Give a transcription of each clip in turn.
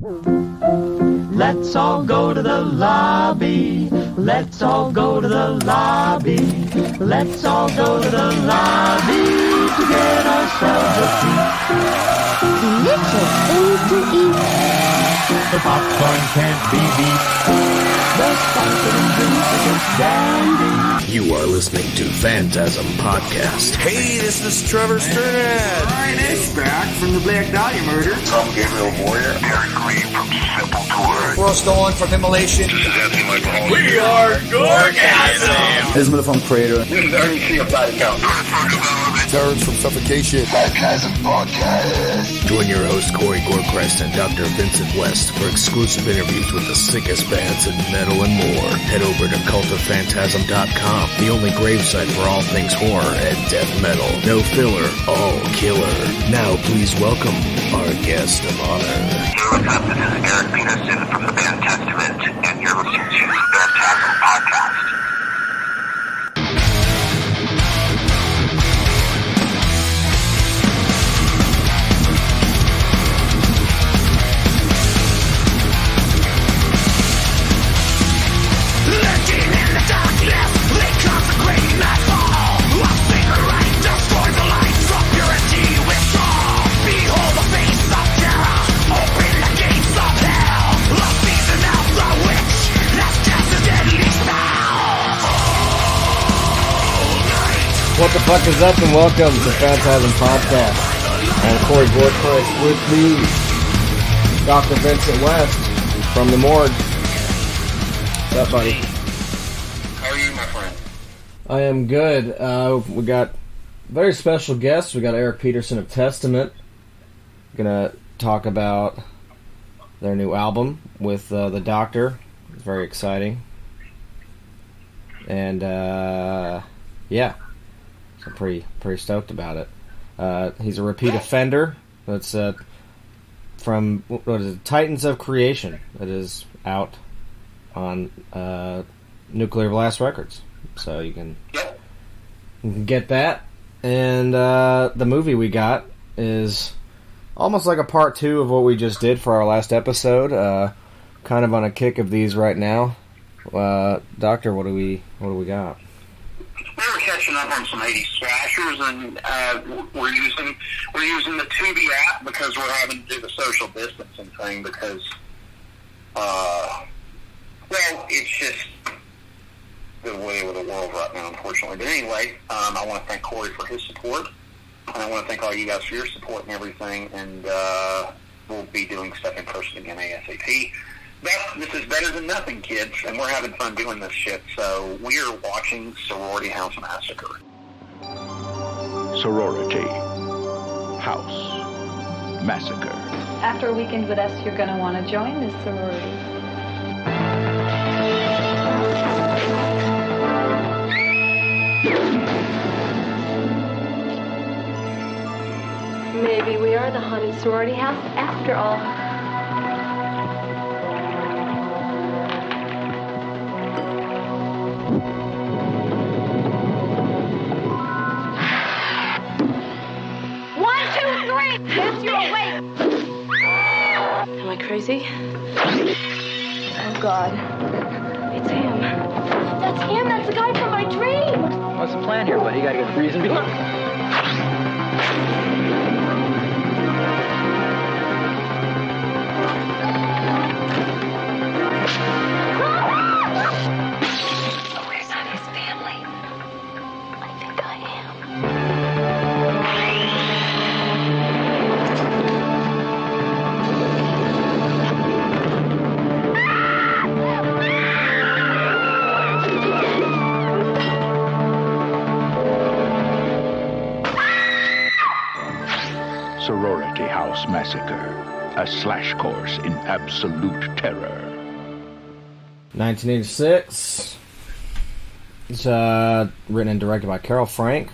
Let's all go to the lobby. Let's all go to the lobby. Let's all go to the lobby to get ourselves a treat. Delicious things to eat. The popcorn can't be beat. The sparkling drinks are just dandy. You are listening to Phantasm Podcast. Hey, this is Trevor Sternad. Ryan S. back from the Black Dahlia murder. Tom Gabriel Warrior. Eric Green from Simple Tour. Ross Dolan from Immolation. We are Gorgasm. Ismail from Crater. This is Ernie C. of Body Count. Terrence from Suffocation. FANTASM Podcast. Join your host Corey Gorechrist and Dr. Vincent West for exclusive interviews with the sickest bands in metal and more. Head over to cultopphantasm.com, the only gravesite for all things horror and death metal. No filler, all killer. Now please welcome our guest of honor. Hey, what's up? This is Eric Peterson from the band Testament, and you're listening to FANTASM Podcast. What the fuck is up, and welcome to Phantasm Podcast. I'm Corey Gorechrist, with me, Dr. Vincent West from the morgue. What's up, buddy? How are you, my friend? I am good. We got very special guests. We got Eric Peterson of Testament. Gonna talk about their new album with the Doctor. It's very exciting. And yeah. I'm pretty stoked about it. He's a repeat offender. That's from what is it? Titans of Creation. That is out on Nuclear Blast Records, so you can get that. And the movie we got is almost like a part 2 of what we just did for our last episode. Kind of on a kick of these right now. Doctor, what do we got? We were catching up on some 80s slashers, and we're using the Tubi app because we're having to do the social distancing thing because, well, it's just the way of the world right now, unfortunately. But anyway, I want to thank Corey for his support, and I want to thank all you guys for your support and everything, and we'll be doing stuff in person again ASAP. This is better than nothing, kids, and we're having fun doing this shit. So we are watching Sorority House Massacre. Sorority House Massacre. After a weekend with us, you're going to want to join this sorority. Maybe we are the haunted sorority house after all. Yes, you're awake! Am I crazy? Oh, God. It's him. That's him! That's the guy from my dream! What's the plan here, buddy? You gotta get freezing. Where's not his family? I think I am. Sorority House Massacre. A slash course in absolute terror. 1986. It's written and directed by Carol Frank.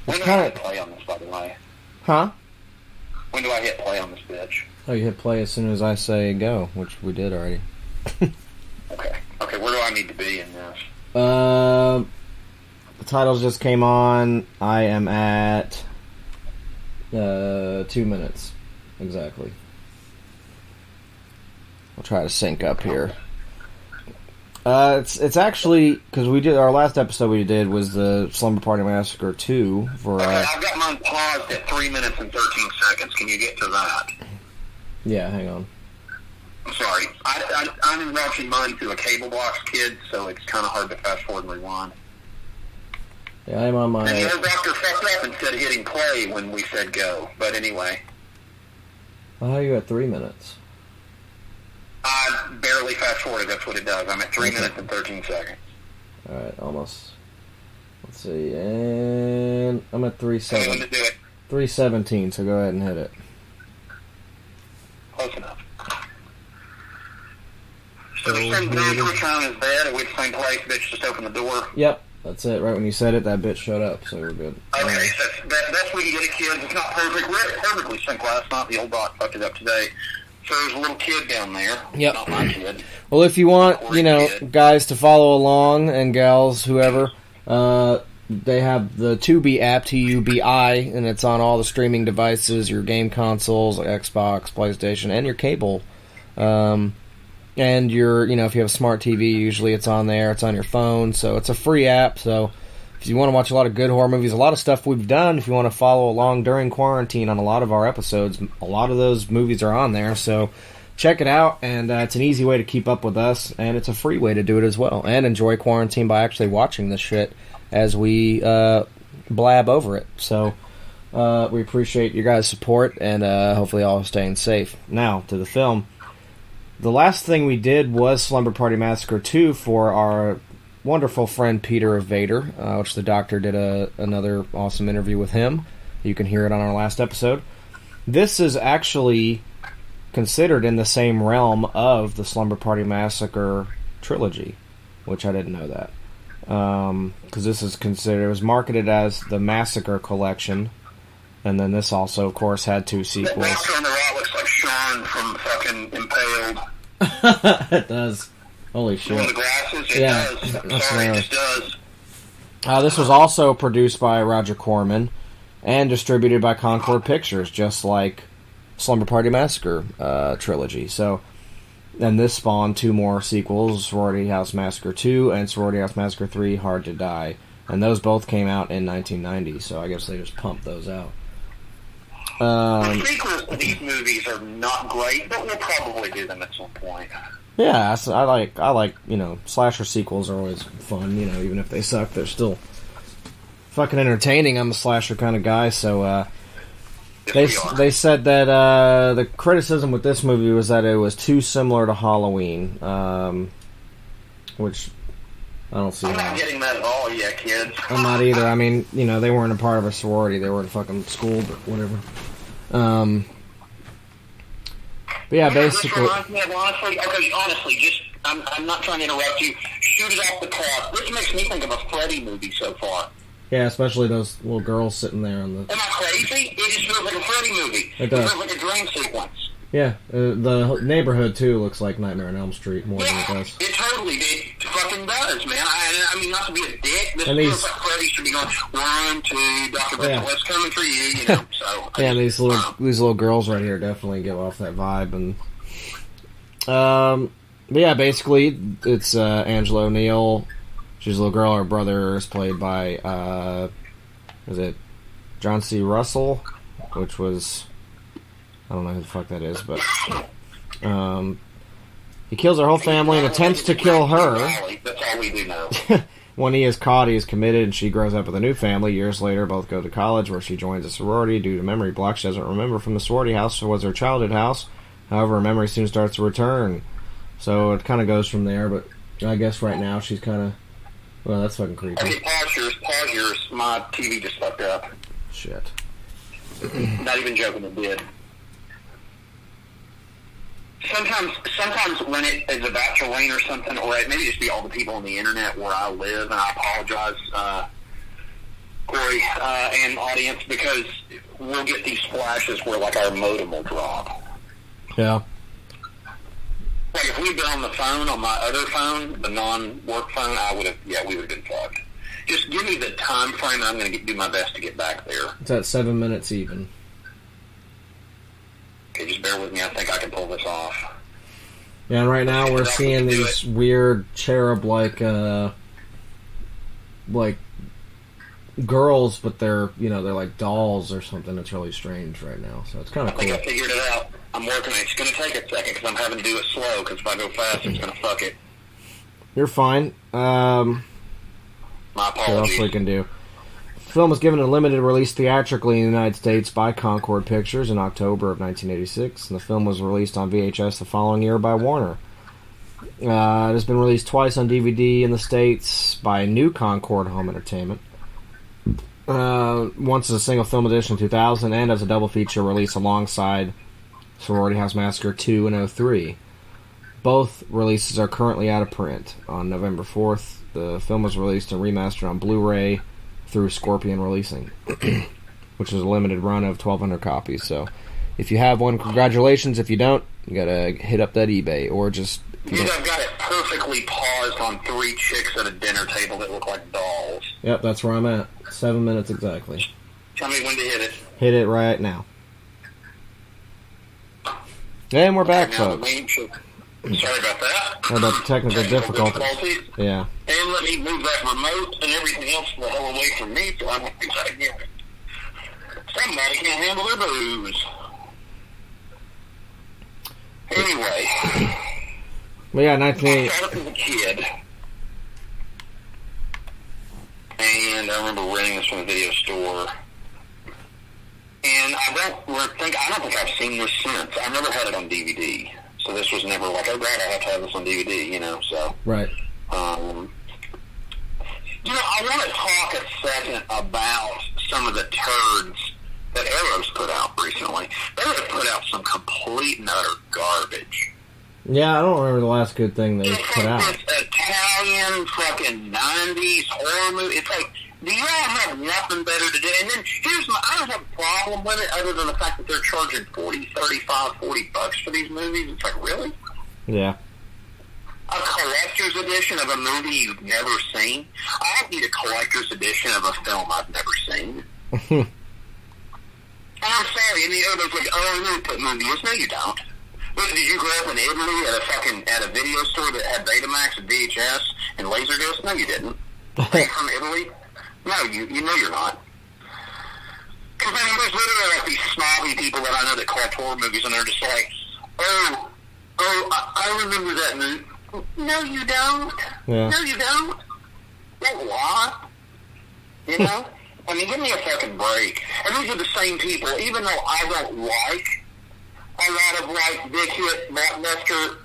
When do I hit play on this, by the way? Huh? When do I hit play on this bitch? Oh, you hit play as soon as I say go, which we did already. Okay, where do I need to be in this? The titles just came on. I am at 2 minutes. Exactly. We'll try to sync up here. It's actually, because we did, our last episode we did was the Slumber Party Massacre 2 for... Okay, I've got mine paused at 3 minutes and 13 seconds. Can you get to that? Yeah, hang on. I'm sorry. I'm watching mine through a cable box, kid, so it's kind of hard to fast forward and rewind. Yeah, I'm on my... And the old doctor fucked up instead of hitting play when we said go. But anyway. Oh, you at 3 minutes. I barely fast forwarded. That's what it does. I'm at 3 minutes and 13 seconds. All right, almost. Let's see, and I'm at 3:17, so go ahead and hit it. Close enough. So the same bitch was on his bed at which same place, bitch just opened the door. Yep, that's it. Right when you said it, that bitch showed up, so we're good. Okay, so that's what you get it, kids. It's not perfect. We had it perfectly synced last night. The old doc fucked it up today. So there's a little kid down there. Yep. Not my kid. Well, if you want, guys to follow along, and gals, whoever, they have the Tubi app, T-U-B-I, and it's on all the streaming devices, your game consoles, like Xbox, PlayStation, and your cable. And your, if you have a smart TV, usually it's on there. It's on your phone, so it's a free app. So if you want to watch a lot of good horror movies, a lot of stuff we've done, if you want to follow along during quarantine on a lot of our episodes, a lot of those movies are on there. So check it out, and it's an easy way to keep up with us, and it's a free way to do it as well. And enjoy quarantine by actually watching this shit as we blab over it. So we appreciate your guys' support, and hopefully all staying safe. Now, to the film. The last thing we did was Slumber Party Massacre 2 for our wonderful friend Peter of Vader, which the doctor did another awesome interview with him. You can hear it on our last episode. This is actually considered in the same realm of the Slumber Party Massacre trilogy, which I didn't know that. Because this is considered, it was marketed as the Massacre Collection, and then this also, of course, had 2 sequels. That doctor on the right looks like Sean from fucking Impaled. It does. Holy shit. With the glasses, it does. I'm sorry, it just does. This was also produced by Roger Corman and distributed by Concord Pictures, just like Slumber Party Massacre trilogy. So, and this spawned 2 more sequels, Sorority House Massacre 2 and Sorority House Massacre 3, Hard to Die. And those both came out in 1990, so I guess they just pumped those out. The sequels to these movies are not great, but we'll probably do them at some point. Yeah, I like, slasher sequels are always fun, even if they suck, they're still fucking entertaining. I'm a slasher kind of guy, so, they said that, the criticism with this movie was that it was too similar to Halloween, which I don't see. I'm not getting that at all yet, kids. I'm not either. I mean, they weren't a part of a sorority, they were in fucking school, but whatever. But yeah, basically. This reminds me of, honestly, just, I'm not trying to interrupt you. Shoot it off the cuff. This makes me think of a Freddy movie so far. Yeah, especially those little girls sitting there on the... Am I crazy? It just feels like a Freddy movie. It does. It feels like a dream sequence. Yeah, the neighborhood, too, looks like Nightmare on Elm Street more than it does. It totally fucking does, man. I mean, not to be a dick, this feels like Freddy should be going, 1, 2, Dr. What's coming for you, so... Yeah, these little girls right here definitely give off that vibe, and... but yeah, basically, it's Angela O'Neill. She's a little girl. Her brother is played by, is it John C. Russell? Which was... I don't know who the fuck that is, but... he kills her whole family and attempts to kill her. That's all we do know. When he is caught, he is committed, and she grows up with a new family. Years later, both go to college, where she joins a sorority. Due to memory block, she doesn't remember from the sorority house, so was her childhood house. However, her memory soon starts to return. So it kind of goes from there, but I guess right now she's kind of... Well, that's fucking creepy. Okay, pause yours. My TV just fucked up. Shit. Not even joking, it did. Sometimes when it is about to rain or something, or it maybe just be all the people on the internet where I live, and I apologize, Corey, and audience, because we'll get these flashes where, like, our modem will drop. Yeah. Like, if we'd been on the phone, on my other phone, the non-work phone, we would have been fucked. Just give me the time frame, and I'm going to do my best to get back there. It's at 7 minutes even. Okay, just bear with me. I think I can pull this off. Yeah, and right now we're seeing these weird cherub-like, like girls, but they're like dolls or something. It's really strange right now, so it's kind of cool. I think I figured it out. I'm working it. It's going to take a second because I'm having to do it slow, because if I go fast, it's going to fuck it. You're fine. My apologies. What else we can do? The film was given a limited release theatrically in the United States by Concord Pictures in October of 1986, and the film was released on VHS the following year by Warner. It has been released twice on DVD in the States by New Concord Home Entertainment. Once as a single film edition in 2000, and as a double feature release alongside Sorority House Massacre 2 and 03. Both releases are currently out of print. On November 4th, the film was released and remastered on Blu-ray through Scorpion Releasing, which is a limited run of 1,200 copies. So, if you have one, congratulations. If you don't, you gotta hit up that eBay, or just... I've got it perfectly paused on 3 chicks at a dinner table that look like dolls. Yep, that's where I'm at. 7 minutes exactly. Tell me when to hit it. Hit it right now. And we're back, folks. Sorry about that. How about the technical difficulties? Yeah. And let me move that remote and everything else the hell away from me so I won't do that again. Somebody can't handle their booze. Anyway. Well, yeah, 1980. I started as a kid. And I remember renting this from the video store. And I don't think I've seen this since. I've never had it on DVD. So this was never like, oh, God, I have to have this on DVD, so. Right. I want to talk a second about some of the turds that Arrow's put out recently. They have put out some complete and utter garbage. Yeah, I don't remember the last good thing they put out. It's Italian fucking 90s horror movie. It's like, do you all have nothing better to do? And then I don't have a problem with it other than the fact that they're charging $40, $35, $40 for these movies. It's like, really? Yeah. A collector's edition of a movie you've never seen? I don't need a collector's edition of a film I've never seen. And I'm sorry, and everybody's like, oh, I know what movie is. No, you don't. But did you grow up in Italy at a video store that had Betamax and VHS and Laserdisc? No, you didn't. Are you from Italy? No, you know you're not. Because I mean, there's literally like these snobby people that I know that collect horror movies, and they're just like, I remember that movie. No, you don't. Yeah. No, you don't. What? You know? I mean, give me a fucking break. And these are the same people, even though I don't like a lot of, like, big hit blockbuster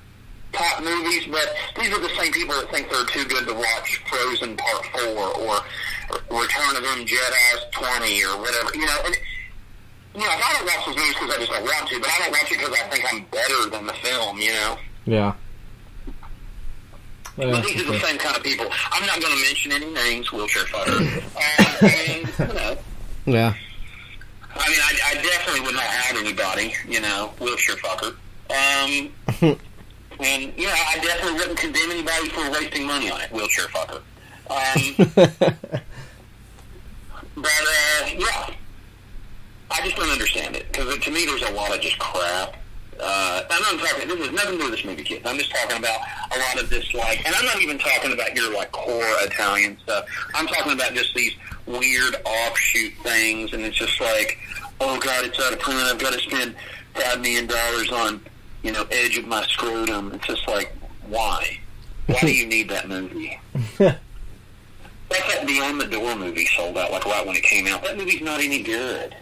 top movies, but these are the same people that think they're too good to watch Frozen Part 4 or Return of the Jedi's 20 or whatever, And, I don't watch those movies because I just don't want to, but I don't watch it because I think I'm better than the film, Yeah. But these are the same kind of people. I'm not going to mention any names, wheelchair fucker. Yeah. I mean, I definitely would not add anybody, wheelchair fucker. And, I definitely wouldn't condemn anybody for wasting money on it, wheelchair fucker. But, yeah. I just don't understand it, because to me there's a lot of just crap. I'm not talking, this has nothing to do with this movie, kids. I'm just talking about a lot of this, like, and I'm not even talking about your, like, core Italian stuff. I'm talking about just these weird offshoot things, and it's just like, oh, God, it's out of print. I've got to spend $5 million on, Edge of My Scrotum. It's just like, why? Why do you need that movie? That's that Beyond the Door movie sold out, like, right when it came out. That movie's not any good.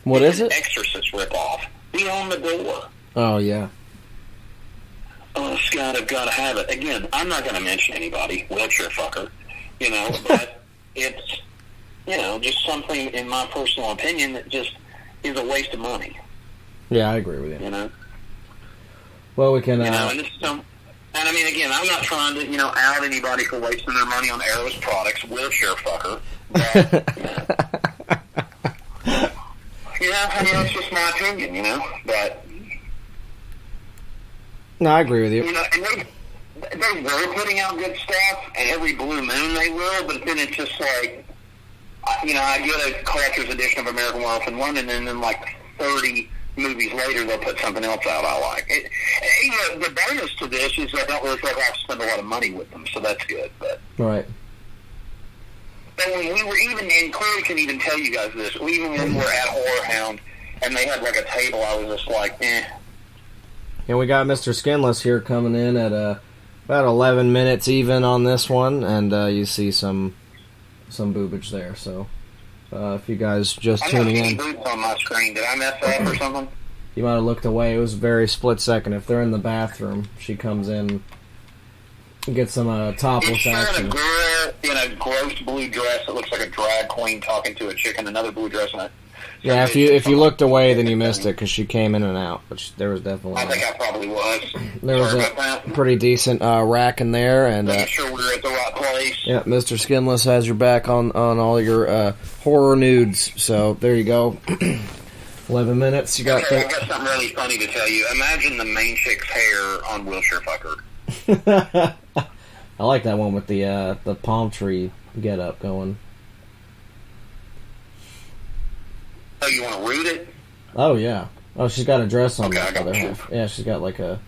What is it? Exorcist ripoff. Beyond the Door. Oh, yeah. Oh, Scott, I've got to have it. Again, I'm not going to mention anybody, wheelchair fucker, but it's, just something, in my personal opinion, that just is a waste of money. Yeah, I agree with you. Well, we can, and this is and I mean, again, I'm not trying to, out anybody for wasting their money on Arrow's products, wheelchair fucker, but, it's just my opinion, but... No, I agree with you. And they were putting out good stuff, and every blue moon they will, but then it's just like, I get a collector's edition of American Werewolf in London, and then like 30 movies later, they'll put something else out I like. The bonus to this is I don't really feel like I have to spend a lot of money with them, so that's good. But right. But when we were even, and Chloe can even tell you guys this, even when we were at Horror Hound and they had like a table, I was just like, And we got Mr. Skinless here coming in at about 11 minutes even on this one, and you see some boobage there. So if you guys just tuning in, boobs on my screen. Did I mess up or something? You might have looked away. It was a very split second. If they're in the bathroom, she comes in. Get some topless action. It's a girl in a gross blue dress that looks like a drag queen talking to a chick in another blue dress. Yeah, if you looked away, then you missed it because she came in and out. But there was definitely. I think I probably was. There was a pretty decent rack in there, and making sure we're at the right place. Yeah, Mr. Skinless has your back on all your horror nudes. So there you go. 11 minutes. You got. Okay, I got something really funny to tell you. Imagine the main chick's hair on Wilshire Fucker. I like that one with the palm tree get up going. Oh, you want to root it? Oh yeah. Oh, she's got a dress on okay, the other half. Yeah, she's got like a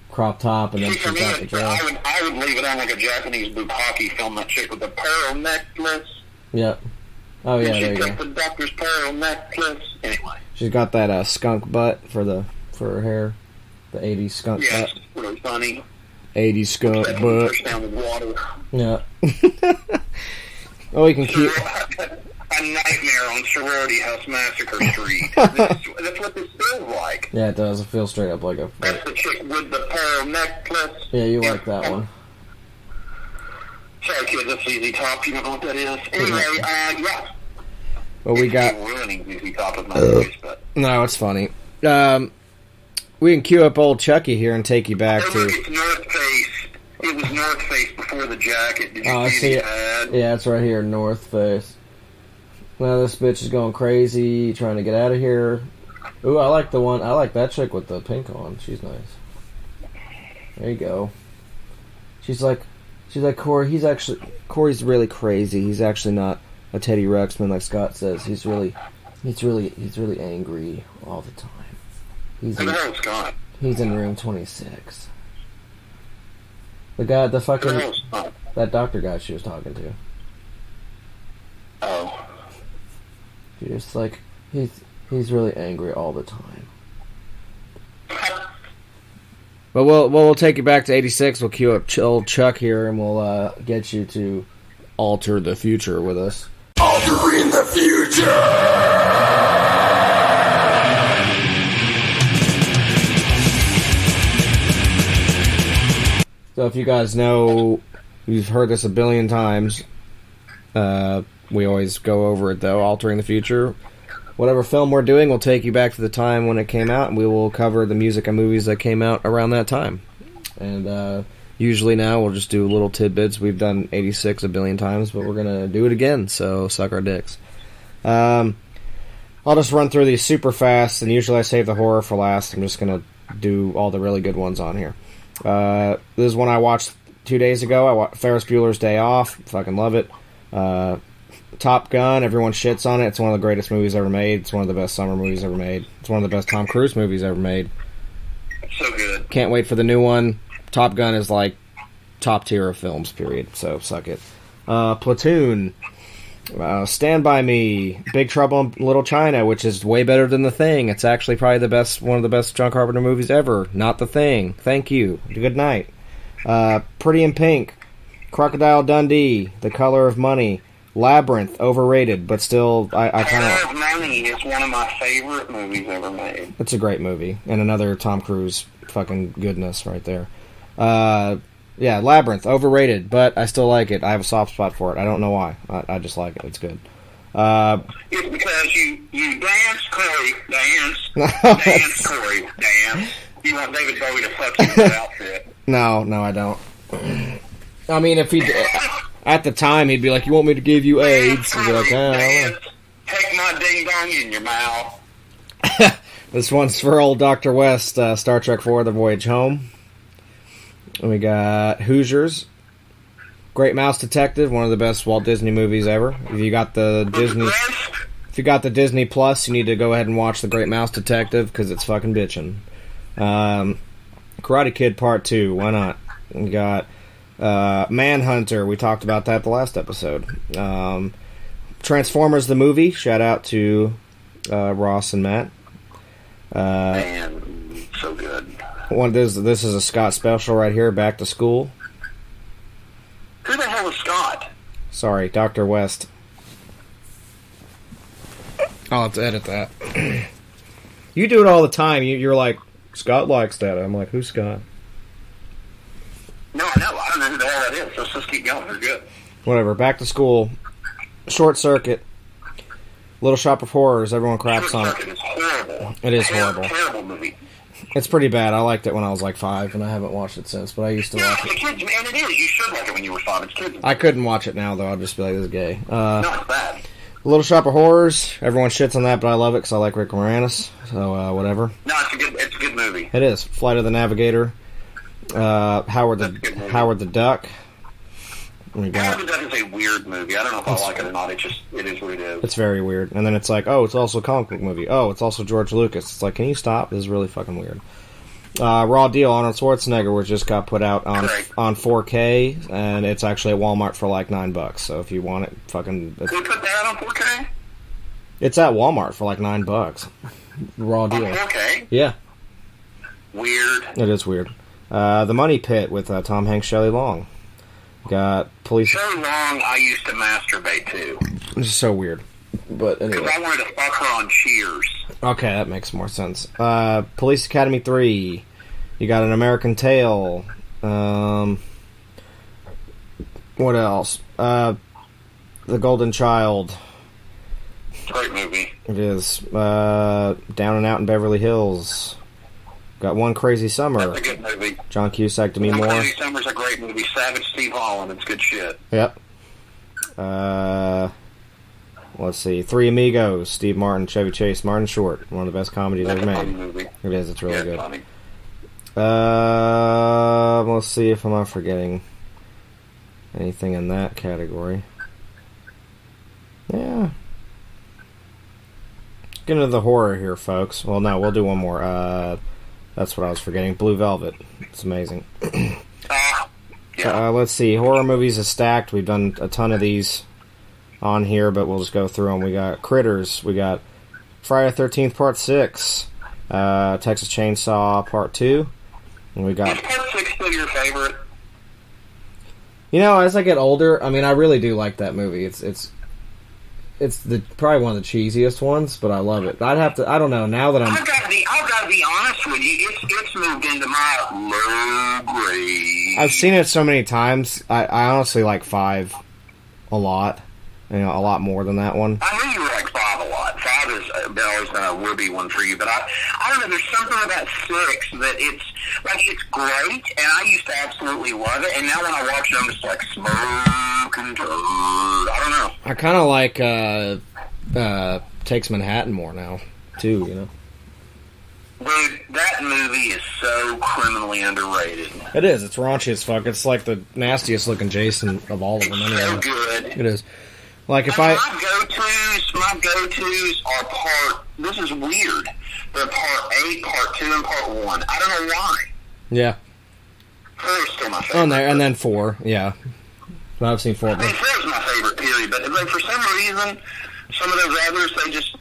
crop top, and then she's got the dress. I would leave it on like a Japanese bukkake film. That chick with the pearl necklace. Yep. Oh yeah, there you go. The doctor's pearl necklace. Anyway. She's got that skunk butt for her hair. The 80s skunk butt. Yeah, it's really funny. 80s skunk butt. Down the water. Yeah. Oh, we can keep. A nightmare on Sorority House Massacre Street. That's what this feels like. Yeah, it does. It feels straight up like a. That's the chick with the pearl necklace. Yeah, you like that one. Sorry, kids, that's ZZ Top. You don't know what that is. Anyway, yeah. Well, we got. Ruining ZZ Top with my voice, but. No, it's funny. We can cue up old Chucky here and take you back to. It's North Face. It was North Face before the jacket. Did you I see it. Yeah, it's right here, North Face. Now this bitch is going crazy, trying to get out of here. Ooh, I like the one. I like that chick with the pink on. She's nice. There you go. She's like Corey. Corey's really crazy. He's actually not a Teddy Ruxpin like Scott says. He's really angry all the time. He's in room 26. The guy, that doctor guy she was talking to. Oh. She's just like, he's really angry all the time. But we'll take you back to 86. We'll cue up old Chuck here, and we'll get you to alter the future with us. Altering the future! So if you guys know, you've heard this a billion times. We always go over it, though. Altering the future. Whatever film we're doing, we'll take you back to the time when it came out, and we will cover the music and movies that came out around that time. And usually now we'll just do little tidbits. We've done 86 a billion times, but we're going to do it again, so suck our dicks. I'll just run through these super fast, and usually I save the horror for last. I'm just going to do all the really good ones on here. This is one I watched 2 days ago. I watched Ferris Bueller's Day Off. Fucking love it. Top Gun. Everyone shits on it. It's one of the greatest movies ever made. It's one of the best summer movies ever made. It's one of the best Tom Cruise movies ever made. So good. Can't wait for the new one. Top Gun is like top tier of films, period. So suck it. Platoon. Stand By Me. Big Trouble in Little China, which is way better than The Thing. It's actually probably one of the best John Carpenter movies ever. Not The Thing. Thank you. Good night. Pretty in Pink. Crocodile Dundee. The Color of Money. Labyrinth. Overrated, but still, I kind of. Color of Money is one of my favorite movies ever made. It's a great movie, and another Tom Cruise fucking goodness right there. Yeah, Labyrinth, overrated, but I still like it. I have a soft spot for it. I don't know why. I just like it. It's good. It's because you dance, Corey, dance, Corey, dance. You want David Bowie to fuck you in that outfit. No, I don't. I mean, if he at the time, he'd be like, "You want me to give you AIDS?" He'd be like, dance, take my ding-dong in your mouth. This one's for old Dr. West, Star Trek IV, The Voyage Home. We got Hoosiers. Great Mouse Detective, one of the best Walt Disney movies ever. If you got the Disney... If you got the Disney Plus, you need to go ahead and watch The Great Mouse Detective, because it's fucking bitchin'. Karate Kid Part 2, why not? We got Manhunter, we talked about that the last episode. Transformers the movie, shout out to Ross and Matt. Man, so good. This is a Scott special right here, Back to School. Who the hell is Scott? Sorry, Dr. West. I'll have to edit that. You do it all the time. You're like, Scott likes that. I'm like, who's Scott? No, I know. I don't know who the hell that is. Let's just keep going. We're good. Whatever. Back to School. Short Circuit. Little Shop of Horrors. Everyone craps on it. Short Circuit is horrible. It is horrible. Terrible movie. It's pretty bad. I liked it when I was like 5, and I haven't watched it since, but I used to watch it. It's kids, man. It is. You should like it when you were 5. It's kids. I couldn't watch it now, though. I'd just be like, this is gay. No, it's bad. Little Shop of Horrors. Everyone shits on that, but I love it because I like Rick Moranis. So, whatever. No, it's a good movie. It is. Flight of the Navigator. Howard the Duck. Howard the Duck is a weird movie. I don't know if I like it or not. It is what it is. It's very weird. And then it's like, oh, it's also a comic book movie. Oh, it's also George Lucas. It's like, can you stop? This is really fucking weird. Raw Deal, Arnold Schwarzenegger, which just got put out on 4K, and it's actually at Walmart for like $9. So if you want it, fucking... Can we put that on 4K? It's at Walmart for like $9. Raw Deal. On 4K? Yeah. Weird. It is weird. The Money Pit with Tom Hanks, Shelley Long. Got police... Shelley Long, I used to masturbate to. This is so weird. But anyway. Because I wanted to fuck her on Cheers. Okay, that makes more sense. Police Academy 3. You got An American Tail. What else? The Golden Child. Great movie. It is. Down and Out in Beverly Hills. Got One Crazy Summer. That's a good movie. John Cusack, Demi Moore. One Crazy Summer's a great movie. Savage Steve Holland. It's good shit. Yep. Let's see. Three Amigos. Steve Martin, Chevy Chase, Martin Short. One of the best comedies ever made. Movie. It is. It's really good. Funny. Let's see if I'm not forgetting anything in that category. Yeah. Get into the horror here, folks. Well, no, we'll do one more. That's what I was forgetting. Blue Velvet. It's amazing. Yeah. Let's see. Horror movies is stacked. We've done a ton of these on here, but we'll just go through them. We got Critters. We got Friday the 13th Part 6. Texas Chainsaw Part 2. And we got... Is Part 6 still your favorite? You know, as I get older, I mean, I really do like that movie. It's probably one of the cheesiest ones, but I love it. I don't know, now that I've got to be honest with you, it's moved into my low grade. I've seen it so many times. I honestly like 5 a lot. You know, a lot more than that one. I knew you like 5 a lot. 5 has always been a would-be one for you, but I don't know, there's something about 6 that it's great, and I used to absolutely love it, and now when I watch it, I'm just like, smoking turd. I don't know. I kind of like Takes Manhattan more now, too, you know? Dude, that movie is so criminally underrated. It is. It's raunchy as fuck. It's like the nastiest looking Jason of all of them. It's so good. It is. Like if my go-tos are this is weird. They're Part 8, Part 2, and Part 1. I don't know why. Yeah. 4 is still my favorite. And then 4, yeah. I've seen 4. I mean, 4 is my favorite, period. But for some reason, some of those others,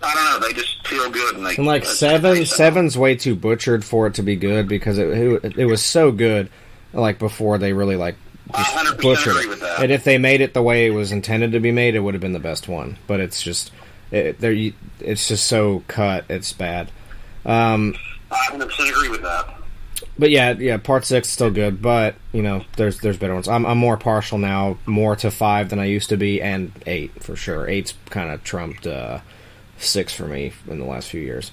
I don't know, they just feel good. And like 7's way too butchered for it to be good because it was so good, like, before they really, like, just butchered agree with that. it. And if they made it the way it was intended to be made, it would have been the best one. But it's just, it's just so cut, it's bad. I 100% agree with that. But yeah, Part 6 is still good, but, you know, there's better ones. I'm more partial now, more to 5 than I used to be, and 8, for sure. 8's kind of trumped 6 for me in the last few years.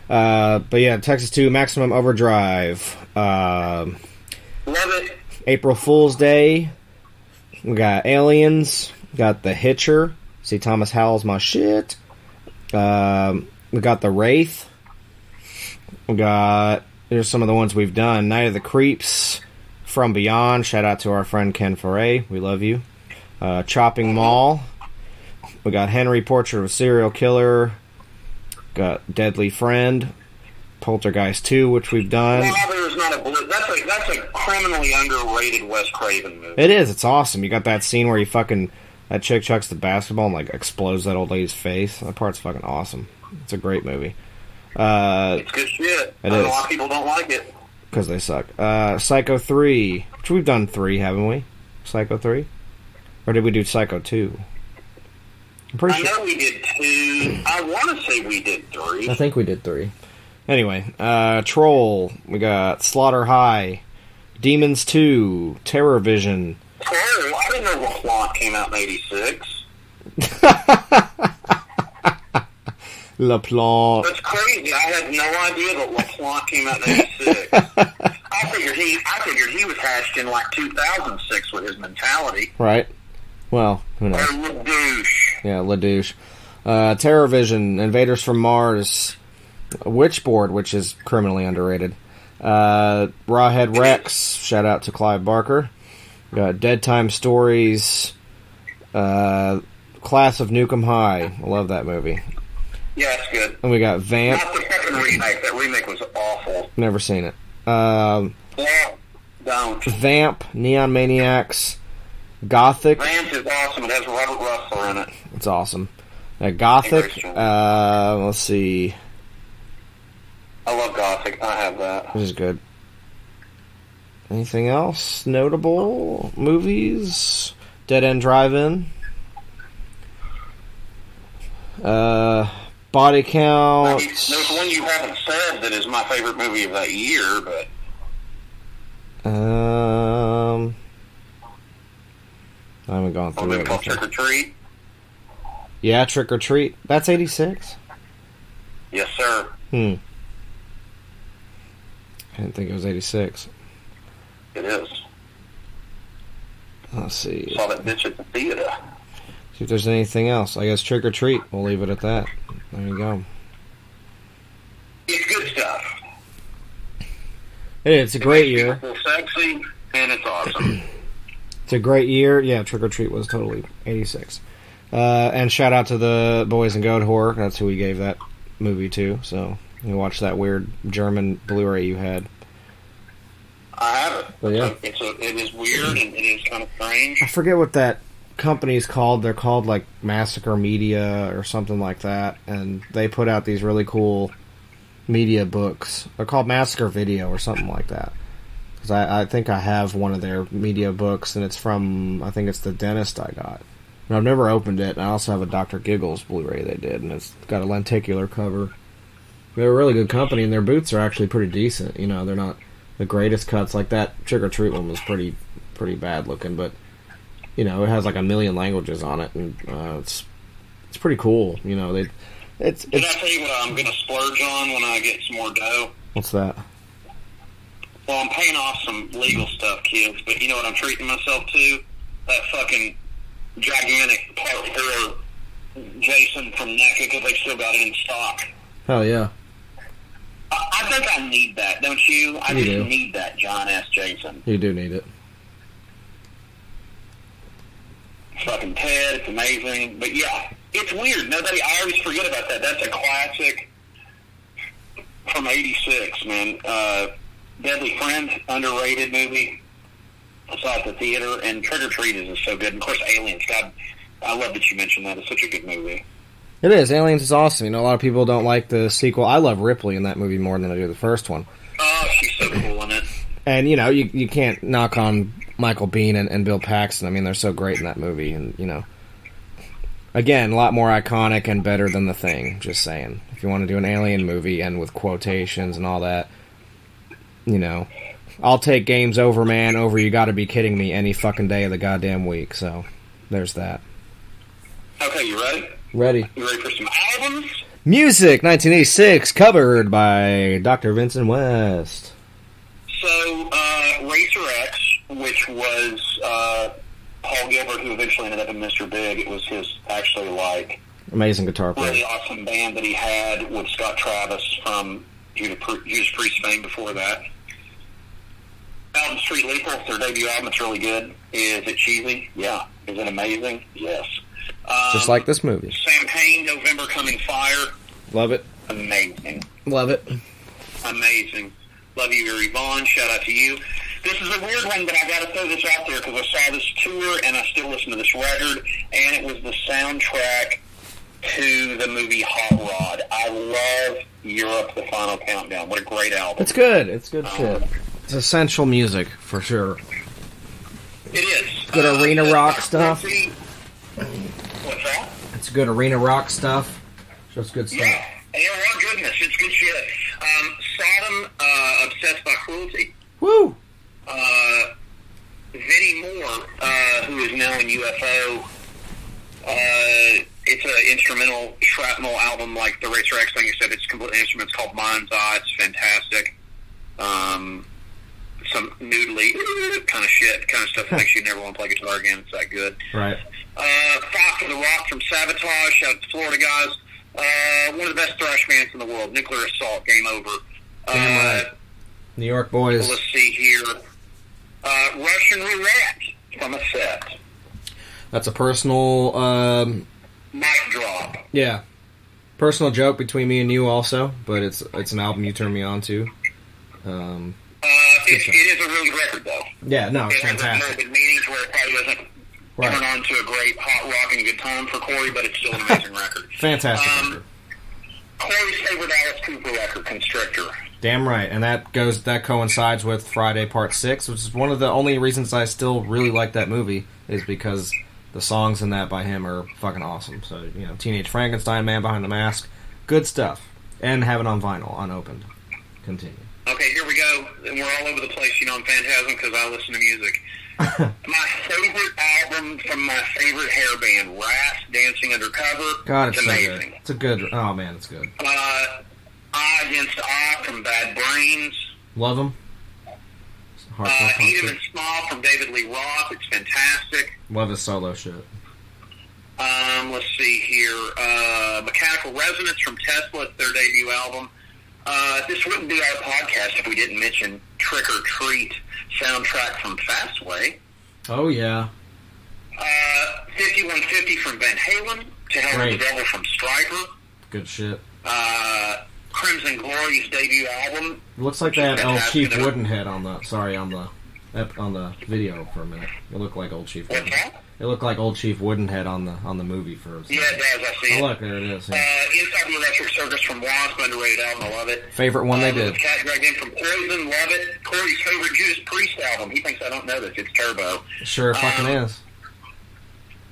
But yeah, Texas 2, Maximum Overdrive. Love it. April Fool's Day. We got Aliens. We got The Hitcher. See, Thomas Howell's my shit. We got The Wraith. We got... Here's some of the ones we've done. Night of the Creeps. From Beyond. Shout out to our friend Ken Foray. We love you. Chopping Mall. We got Henry, Portrait of a Serial Killer. Got Deadly Friend. Poltergeist 2, which we've done. There's not that's a criminally underrated Wes Craven movie. It is. It's awesome. You got that scene where that chick chucks the basketball and, like, explodes that old lady's face. That part's fucking awesome. It's a great movie. It's good shit. It is. A lot of people don't like it. Because they suck. Psycho 3, which we've done 3, haven't we? Psycho 3? Or did we do Psycho 2? I'm pretty sure. I know we did 2. I want to say we did 3. I think we did 3. Anyway, Troll. We got Slaughter High. Demons 2. Terror Vision. Oh, I didn't know LaPlante came out in 86. LaPlante. That's crazy. I had no idea that LaPlante came out in 86. I figured he was hatched in like 2006 with his mentality. Right. Well, who knows? Or LaDouche. Yeah, LaDouche. Terror Vision, Invaders from Mars, Witchboard, which is criminally underrated. Rawhead Rex, shout out to Clive Barker. Dead Time Stories, Class of Nukem High. I love that movie. Yeah, it's good. And we got Vamp. Not the second remake. That remake was awful. Never seen it. Yeah, don't. Vamp, Neon Maniacs, Gothic. Vamp is awesome. It has Robert Russell in it. It's awesome. Gothic. Let's see. I love Gothic. I have that. This is good. Anything else notable? Movies? Dead End Drive-In. Body Count. There's one you haven't said that is my favorite movie of that year, but I haven't gone through it. Called Trick or Treat. Yeah, Trick or Treat. That's 86? Yes, sir. I didn't think it was 86. It is. Let's see. Saw that bitch at the theater. See if there's anything else. I guess Trick or Treat. We'll leave it at that. There you go. It's good stuff. It's a great year. It's sexy, and it's awesome. It's a great year. Yeah, Trick or Treat was totally 86. And shout out to the Boys and Goat Horror. That's who we gave that movie to. So you watch that weird German Blu-ray you had. I have it. But yeah. It is weird and it is kind of strange. I forget what that company's called. They're called like Massacre Media or something like that. And they put out these really cool media books. They're called Massacre Video or something like that. Because I think I have one of their media books, and it's from, I think it's The Dentist I got. And I've never opened it, and I also have a Dr. Giggles Blu-ray they did, and it's got a lenticular cover. They're a really good company, and their boots are actually pretty decent. You know, they're not the greatest cuts. Like that Trick or Treat one was pretty bad looking, but you know, it has like 1 million languages on it, and it's pretty cool. You know, Can I tell you what I'm going to splurge on when I get some more dough? What's that? Well, I'm paying off some legal stuff, kids, but you know what I'm treating myself to? That fucking gigantic part hero Jason from NECA, because they still got it in stock. Hell yeah. I think I need that, don't you? I You just do. need that John S. Jason. You do need it. Fucking Ted, it's amazing. But yeah, it's weird. I always forget about that. That's a classic from 86, man. Deadly Friend, underrated movie. I saw it at the theater, and Trick or Treat is just so good. And of course, Aliens. God, I love that you mentioned that. It's such a good movie. It is. Aliens is awesome. You know, a lot of people don't like the sequel. I love Ripley in that movie more than I do the first one. Oh, she's so cool in it. And, you know, you can't knock on Michael Biehn and Bill Paxton. I mean, they're so great in that movie. And, you know, again, a lot more iconic and better than The Thing. Just saying. If you want to do an alien movie and with quotations and all that, you know, I'll take Games Over, Man, over You Gotta Be Kidding Me any fucking day of the goddamn week. So, there's that. Okay, you ready? Ready. You ready for some albums? Music, 1986, covered by Dr. Vincent West. So, Racer X, which was Paul Gilbert, who eventually ended up in Mr. Big. It was his, actually, like, Amazing guitar player. really awesome band that he had with Scott Travis from Judas Priest fame before that. Album Street Lethal, their debut album, it's really good. Is it cheesy? Yeah. Is it amazing? Yes. Just like this movie. Sam Hain, November Coming Fire. Love it. Amazing. Love it. Amazing. Love you, Yuri Vaughn. Shout out to you. This is a weird one, but I got to throw this out there because I saw this tour and I still listen to this record, and it was the soundtrack to the movie Hot Rod. I love Europe, The Final Countdown. What a great album. It's good. It's good shit. It's essential music, for sure. It is. Good arena rock stuff. What's that? It's good arena rock stuff. Just good stuff. Yeah. Oh, goodness. It's good shit. Sodom, Obsessed by Cruelty. Woo! Vinnie Moore, who is now in UFO, it's an instrumental shrapnel album like the Racer X thing, except it's completely instrumental. It's called Mind's Eye. It's fantastic. Some noodly kind of shit, kind of stuff that makes you never want to play guitar again. It's that good. Right. Fox of the Rock from Sabotage. Shout out to Florida guys. One of the best thrash bands in the world. Nuclear Assault. Game Over. Damn right. New York boys. Let's see here. Russian Roulette from a set. That's a personal... Mic drop. Yeah. Personal joke between me and you also, but it's an album you turned me on to. It is a really good record, though. Yeah, no, it's it fantastic. has morbid meanings where it probably doesn't turn on to a great hot rock and good time for Corey, but it's still an amazing record. Fantastic record. Corey's favorite Alice Cooper record, Constrictor. Damn right, and that coincides with Friday Part 6, which is one of the only reasons I still really like that movie, is because the songs in that by him are fucking awesome. So, you know, Teenage Frankenstein, Man Behind the Mask, good stuff. And have it on vinyl, unopened. Continue. Okay, here we go. And we're all over the place, you know, in Phantasm, because I listen to music. My favorite album from my favorite hair band, Ras, Dancing Undercover. God, it's amazing. So good. It's a good... Oh, man, it's good. Eye Against Eye from Bad Brains. Love them. Eat 'em and Small from David Lee Roth. It's fantastic. Love his solo shit. Let's see here. Mechanical Resonance from Tesla, it's their debut album. This wouldn't be our podcast if we didn't mention Trick or Treat soundtrack from Fastway. Oh, yeah. 5150 from Van Halen. To Hell with the Devil from Stryper. Good shit. Crimson Glory's debut album. It looks like they had old Chief Woodenhead on the video for a minute. It looked like old Chief Woodenhead. What's that? It looked like old Chief Woodenhead on the movie for a second. Yeah, it does. I see it. Oh, look, there it is. Yeah. Inside the Electric Circus from Wasp, underrated album. I love it. Favorite one they did. Cat Dragged In from Poison, love it. Corey's favorite Judas Priest album. He thinks I don't know this. It's Turbo. Sure fucking is.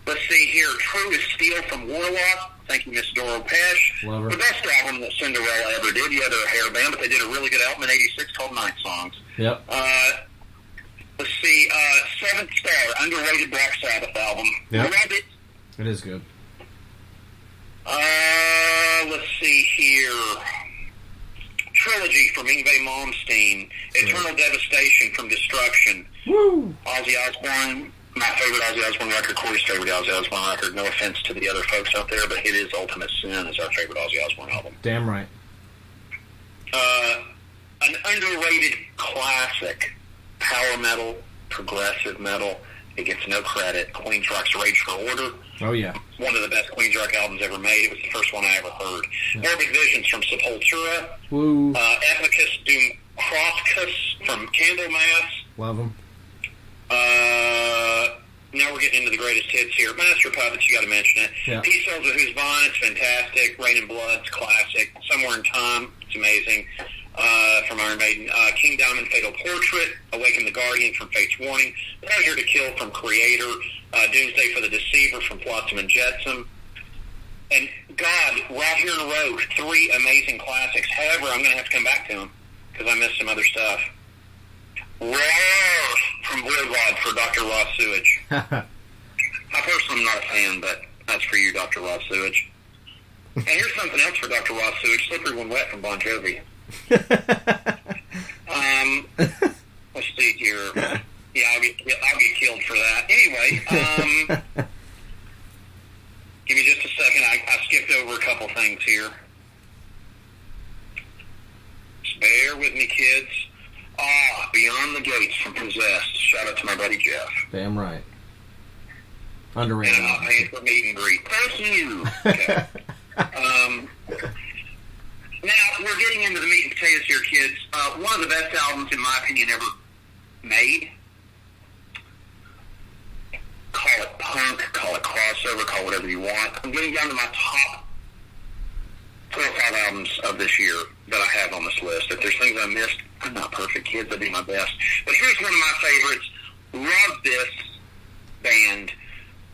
Let's see here. True as Steel from Warlock. Thank you, Miss Doro Pesh. Love her. The best album that Cinderella ever did. Yeah, they're a hair band, but they did a really good album in '86 called Night Songs. Yep. Let's see. Seventh Star, underrated Black Sabbath album. Yep. Love it. It is good. Let's see here. Trilogy from Yngwie Malmsteen. Eternal Devastation from Destruction. Woo! Ozzy Osbourne. My favorite Ozzy Osbourne record, Corey's favorite Ozzy Osbourne record. No offense to the other folks out there, but it is Ultimate Sin is our favorite Ozzy Osbourne album. Damn right. An underrated classic, power metal, progressive metal. It gets no credit. Queen's Rock's Rage for Order. Oh, yeah. One of the best Queen's Rock albums ever made. It was the first one I ever heard. Yeah. Morbid Visions from Sepultura. Woo. Epicus Doom Crocus from Candlemass. Love them. Now we're getting into the greatest hits here. Master Puppets, you got to mention it. Yeah. Peace Sells of Who's Vine, it's fantastic. Rain and Blood, it's classic. Somewhere in Time, it's amazing. From Iron Maiden. King Diamond, Fatal Portrait. Awaken the Guardian from Fate's Warning. Pleasure to Kill from Creator. Doomsday for the Deceiver from Flotsam and Jetsam. And God, right here in a row, 3 amazing classics. However, I'm going to have to come back to them because I missed some other stuff. Roar from Voivod for Dr. Ross Sewage. I personally am not a fan, but that's for you, Dr. Ross Sewage. And here's something else for Dr. Ross Sewage. Slippery When Wet from Bon Jovi. Let's see here. Yeah, I'll get killed for that. Anyway, give me just a second. I skipped over a couple things here. Just bear with me, kids. Beyond the Gates from Possessed. Shout out to my buddy Jeff. Damn right. Underrated. And I'm not paying for meet and greet. Thank you. Okay. Now, we're getting into the meat and potatoes here, kids. One of the best albums, in my opinion, ever made. Call it punk, call it crossover, call it whatever you want. I'm getting down to my top 4 or 5 albums of this year that I have on this list. If there's things I missed, I'm not perfect, kids. I do my best. But here's one of my favorites. Love this band.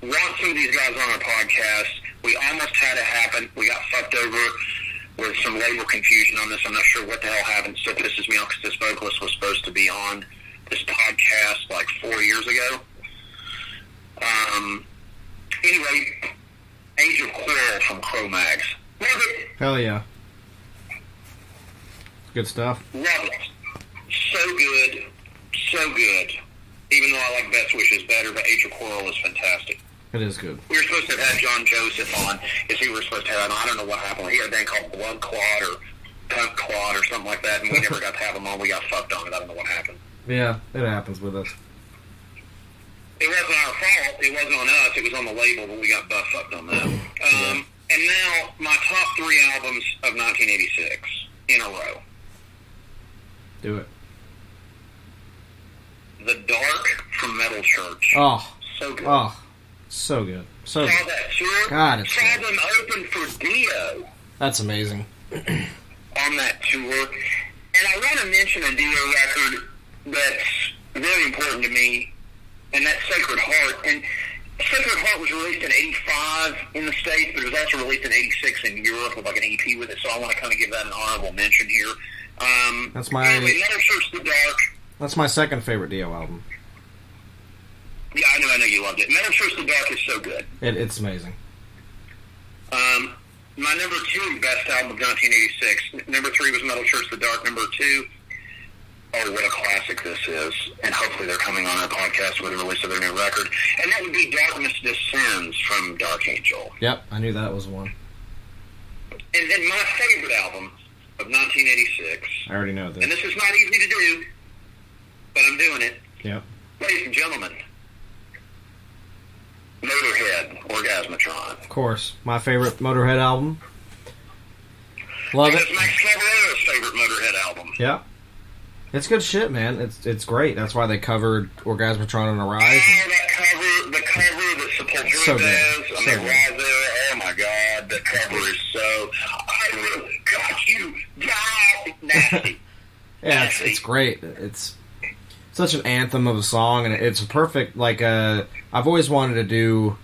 Want some of these guys on our podcast. We almost had it happen. We got fucked over with some label confusion on this. I'm not sure what the hell happened. So this is me because this vocalist was supposed to be on this podcast like 4 years ago. Anyway, Age of Quarrel from Cro-Mags. Love it. Hell yeah. Good stuff. Love it. So good. So good. Even though I like Best Wishes better, but Age of Quarrel is fantastic. It is good. We were supposed to have had John Joseph on. We were supposed to have, I don't know what happened. He had a band called Blood Clot or Punk Clot or something like that, and we never got to have him on. We got fucked on it. I don't know what happened. Yeah, it happens with us. It wasn't our fault. It wasn't on us. It was on the label, but we got butt fucked on that. And now, my top 3 albums of 1986 in a row. Do it. The Dark from Metal Church. Oh. So good. Oh. So good. So Saw good. that tour. God, it's Saw good. them open for Dio That's amazing. on that tour. And I want to mention a Dio record that's very important to me, and that's Sacred Heart. And Sacred Heart was released in 85 in the States, but it was also released in 86 in Europe with like an EP with it, so I want to kind of give that an honorable mention here. That's my... Anyway, Metal Church The Dark. That's my second favorite Dio album. Yeah, I know you loved it. Metal Church The Dark is so good. It's amazing. My number 2 best album of 1986. Number 3 was Metal Church The Dark. Number 2, oh, what a classic this is. And hopefully they're coming on our podcast with the release of their new record. And that would be Darkness Descends from Dark Angel. Yep, I knew that was one. And then my favorite album of 1986. I already know this. And this is not easy to do, but I'm doing it. Yep. Ladies and gentlemen, Motorhead, Orgasmatron. Of course. My favorite Motorhead album. Love it. It's Max Cavalera's favorite Motorhead album. Yeah. It's good shit, man. It's great. That's why they covered Orgasmatron on the Rise. Oh, the cover that Sepultura So good. does on So the good. Rise there. Oh my God, the cover is so. I will cut you down. Nasty. Yeah, it's great. It's such an anthem of a song, and it's a perfect, like, I've always wanted to do...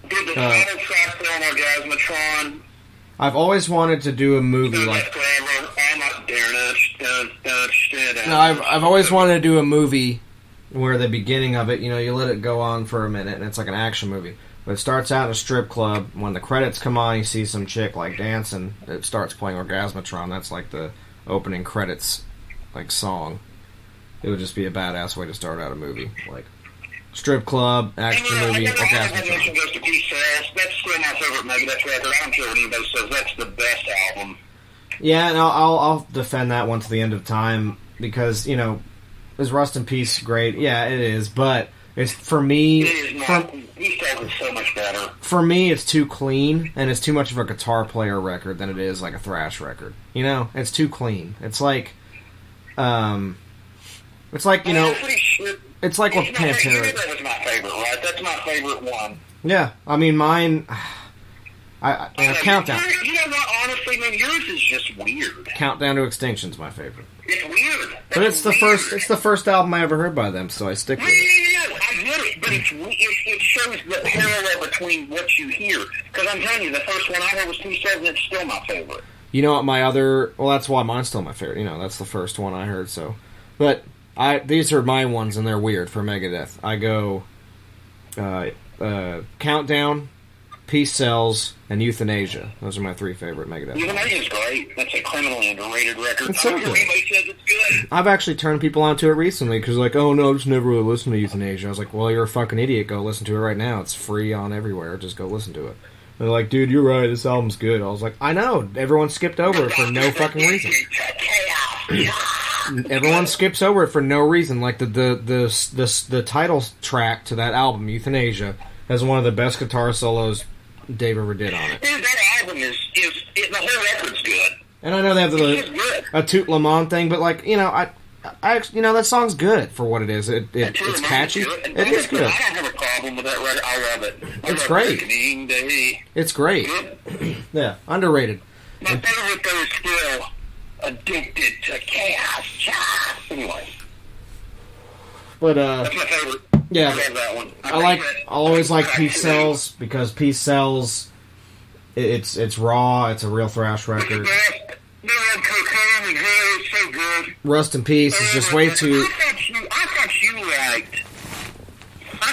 Did the title track on Orgasmatron? I've always wanted to do a movie like... No, I've always wanted to do a movie where the beginning of it, you know, you let it go on for a minute, and it's like an action movie. But it starts out in a strip club. When the credits come on, you see some chick, like, dancing. It starts playing Orgasmatron. That's, like, the opening credits, like, song. It would just be a badass way to start out a movie. Like, strip club, action movie, Orgasmatron. That's still my favorite Megadeth record. I don't care what anybody says. That's the best album. Yeah, and I'll defend that one to the end of time because, you know, is Rust in Peace great? Yeah, it is, but it's for me. It is not. He says it's so much better. For me, it's too clean, and it's too much of a guitar player record than it is like a thrash record. You know, it's too clean. It's like, you know, it's like with Pantera. That was my favorite, right? That's my favorite one. Yeah, I mean, mine. Countdown. You know what? Honestly, man, yours is just weird. Countdown to Extinction's my favorite. It's weird. But it's the first. It's the first album I ever heard by them, so I stick with it. Yeah, I get it, but it shows the parallel between what you hear. Because I'm telling you, the first one I heard was 2-7. It's still my favorite. You know what? My other. Well, that's why mine's still my favorite. You know, that's the first one I heard. So, but these are my ones, and they're weird for Megadeth. I go, Countdown, Peace Sells, and Euthanasia. Those are my 3 favorite Megadeth. Euthanasia's great. That's a criminally underrated record. It's so good. Everybody says it's good. I've actually turned people onto it recently because, like, oh no, I've just never really listened to Euthanasia. I was like, well, you're a fucking idiot. Go listen to it right now. It's free on everywhere. Just go listen to it. And they're like, dude, you're right. This album's good. I was like, I know. Everyone skipped over it for no fucking reason. Everyone skips over it for no reason. Like the title track to that album, Euthanasia, has one of the best guitar solos Dave ever did on it. Dude, that album the whole record's good. And I know they have a Toot Lamont thing, but like, you know, I that song's good for what it is. It's catchy. It is good. I don't have a problem with that record. I love it. It's great. It's great. Yeah, underrated. My favorite though is still Addicted to Chaos. Anyway. But that's my favorite. Yeah. I love that one. I'll always like Peace Sells because Peace Sells. It's raw. It's a real thrash record. Cocaine is so good. Rust in Peace is just way too. I thought you liked.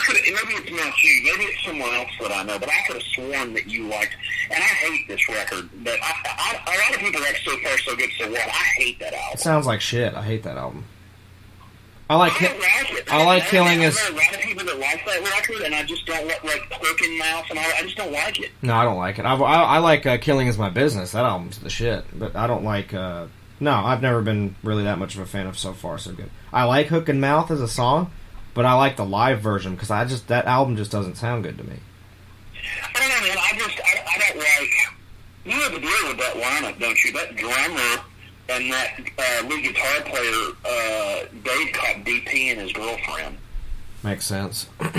Maybe it's not you. Maybe it's someone else that I know. But I could have sworn that you liked. And I hate this record. But a lot of people like So Far So Good So What. I hate that album. It sounds like shit. I hate that album. I like it. Killing Is. There are a lot of people that like that record, and I just don't like Hook and Mouth, and I just don't like it. No, I don't like it. I like Killing Is My Business. That album's the shit. But I don't like. No, I've never been really that much of a fan of So Far So Good. I like Hook and Mouth as a song, but I like the live version because that album just doesn't sound good to me. I don't know, man. I don't like. You have to deal with that lineup, don't you? That drummer. And that lead guitar player, Dave caught DP and his girlfriend. Makes sense. No, I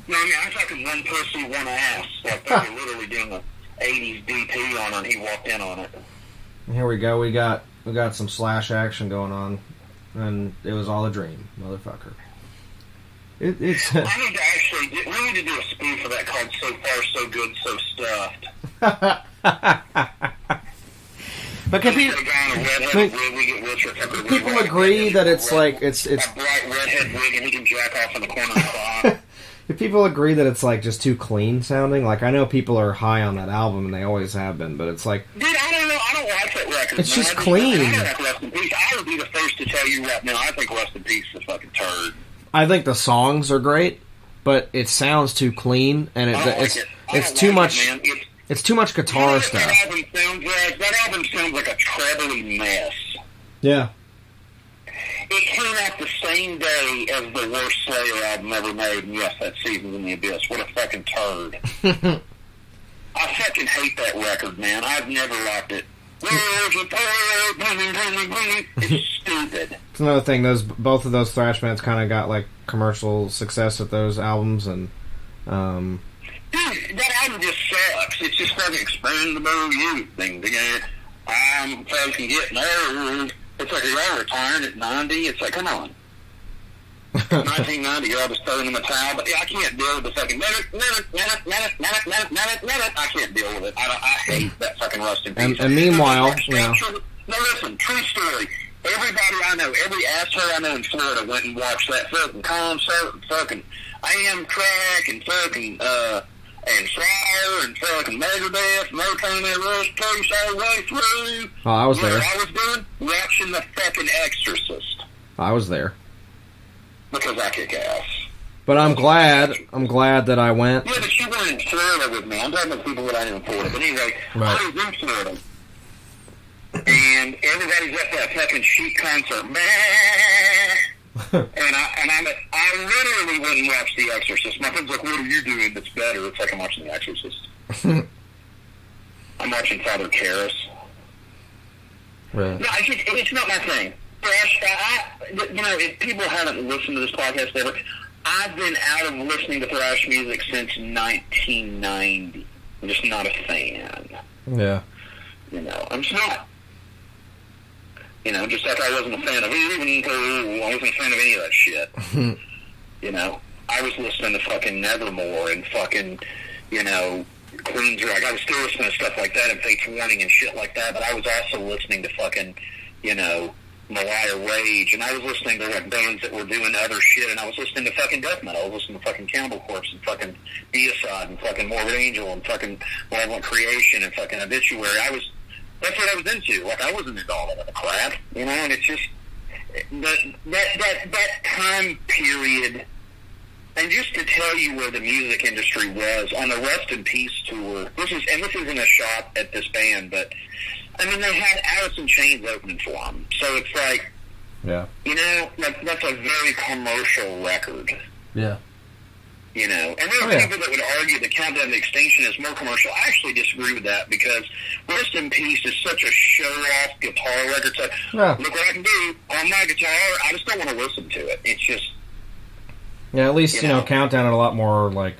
mean, I'm talking one pussy, one ass. Like, they were literally doing the 80s DP on it, and he walked in on it. Here we go. We got some Slash action going on, and it was all a dream, motherfucker. It's. We need to do a spoof of that called So Far So Good So Stuffed. But can people agree that it's like it's a bright redhead wig and he can jack off in the corner of the bar? Do people agree that it's like just too clean sounding? Like I know people are high on that album and they always have been, but it's like dude, I don't know. I don't like that record. It's just clean. Rest in Peace. I would be the first to tell you right now. I think Rest in Peace is a fucking turd. I think the songs are great, but it sounds too clean and it's too much. It's too much guitar stuff. That album sounds like a trebly mess. Yeah. It came out the same day as the worst Slayer album ever made, and yes, that's Seasons in the Abyss. What a fucking turd. I fucking hate that record, man. I've never liked it. It's stupid. It's another thing. Both of those thrash bands kind of got like commercial success with those albums, and dude, that album just sucks. It's just fucking expendable youth thing. I'm fucking getting old. It's like you're retiring at 90. It's like, come on. 1990, you're all just throwing in the towel. But yeah, I can't deal with the fucking I can't deal with it. I hate that fucking Rust in Peace. And meanwhile, no, listen, true story. Everybody I know, every asshole I know in Florida went and watched that fucking concert and fucking AM Crack and fucking and Slayer and fucking Megadeth, Motown and Rust Case all the way through. Oh, I was there. What I was doing? Watching The fucking Exorcist. I was there. Because I kick ass. But I'm glad that I went. Yeah, but you weren't in Florida with me. I'm talking about people that I knew in Florida. But anyway, right. I was in Florida. And everybody's at that fucking Chic concert. And I literally went and watched The Exorcist. My friend's like, what are you doing that's better? It's like I'm watching The Exorcist. I'm watching Father Karras. Really? No, it's not my thing. If people haven't listened to this podcast ever, I've been out of listening to thrash music since 1990. I'm just not a fan. Yeah. I'm just not. Just like I wasn't a fan of I wasn't a fan of any of that shit. I was listening to fucking Nevermore and fucking, Queensryche. I was still listening to stuff like that and Fates Warning and shit like that, but I was also listening to fucking, Malaya Rage, and I was listening to like bands that were doing other shit, and I was listening to fucking death metal. I was listening to fucking Cannibal Corpse and fucking Deicide and fucking Morbid Angel and fucking Malevolent Creation and fucking Obituary. That's what I was into. Like, I wasn't into all that other crap, and it's just that time period. And just to tell you where the music industry was on the Rest in Peace tour, this isn't a shot at this band, but I mean, they had Alice in Chains opening for them. So it's like, yeah, that's a very commercial record. Yeah. You know, and there are people that would argue that Countdown to Extinction is more commercial. I actually disagree with that because Rest in Peace is such a show-off guitar record. So, look what I can do on my guitar. I just don't want to listen to it. It's just... Yeah, at least, you know, Countdown had a lot more, like,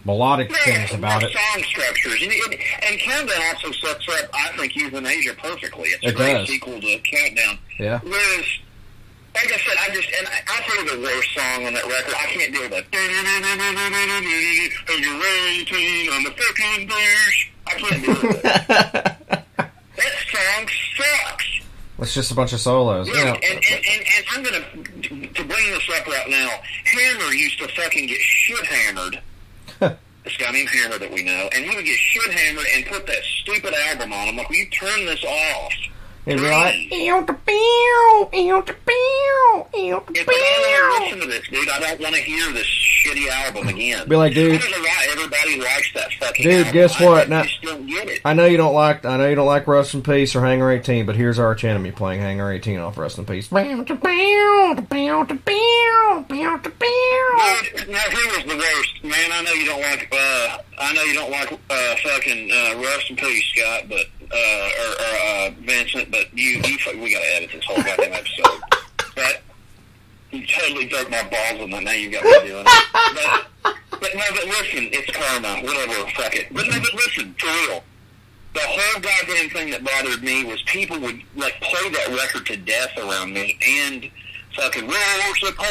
melodic things about it. Song structures. And Countdown also sets up, I think, Euthanasia perfectly. It's a It great does. sequel to Countdown. Yeah. Whereas... Like I said, I've heard the worst song on that record. I can't do that. You're 18 on the fucking bush. I can't do it. That song sucks. It's just a bunch of solos. Yeah, and I'm going to bring this up right now. Hammer used to fucking get shit-hammered. This guy named Hammer that we know. And he would get shit-hammered and put that stupid album on. I'm like, will you turn this off? It'd be like, If I listen to this, dude, I don't want to hear this shitty album again. Be like, dude. I don't know why everybody likes that fucking Dude, album. guess what? I just don't get it. I know you don't like Rest in Peace or Hangar 18, but here's Arch Enemy playing Hangar 18 off Rest in Peace. Dude, now here was the worst, man. I know you don't like fucking Rest in Peace, Scott, but Vincent, but we gotta edit this whole goddamn episode. But you totally broke my balls on that. Now you got me doing it. But listen, it's karma. Whatever, fuck it. But listen, for real. The whole goddamn thing that bothered me was people would like play that record to death around me and fucking roll support,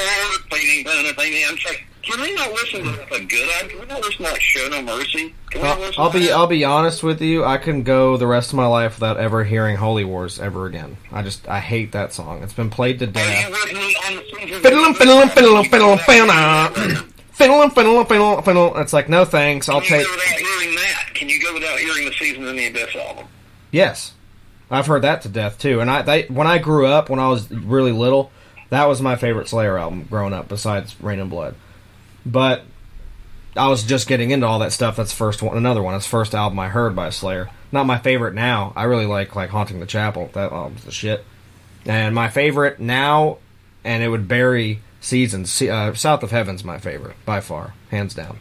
thing. I'm just like, can we not listen to a good album? Can we not listen to like Show No Mercy? I'll be honest with you. I can go the rest of my life without ever hearing Holy Wars ever again. I hate that song. It's been played to death. Fiddle. It's like, no thanks. I'll take. Without hearing that, can you go without hearing the Seasons in the Abyss album? Yes, I've heard that to death too. And when I grew up, when I was really little, that was my favorite Slayer album growing up, besides Rain and Blood. But I was just getting into all that stuff. That's another one. That's the first album I heard by Slayer. Not my favorite now. I really like Haunting the Chapel. That album's the shit. And my favorite now, and it would bury Seasons. South of Heaven's my favorite by far, hands down.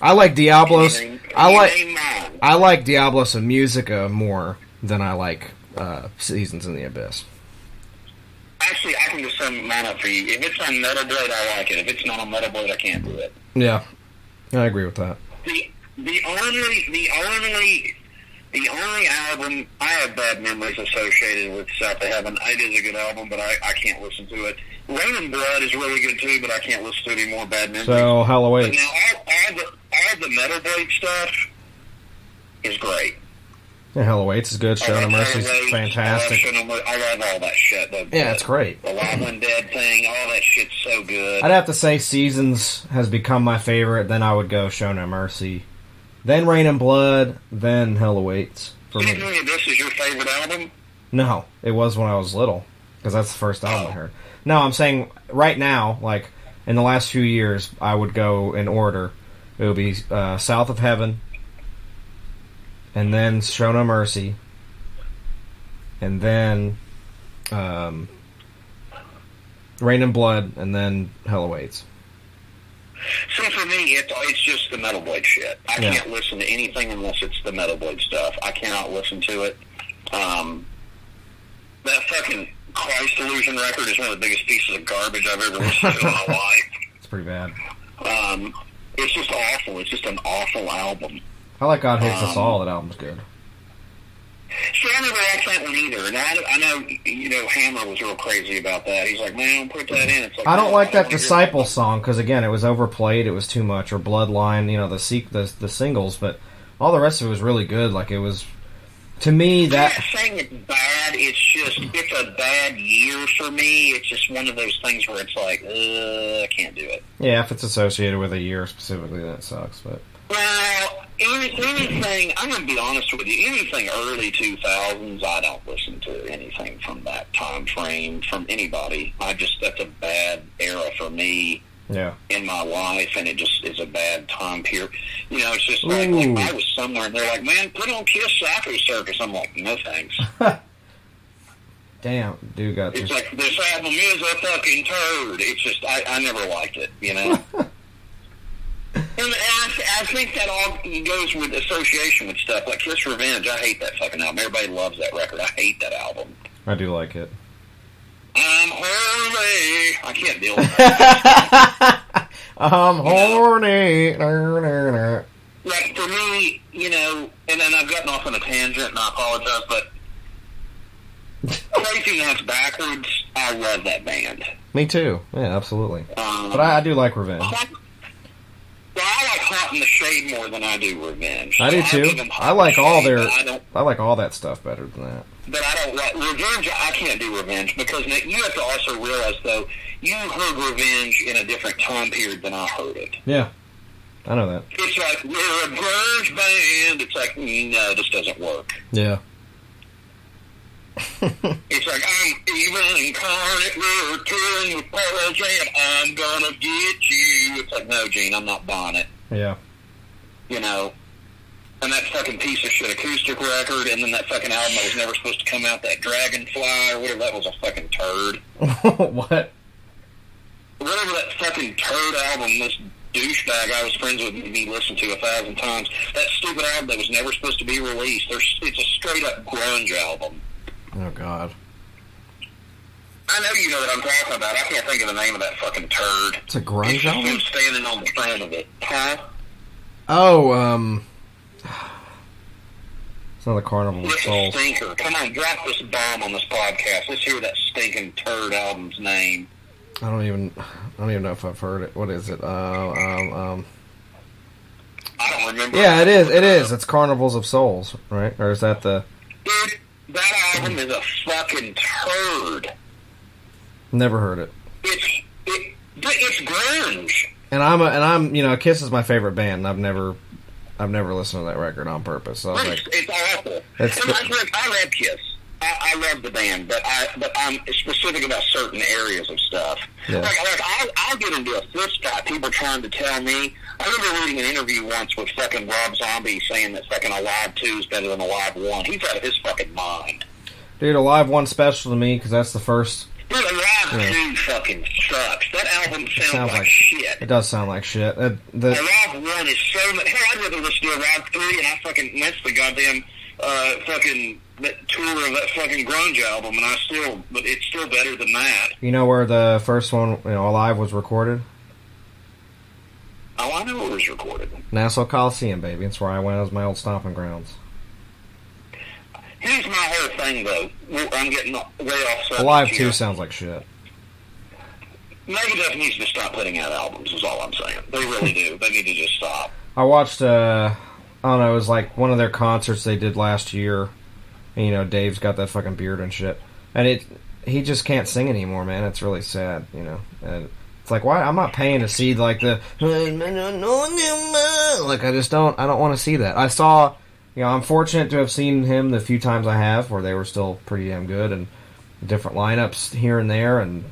I like Diablos. I like Diablos and Musica more than I like Seasons in the Abyss. Actually, I can just sum mine up for you. If it's on Metal Blade, I like it. If it's not on Metal Blade, I can't do it. Yeah, I agree with that. The only album I have bad memories associated with South of Heaven. It is a good album, but I can't listen to it. Rain and Blood is really good too, but I can't listen to it anymore. Bad memories. So Hell Awaits. But now all the Metal Blade stuff is great. Yeah, Hell Awaits is good. Show No Mercy is fantastic. I love all that shit. Yeah, it's great. The Live When Dead thing, all that shit's so good. I'd have to say Seasons has become my favorite. Then I would go Show No Mercy. Then Rain and Blood. Then Hell Awaits. For me. This is your favorite album? No, it was when I was little. Because that's the first album I heard. No, I'm saying right now, like in the last few years, I would go in order. It would be South of Heaven. And then Show No Mercy. And then Rain and Blood. And then Hell Awaits. So for me, it's just the Metal Blade shit. I can't listen to anything unless it's the Metal Blade stuff. I cannot listen to it. That fucking Christ Illusion record is one of the biggest pieces of garbage I've ever listened to in my life. It's pretty bad. It's just awful. It's just an awful album. I like God Hates Us All. That album's good. See, I never liked that one either. And I know, Hammer was real crazy about that. He's like, man, put that in. It's like, I don't like that Disciple song, because, again, it was overplayed. It was too much. Or Bloodline, the singles. But all the rest of it was really good. Like, it was... To me, that... I'm not saying it's bad. It's a bad year for me. It's just one of those things where it's like, I can't do it. Yeah, if it's associated with a year specifically, that sucks, but... Well, anything, I'm going to be honest with you, anything early 2000s, I don't listen to anything from that time frame, from anybody. That's a bad era for me. Yeah. In my life, and it just is a bad time period. It's just like I was somewhere, and they're like, man, put on Kiss Psycho Circus. I'm like, no thanks. Damn, dude got It's like, this album is a fucking turd. It's just, I never liked it, I think that all goes with association with stuff. Like Kiss Revenge, I hate that fucking album. Everybody loves that record. I hate that album. I do like it. I'm horny. I can't deal with that. I'm horny. Like, for me, and then I've gotten off on a tangent, and I apologize, but Crazy Nuts Backwards, I love that band. Me too. Yeah, absolutely. But I do like Revenge. Well, I like Hot in the Shade more than I do Revenge. I do too. I like all that stuff better than that. But I don't like Revenge. I can't do Revenge because you have to also realize, though, you heard Revenge in a different time period than I heard it. Yeah, I know that. It's like, we're a grunge band. It's like, no, this doesn't work. Yeah. It's like, I'm evil incarnate, we're touring with Pearl Jam, I'm gonna get you. It's like, no, Gene, I'm not buying it. Yeah. And that fucking piece of shit acoustic record, and then that fucking album that was never supposed to come out, that Dragonfly, or whatever, that was a fucking turd. What? Whatever that fucking turd album, this douchebag I was friends with me listened to 1,000 times, that stupid album that was never supposed to be released, it's a straight-up grunge album. Oh, God. I know you know what I'm talking about. I can't think of the name of that fucking turd. It's a grunge album? It's standing on the front of it. Huh? Oh, it's not the Carnival of Souls. It's a stinker. Come on, drop this bomb on this podcast. Let's hear that stinking turd album's name. I don't even know if I've heard it. What is it? I don't remember. Yeah, it is. It's Carnivals of Souls, right? Or is that the... Dude, that album is a fucking turd. Never heard it. It's grunge. And I'm Kiss is my favorite band. I've never listened to that record on purpose. So I was like, it's awful. I love Kiss. I love the band, but I'm specific about certain areas of stuff. Yeah. Like I'll get into a fist fight. People trying to tell me. I remember reading an interview once with fucking Rob Zombie saying that fucking Alive 2 is better than Alive 1. He's out of his fucking mind. Dude, Alive 1's special to me because that's the first. Dude, Alive 2 fucking sucks. That album sounds like shit. It does sound like shit. Alive 1 is so much. Hell, I'd rather listen to Alive 3 and I fucking miss the goddamn fucking that tour of that fucking grunge album, and but it's still better than that. You know where the first one, Alive, was recorded? Oh, I know where it was recorded. Nassau Coliseum, baby. It's where I went. It was my old stomping grounds. Here's my whole thing, though. I'm getting way off subject. Alive 2 sounds like shit. Megadeth needs to stop putting out albums, is all I'm saying. They really do. They need to just stop. I watched, I don't know, it was like one of their concerts they did last year. And, Dave's got that fucking beard and shit. And he just can't sing anymore, man. It's really sad, And it's like, why? I'm not paying to see, like, I don't want to see that. I saw, I'm fortunate to have seen him the few times I have, where they were still pretty damn good, and different lineups here and there, and,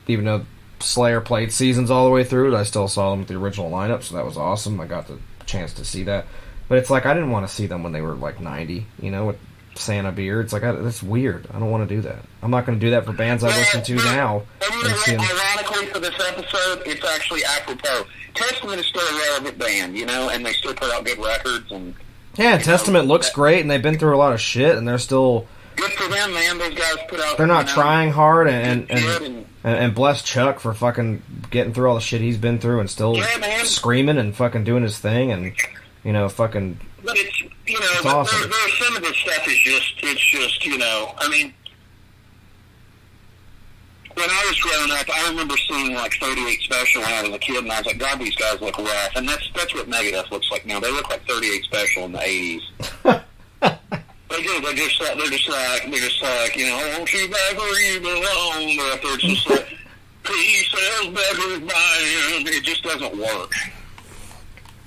even though Slayer played Seasons all the way through, I still saw them with the original lineup, so that was awesome. I got the chance to see that. But it's like, I didn't want to see them when they were, like, 90, with Santa beards. Like, that's weird. I don't want to do that. I'm not going to do that for bands I listen to now. Ironically, for this episode, it's actually apropos. Testament is still a relevant band, and they still put out good records. And yeah, Testament looks great, and they've been through a lot of shit, and they're still... Good for them, man. Those guys put out... They're not trying hard, and bless Chuck for fucking getting through all the shit he's been through and still screaming and fucking doing his thing, and, fucking... But it's, it's awesome. There's some of this stuff is just, I mean, when I was growing up, I remember seeing, like, 38 Special when I was a kid, and I was like, God, these guys look rough. And that's what Megadeth looks like now. They look like 38 Special in the 80s. They do. They're just like, I want you back where you belong. But they're just like, peace is better band. It just doesn't work.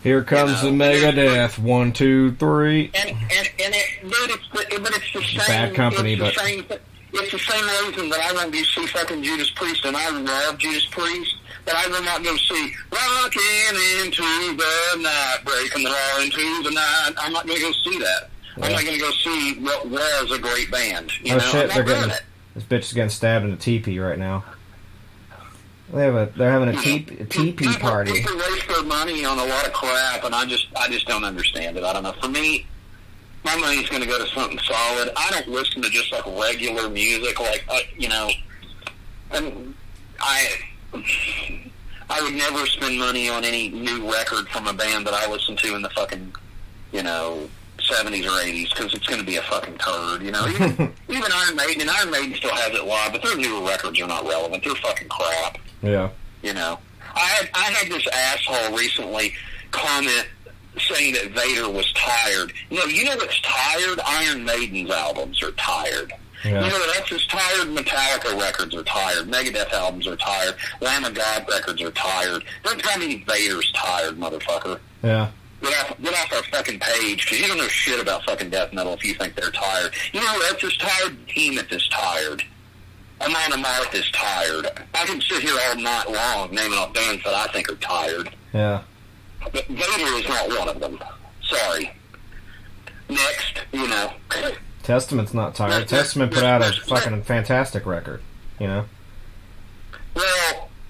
Here comes the Megadeth. 1, 2, 3. But it's the same. Bad company, It's the same reason that I won't go see fucking Judas Priest, and I love Judas Priest, but I will not go see Rockin' Into the Night, Breaking the Law Into the Night. I'm not going to go see that. Yeah. I'm not going to go see what was a great band. Shit, this bitch is getting stabbed in a teepee right now. They're having a teepee party. People waste their money on a lot of crap, and I just don't understand it. I don't know. For me, my money's going to go to something solid. I don't listen to just like regular music, like and I would never spend money on any new record from a band that I listen to in the fucking 70s or 80s, because it's going to be a fucking turd, Even Iron Maiden, and Iron Maiden still has it live, but their newer records are not relevant. They're fucking crap. Yeah. I had this asshole recently comment saying that Vader was tired. You know what's tired? Iron Maiden's albums are tired. Yeah. You know what else is tired? Metallica records are tired. Megadeth albums are tired. Lamb of God records are tired. Don't tell me Vader's tired, motherfucker. Yeah. Get off our fucking page, because you don't know shit about fucking death metal if you think they're tired. You know what else is tired? Behemoth is tired. Amon Amarth is tired. I can sit here all night long naming off bands that I think are tired. Yeah. But Vader is not one of them. Sorry. Next, Testament's not tired. Testament put out a fucking fantastic record, Well,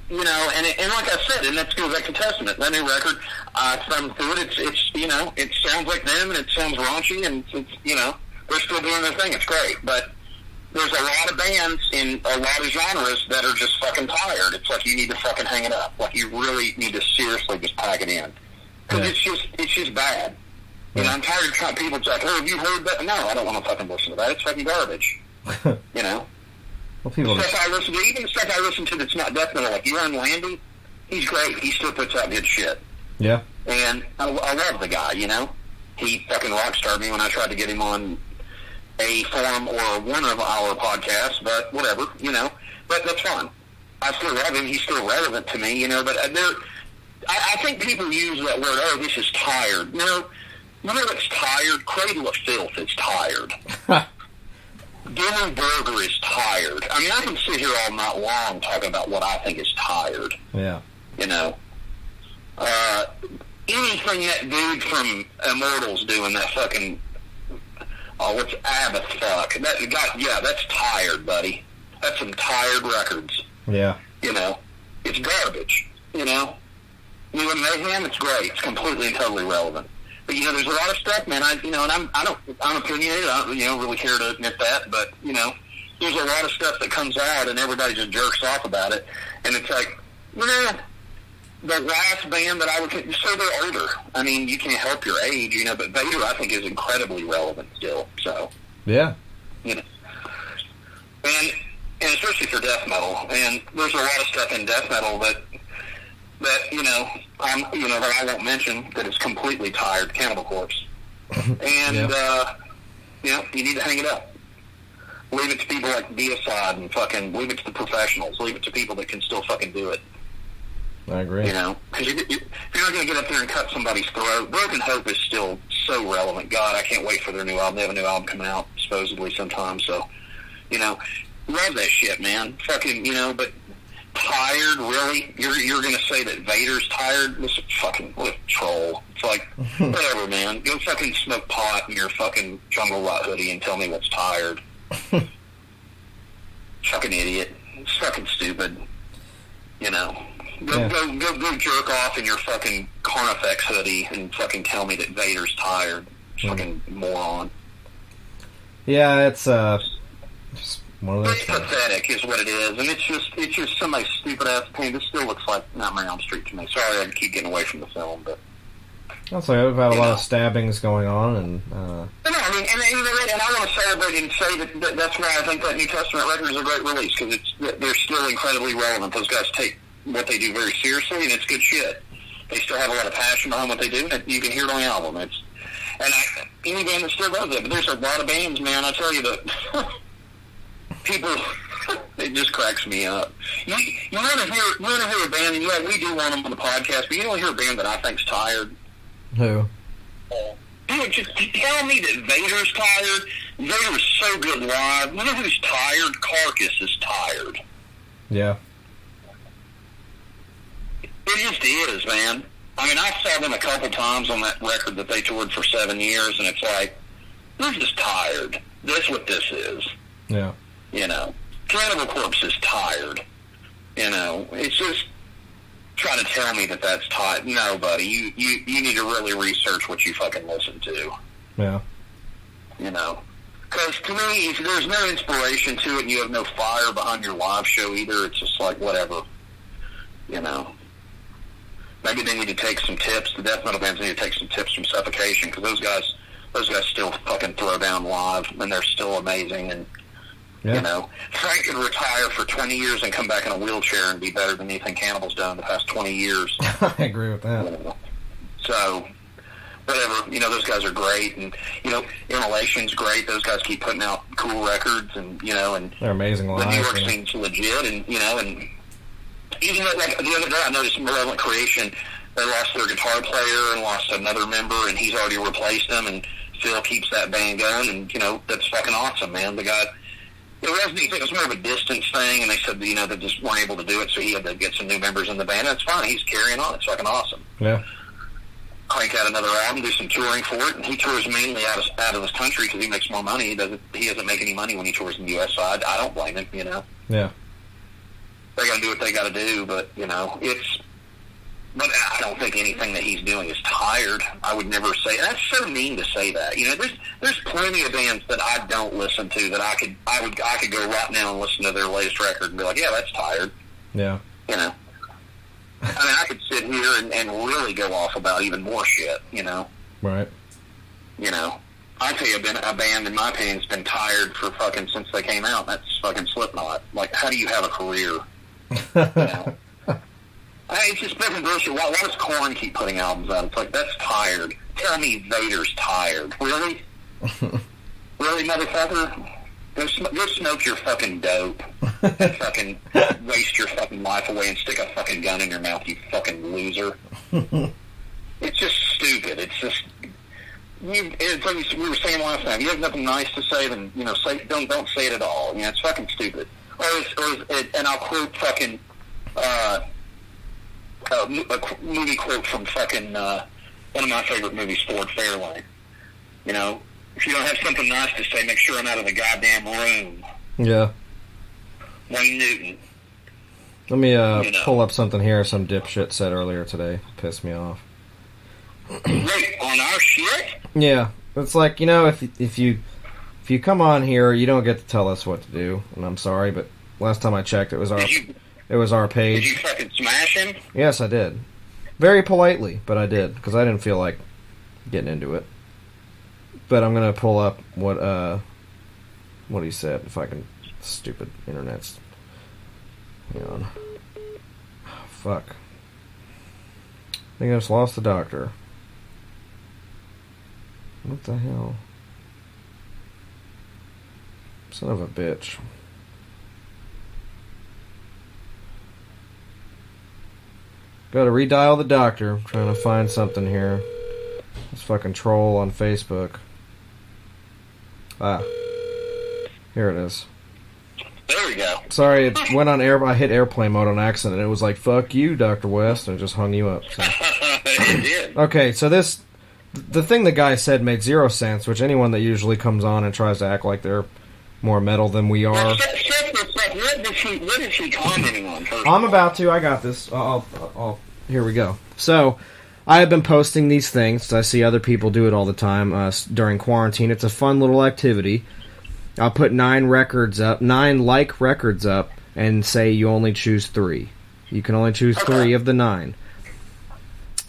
and like I said, and that goes back to Testament. That new record, from through it, it's it sounds like them, and it sounds raunchy, and it's they're still doing their thing. It's great, but there's a lot of bands in a lot of genres that are just fucking tired. It's like you need to fucking hang it up. Like you really need to seriously just pack it in, because it's just bad. I'm tired of people like, oh, have you heard that? No, I don't want to fucking listen to that. It's fucking garbage. Well, people stuff I listen to, even the stuff I listen to that's not death metal, like Euron Landy, he's great. He still puts out good shit. Yeah. And I love the guy, He fucking rockstarred me when I tried to get him on a forum or one of our podcasts, but whatever, But that's fine. I still love him. He's still relevant to me, But I think people use that word, oh, this is tired. No, it's tired. Cradle of Filth is tired. Dylan Berger is tired. I mean, I can sit here all night long talking about what I think is tired. Yeah. Anything that dude from Immortals doing, that fucking, what's Abath fuck? That guy, yeah, that's tired, buddy. That's some tired records. Yeah. It's garbage, New Mayhem, it's great. It's completely and totally relevant. But, there's a lot of stuff, man, I'm opinionated, I don't really care to admit that, but, there's a lot of stuff that comes out and everybody just jerks off about it, and it's like, the last band that I would, so they're older. I mean, you can't help your age, but Vader, I think, is incredibly relevant still, so. Yeah. And especially for death metal, and there's a lot of stuff in death metal that that I won't mention, that is completely tired. Cannibal Corpse. And, you need to hang it up. Leave it to people like Deicide and fucking leave it to the professionals. Leave it to people that can still fucking do it. I agree. Because you're not going to get up there and cut somebody's throat. Broken Hope is still so relevant. God, I can't wait for their new album. They have a new album coming out, supposedly, sometime. So, love that shit, man. Fucking, but tired, really? You're going to say that Vader's tired? This is fucking, what a troll. It's like, whatever, man. Go fucking smoke pot in your fucking Jungle Rot hoodie and tell me what's tired. Fucking idiot. It's fucking stupid. Go jerk off in your fucking Carnifex hoodie and fucking tell me that Vader's tired. Fucking moron. Yeah, it's one of those things. Pathetic is what it is, and it's just somebody's stupid ass pain. This still looks like Nightmare on Elm Street to me. Sorry, I keep getting away from the film, but also we've had a lot of stabbings going on, and and I want to celebrate and say that that's why I think that New Testament record is a great release, because they're still incredibly relevant. Those guys take what they do very seriously, and it's good shit. They still have a lot of passion behind what they do, and you can hear it on the album. Any band that still does it, but there's a lot of bands, man, I tell you, that people, it just cracks me up. You want to hear a band, and yeah, we do want them on the podcast, but you don't hear a band that I think's tired. Who? Dude, just tell me that Vader's tired. Vader's so good live. You know who's tired? Carcass is tired. Yeah. It just is, man. I mean, I saw them a couple times on that record that they toured for 7 years, and it's like, they're just tired. That's what this is. Yeah. Cannibal Corpse is tired. You know, it's just trying to tell me that that's tight. No, buddy, you need to really research what you fucking listen to. Yeah. You know, because to me, if there's no inspiration to it and you have no fire behind your live show either, it's just like, whatever. You know. Maybe they need to take some tips. The death metal bands need to take some tips from Suffocation, because those guys still fucking throw down live, and they're still amazing. And you know, Frank could retire for 20 years and come back in a wheelchair and be better than anything Cannibal's done in the past 20 years. I agree with that. You know? So, whatever. You know, those guys are great, and you know, Immolation's great. Those guys keep putting out cool records, and you know, and they're amazing live. The New York scene's legit, and you know, and even like the other day, I noticed Malevolent Creation. They lost their guitar player and lost another member, and he's already replaced them. And Phil keeps that band going, and you know, that's fucking awesome, man. The guy. It was more of a distance thing, and they said that, you know, they just weren't able to do it, so he had to get some new members in the band. That's fine. He's carrying on. It's fucking awesome. Yeah. Crank out another album, do some touring for it, and he tours mainly out of this country because he makes more money. He doesn't make any money when he tours in the U.S. side. I don't blame him, you know. Yeah. They got to do what they got to do, but, you know, but I don't think anything that he's doing is tired. I would never say that's so mean to say that. You know, there's plenty of bands that I don't listen to that I could go right now and listen to their latest record and be like, yeah, that's tired. Yeah. You know. I mean, I could sit here and really go off about even more shit. You know. Right. You know, I tell you, a band in my opinion has been tired for fucking since they came out. That's fucking Slipknot. Like, how do you have a career? You know. It's just fucking bullshit. Why does Korn keep putting albums out? It's like, that's tired. Tell me Vader's tired. Really? Really, motherfucker? Go smoke your fucking dope. And fucking waste your fucking life away and stick a fucking gun in your mouth, you fucking loser. It's just stupid. It's just... It's like we were saying last time. If you have nothing nice to say, then, you know, don't say it at all. You know, it's fucking stupid. And I'll quote fucking... a movie quote from fucking one of my favorite movies, Ford Fairlane. You know, if you don't have something nice to say, make sure I'm out of the goddamn room. Yeah. Wayne Newton. Let me pull up something here some dipshit said earlier today. Pissed me off. Wait, on our shit? Yeah. It's like, you know, if you come on here, you don't get to tell us what to do. And I'm sorry, but last time I checked, it was our page. Did you fucking smash him? Yes, I did. Very politely, but I did, because I didn't feel like getting into it. But I'm going to pull up what he said, if I can. Stupid internet's... Hang on. Oh, fuck. I think I just lost the doctor. What the hell? Son of a bitch. Gotta redial the doctor. I'm trying to find something here. This fucking troll on Facebook. Ah. Here it is. There we go. Sorry, it went on I hit airplane mode on accident. It was like, fuck you, Dr. West, and it just hung you up. So. It did. Okay, so the thing the guy said made zero sense, which anyone that usually comes on and tries to act like they're more metal than we are. What is he commenting on? I'm about to. I got this. Here we go. So, I have been posting these things. I see other people do it all the time during quarantine. It's a fun little activity. I'll put 9 records up, 9 records up, and say you only choose 3. You can only choose 3 of the 9.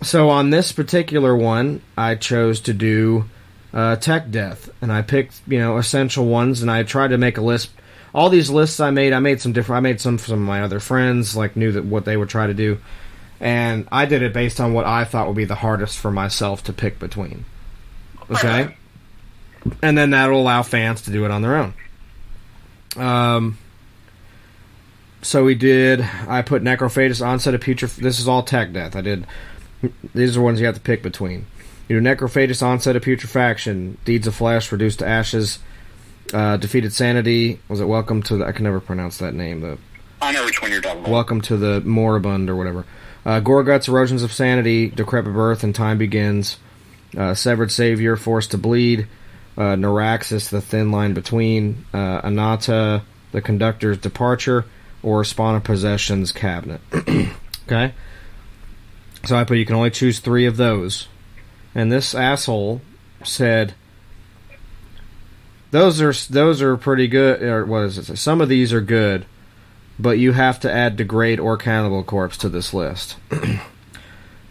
So on this particular one, I chose to do tech death, and I picked, you know, essential ones, and I tried to make a list. All these lists I made some different. I made some from my other friends, like knew that what they would try to do, and I did it based on what I thought would be the hardest for myself to pick between. Okay. And then that'll allow fans to do it on their own. So I put Necrophagus, Onset of Putrefaction. This is all tech death. These are ones you have to pick between. You do Necrophagus, Onset of Putrefaction, Deeds of Flesh, Reduced to Ashes, Defeated Sanity. Was it Welcome to the... I can never pronounce that name. I know which one you're talking about. Welcome to the Moribund or whatever. Gorguts, Erosions of Sanity, Decrepit Birth, and Time Begins. Severed Savior, Forced to Bleed. Neuraxis, The Thin Line Between, Anata, The Conductor's Departure, or Spawn of Possession's cabinet. Okay? So I put, you can only choose 3 of those. And this asshole said, those are pretty good, or what is it? Some of these are good, but you have to add Degrade or Cannibal Corpse to this list.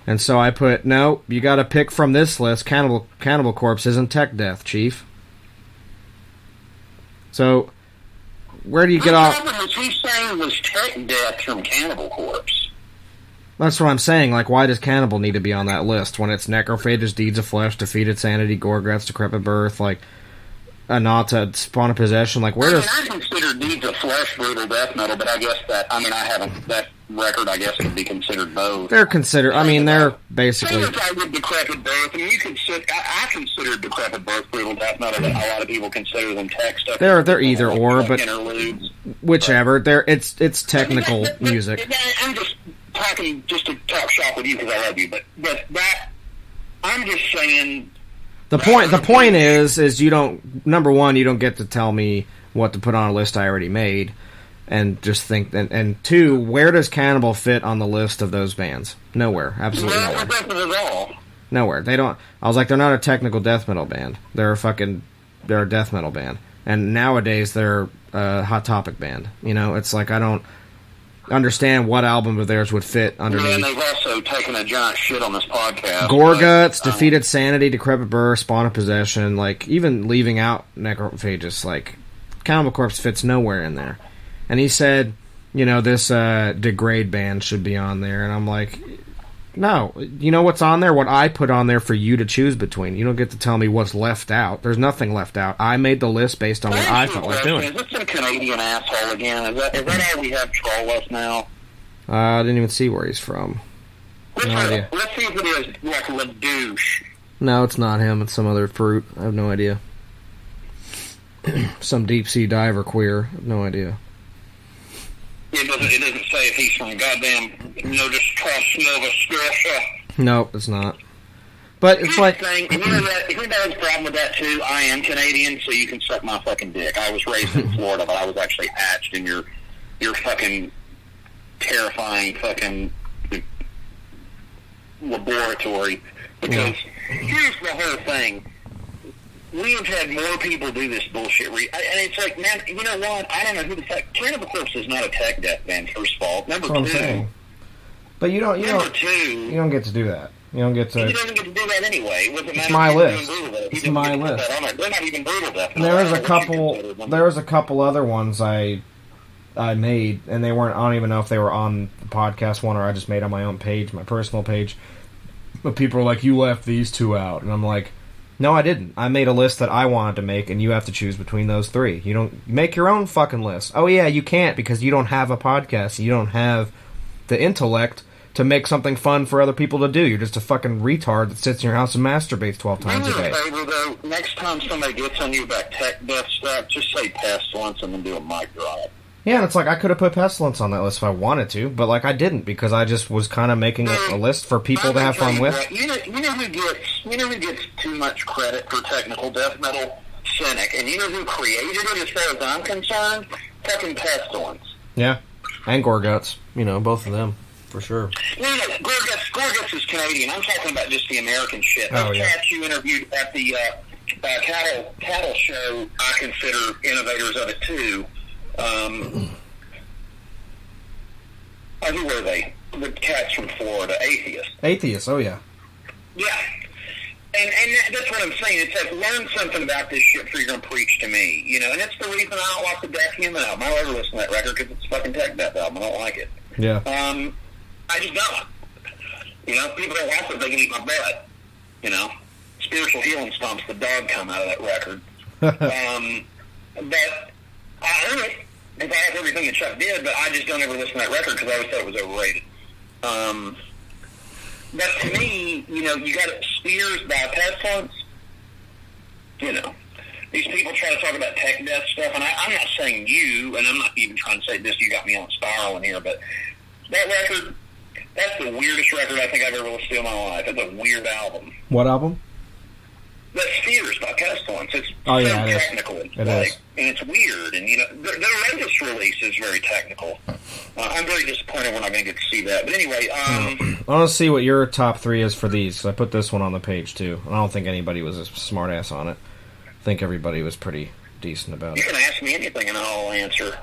And so I put, no, you gotta pick from this list. Cannibal Corpse isn't tech death, Chief. So, where do you get off? What he's saying was tech death from Cannibal Corpse. That's what I'm saying. Like, why does Cannibal need to be on that list when it's Necrophages, Deeds of Flesh, Defeated Sanity, Gorguts, Decrepit Birth, like, Anata, Spawn of Possession? Like, where does... I consider Deeds of Flesh brutal death metal, but I guess that, I haven't, that record, I guess, could be considered both. They're considered, they're basically... Same as I would Decrepit Birth. You consider, I consider Decrepit Birth brutal death metal, but a lot of people consider them tech stuff. They're either or, but... Interludes. Whichever. It's technical music. I'm just talking just to talk shop with you because I love you, but that, I'm just saying... The point is you don't, number one, you don't get to tell me what to put on a list I already made, and just think, and two, where does Cannibal fit on the list of those bands? Nowhere. Absolutely nowhere. Nowhere. They don't, I was like, they're not a technical death metal band. They're a death metal band. And nowadays they're a Hot Topic band. You know, it's like, I don't understand what album of theirs would fit underneath. And they've also taken a giant shit on this podcast. Gorguts, Defeated Sanity, Decrepit Birth, Spawn of Possession, like, even leaving out Necrophagus, like, Cannibal Corpse fits nowhere in there. And he said, you know, this Degrade band should be on there, and I'm like, no. You know what's on there? What I put on there for you to choose between. You don't get to tell me what's left out. There's nothing left out. I made the list based on what I felt like doing. Is this some Canadian asshole again? Is that all we have troll us now? I didn't even see where he's from. Let's see if it is like a douche. No, it's not him. It's some other fruit. I have no idea. Some deep sea diver queer. I have no idea. It doesn't say if he's from goddamn Nova Scotia. Nope, it's not. But it's like... If anybody has a problem with that too, I am Canadian, so you can suck my fucking dick. I was raised in Florida, but I was actually hatched in your fucking terrifying fucking laboratory. Because here's the whole thing. We have had more people do this bullshit. And it's like, man, you know what? I don't know who the fuck... Cannibal Corpse is not a tech death band, first of all. Number two... But you don't get to do that. You don't get to... You don't get to do that anyway. It's my list. It's my list. They're not even brutal death. And there was a couple other ones I made, and they weren't... I don't even know if they were on the podcast one or I just made on my own page, my personal page. But people are like, you left these 2 out. And I'm like... No, I didn't. I made a list that I wanted to make, and you have to choose between those 3. You don't make your own fucking list. Oh yeah, you can't because you don't have a podcast. You don't have the intellect to make something fun for other people to do. You're just a fucking retard that sits in your house and masturbates 12 times a day. Favor, though, next time somebody gets on you about tech death stuff, just say Pestilence and then do a mic drop. Yeah, and it's like I could have put Pestilence on that list if I wanted to, but like I didn't because I just was kind of making a list for people to have fun with. You know who gets too much credit for technical death metal? Cynic. And you know who created it as far as I'm concerned? Fucking Pestilence. Yeah, and Gorguts. You know, both of them, for sure. No, Gorguts is Canadian. I'm talking about just the American shit. Those cats you interviewed at the cattle show, I consider innovators of it too. Who were they? The cats from Florida, Atheists. Oh yeah. Yeah. And that's what I'm saying. It's like, learn something about this shit before you're going to preach to me. You know, and that's the reason I don't like the Death Human album. I don't ever listen to that record because it's a fucking tech death album. I don't like it. Yeah. I just don't. You know, people don't like it, they can eat my butt. You know, Spiritual Healing Stomps the dog come out of that record. But I own it. In fact, everything that Chuck did, but I just don't ever listen to that record because I always thought it was overrated. But to me, you know, you got Spears by Pestilence. You know, these people try to talk about tech death stuff, and I'm not saying you, and I'm not even trying to say this, you got me on spiral in here, but that record, that's the weirdest record I think I've ever listened to in my life. It's a weird album. What album? That Spheres by Pestilence. It's so it technical. It is. And it's weird. And, their latest release is very technical. I'm very disappointed we're not going to get to see that. But anyway, I want to see what your top 3 is for these, because I put this one on the page, too. I don't think anybody was a smart-ass on it. I think everybody was pretty decent about it. You can ask me anything, and I'll answer.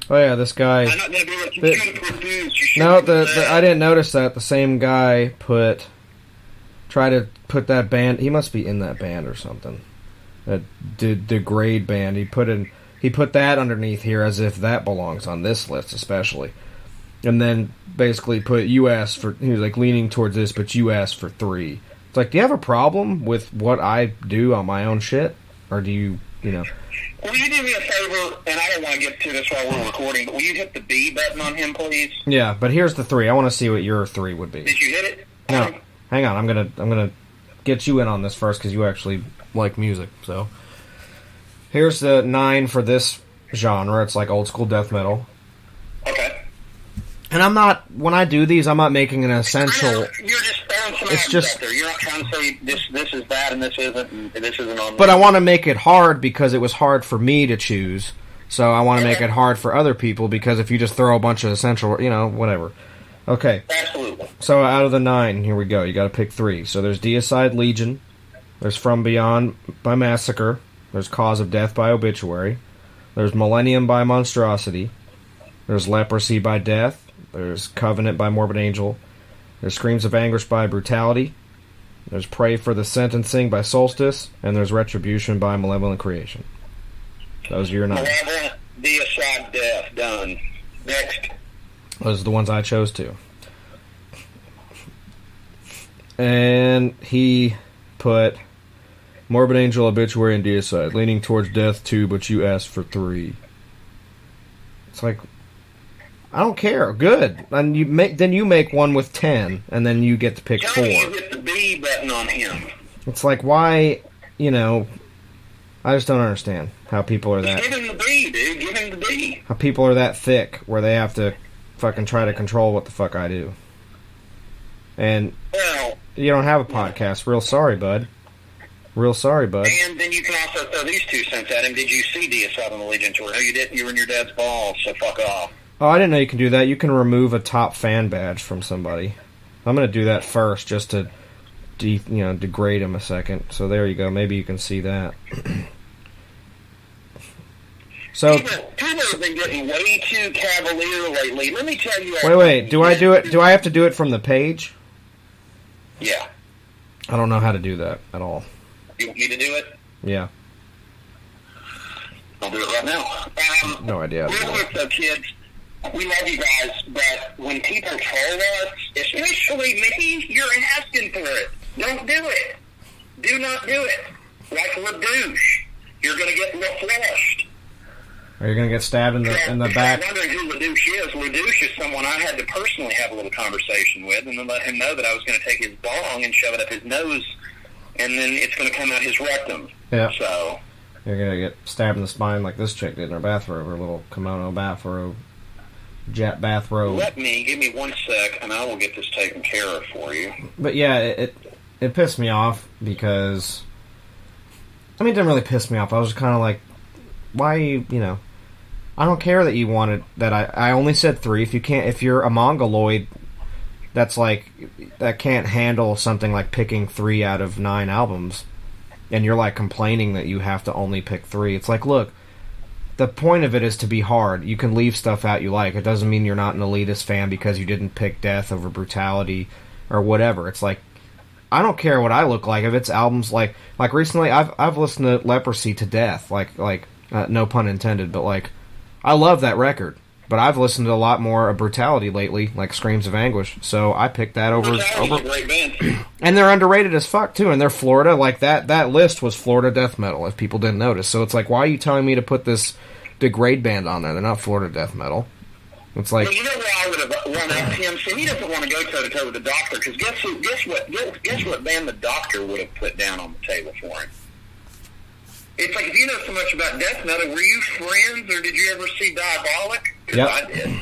Oh, yeah, this guy... I'm not going to be able to produce. No, I didn't notice that. The same guy tried to put that band... He must be in that band or something. That Degrade band. He put that underneath here as if that belongs on this list, especially. And then basically put, you asked for... He was like leaning towards this, but you asked for 3. It's like, do you have a problem with what I do on my own shit? Or do you, Will you do me a favor, and I don't want to get to this while we're recording, but will you hit the B button on him, please? Yeah, but here's the 3. I want to see what your 3 would be. Did you hit it? No, hang on. I'm gonna get you in on this first because you actually like music. So here's the 9 for this genre. It's like old school death metal. Okay. And when I do these, I'm not making an essential. You're just throwing some it's just there. You're not trying to say this is that and this isn't and this isn't on. But I want to make it hard because it was hard for me to choose. So I want to make it hard for other people because if you just throw a bunch of essential, whatever. Okay. Absolutely. So out of the 9, here we go. You got to pick 3. So there's Deicide Legion. There's From Beyond by Massacre. There's Cause of Death by Obituary. There's Millennium by Monstrosity. There's Leprosy by Death. There's Covenant by Morbid Angel. There's Screams of Anguish by Brutality. There's Pray for the Sentencing by Solstice. And there's Retribution by Malevolent Creation. Those are your 9. Malevolent, Deicide, Death. Done. Next. Those are the ones I chose to. And he put Morbid Angel, Obituary, and Deicide. Leaning towards Death 2, but you asked for 3. It's like... I don't care. Good. And you make one with 10, and then you get to pick 4. You hit the B button on him. It's like, why, I just don't understand how people are that... Give him the B, dude. Give him the B. How people are that thick, where they have to fucking try to control what the fuck I do. And you don't have a podcast. Real sorry, bud. Real sorry, bud. And then you can also throw these 2 cents at him. Did you see Deicide on the Legion tour? No, you didn't. You were in your dad's balls, so fuck off. Oh, I didn't know you can do that. You can remove a top fan badge from somebody. I'm going to do that first, just to degrade him a second. So there you go. Maybe you can see that. So people have been getting way too cavalier lately. Let me tell you. Wait. Do I do it? Do I have to do it from the page? Yeah. I don't know how to do that at all. You want me to do it? Yeah. I'll do it right now. No idea. Real quick though, kids. We love you guys, but when people troll us, especially me, you're asking for it. Don't do it. Do not do it. Like LaDouche. You're going to get flushed. Are you going to get stabbed in the back? I'm wondering who LaDouche is. LaDouche is someone I had to personally have a little conversation with and then let him know that I was going to take his bong and shove it up his nose, and then it's going to come out his rectum. Yeah. So you're going to get stabbed in the spine like this chick did in her bathrobe, her little kimono bathrobe. Jet bathrobe. Give me 1 sec, and I will get this taken care of for you. But yeah, it pissed me off because, it didn't really piss me off. I was kind of like, why, I don't care that you wanted that. I only said 3. If you're a mongoloid, that's like that can't handle something like picking 3 out of 9 albums, and you're like complaining that you have to only pick 3. It's like, look. The point of it is to be hard. You can leave stuff out you like. It doesn't mean you're not an elitist fan because you didn't pick Death over Brutality or whatever. It's like, I don't care what I look like. If it's albums like recently, I've listened to Leprosy to death. No pun intended, but I love that record. But I've listened to a lot more of Brutality lately, like Screams of Anguish. So I picked that over. A great band. And they're underrated as fuck too. And they're Florida. Like that list was Florida death metal. If people didn't notice, so it's like, why are you telling me to put this Degrade band on there? They're not Florida death metal. It's like, well, you know why I would have run up to him? So he doesn't want to go toe to toe with the Doctor because guess what band the Doctor would have put down on the table for him? It's like, if you know so much about death metal, were you friends or did you ever see Diabolic? Yep. I did.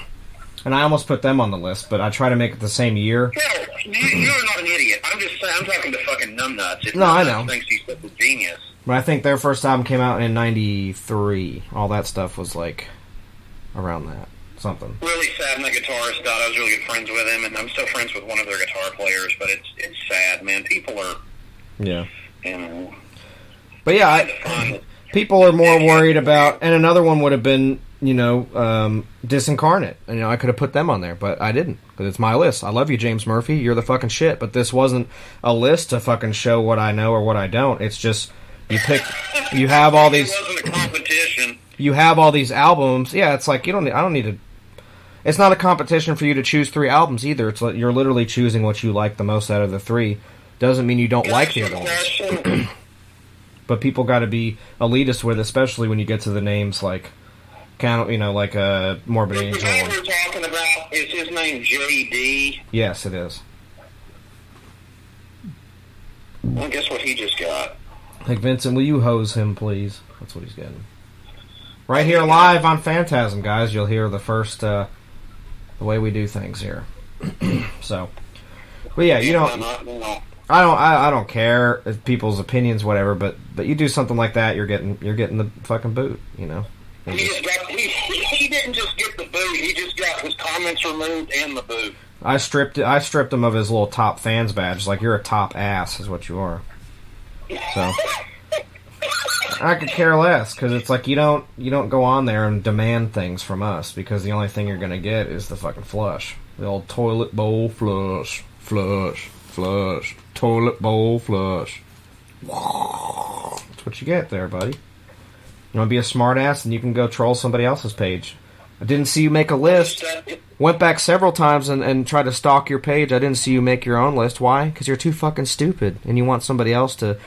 And I almost put them on the list, but I try to make it the same year. Hell, You're not an idiot. I'm just saying, I'm talking to fucking numbnuts. No, I know. Thinks he's such a genius. But I think their first album came out in 93. All that stuff was like around that. Something. Really sad when that guitarist died. I was really good friends with him, and I'm still friends with one of their guitar players, but it's sad, man. People are... Yeah. You know... But yeah, people are more worried about... And another one would have been, Disincarnate. And, I could have put them on there, but I didn't. Because it's my list. I love you, James Murphy. You're the fucking shit. But this wasn't a list to fucking show what I know or what I don't. It's just... You have all these... It wasn't a competition. You have all these albums. Yeah, it's like, I don't need to... It's not a competition for you to choose 3 albums either. It's like you're literally choosing what you like the most out of the 3. Doesn't mean you don't like the other ones. But people got to be elitist with, especially when you get to the names like, like Morbid Angel. The guy we're talking about, is his name J.D.? Yes, it is. Well, guess what he just got? Like, Vincent, will you hose him, please? That's what he's getting. Right here live on Phantasm, guys. You'll hear the first... the way we do things here. So, but yeah, I don't care if people's opinions, whatever. But you do something like that, you're getting the fucking boot. He didn't just get the boot; he just got his comments removed and the boot. I stripped him of his little top fans badge. Like, you're a top ass, is what you are. So. I could care less, because it's like you don't go on there and demand things from us, because the only thing you're going to get is the fucking flush. The old toilet bowl flush. Toilet bowl flush. That's what you get there, buddy. You want to be a smart ass, and you can go troll somebody else's page. I didn't see you make a list. Went back several times and tried to stalk your page. I didn't see you make your own list. Why? Because you're too fucking stupid, and you want somebody else to...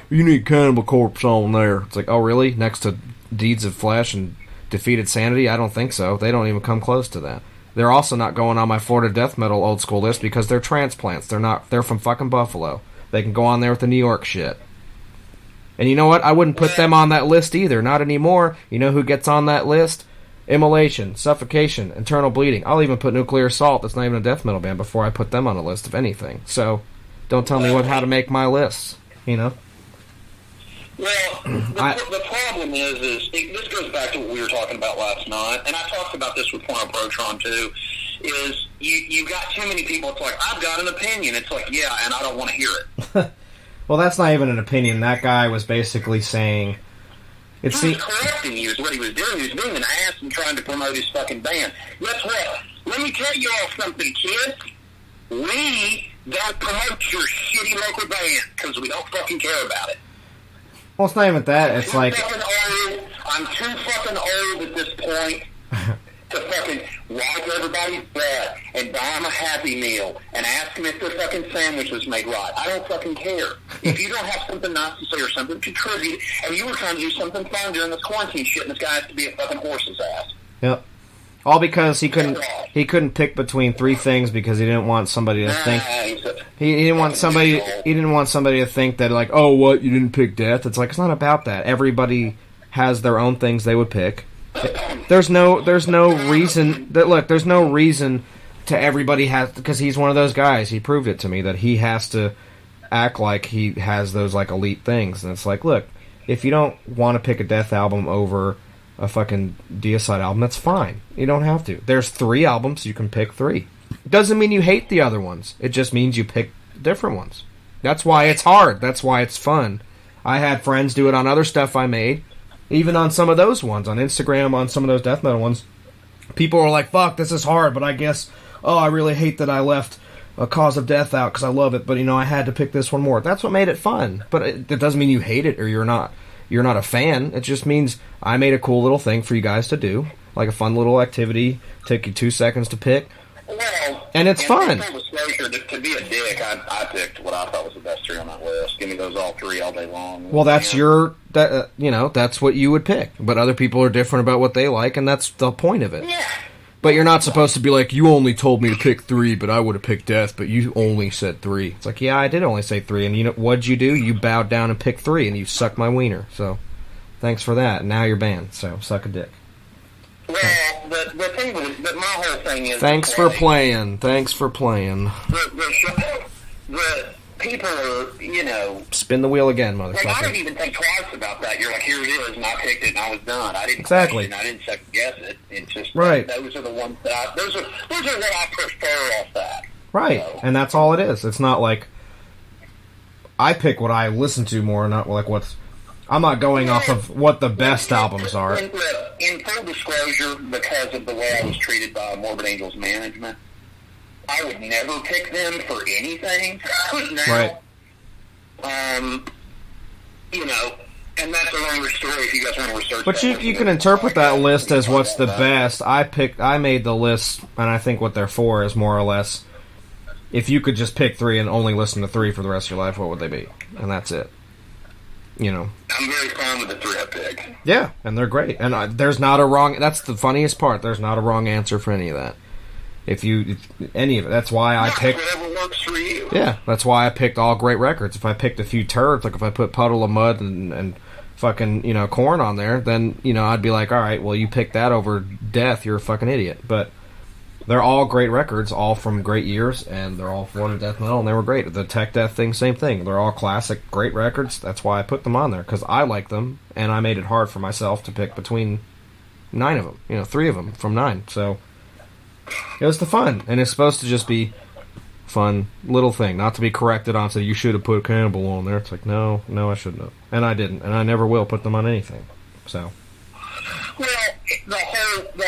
You need Cannibal Corpse on there. It's like, oh, really? Next to Deeds of Flesh and Defeated Sanity? I don't think so. They don't even come close to that. They're also not going on my Florida death metal old school list because they're transplants. They're from fucking Buffalo. They can go on there with the New York shit. And you know what? I wouldn't put them on that list either. Not anymore. You know who gets on that list? Immolation, Suffocation, Internal Bleeding. I'll even put Nuclear Assault, that's not even a death metal band, before I put them on a list of anything. So, don't tell me how to make my lists, Well, the problem is this goes back to what we were talking about last night, and I talked about this with Porno Protron too, is you got too many people, it's like, I've got an opinion. It's like, yeah, and I don't want to hear it. Well, that's not even an opinion. That guy was basically saying... He was correcting you is what he was doing. He was being an ass and trying to promote his fucking band. Guess what? Let me tell you all something, kids. We don't promote your shitty local band because we don't fucking care about it. Well, it's not even that. It's like... I'm too fucking old at this point to fucking wipe everybody's butt and buy them a Happy Meal and ask them if their fucking sandwich was made right. I don't fucking care. If you don't have something nice to say or something to contribute, and you were trying to do something fun during this quarantine shit, and this guy has to be a fucking horse's ass. Yep. All because he couldn't pick between 3 things because he didn't want somebody to think he didn't want somebody to think that, like, oh, what, you didn't pick death. It's like, it's not about that. Everybody has their own things they would pick. There's no reason that, look, there's no reason to everybody has, because he's one of those guys. He proved it to me that he has to act like he has those like elite things, and it's like, look, if you don't want to pick a death album over a fucking Deicide album, that's fine. You don't have to. There's 3 albums, you can pick 3. Doesn't mean you hate the other ones. It just means you pick different ones. That's why it's hard. That's why it's fun. I had friends do it on other stuff I made. Even on some of those ones, on Instagram, on some of those death metal ones, people were like, fuck, this is hard, but I guess, I really hate that I left A Cause of Death out because I love it, but, I had to pick this one more. That's what made it fun. But it doesn't mean you hate it or you're not a fan. It just means I made a cool little thing for you guys to do, like a fun little activity, take you 2 seconds to pick. Well, and it's fun. To be a dick, I picked what I thought was the best 3 on that list. Give me those all 3 all day long. Well, that's that's what you would pick. But other people are different about what they like, and that's the point of it. Yeah. But you're not supposed to be like, you only told me to pick 3, but I would have picked death, but you only said 3. It's like, yeah, I did only say 3, and what'd you do? You bowed down and picked 3, and you sucked my wiener. So, thanks for that. Now you're banned. So, suck a dick. Well, the thing was that my whole thing is... Thanks for playing. The people are, you know... Spin the wheel again, like, motherfucker. I didn't even think twice about that. You're like, here it is, and I picked it, and I was done. I didn't Exactly. question, I didn't second guess it. It's just right. Those are the ones that those are what I prefer off that. Right, so. And that's all it is. It's not like I pick what I listen to more, not like what's. I'm not going off of what the best albums are. In full disclosure, because of the way I was treated by Morbid Angels management, I would never pick them for anything. Now, right. You know, and that's a longer story if you guys want to research. But you can interpret that list as what's the best. I made the list, and I think what they're for is more or less, if you could just pick 3 and only listen to 3 for the rest of your life, what would they be? And that's it. You know. I'm very fine with the 3 I picked. Yeah, and they're great. And there's not a wrong... That's the funniest part. There's not a wrong answer for any of that. Any of it. That's why I picked... Whatever works for you. Yeah, that's why I picked all great records. If I picked a few turds, like if I put Puddle of Mud and fucking, you know, Korn on there, then, you know, I'd be like, alright, well, you picked that over Death, you're a fucking idiot. But they're all great records, all from great years, and they're all formed death metal, and they were great. The Tech Death thing, same thing. They're all classic, great records. That's why I put them on there, because I like them, and I made it hard for myself to pick between 9 of them. You know, 3 of them from 9. So it was the fun, and it's supposed to just be fun little thing, not to be corrected on, so you should have put Cannibal on there. It's like, no, I shouldn't have. And I didn't, and I never will put them on anything. So. Well, the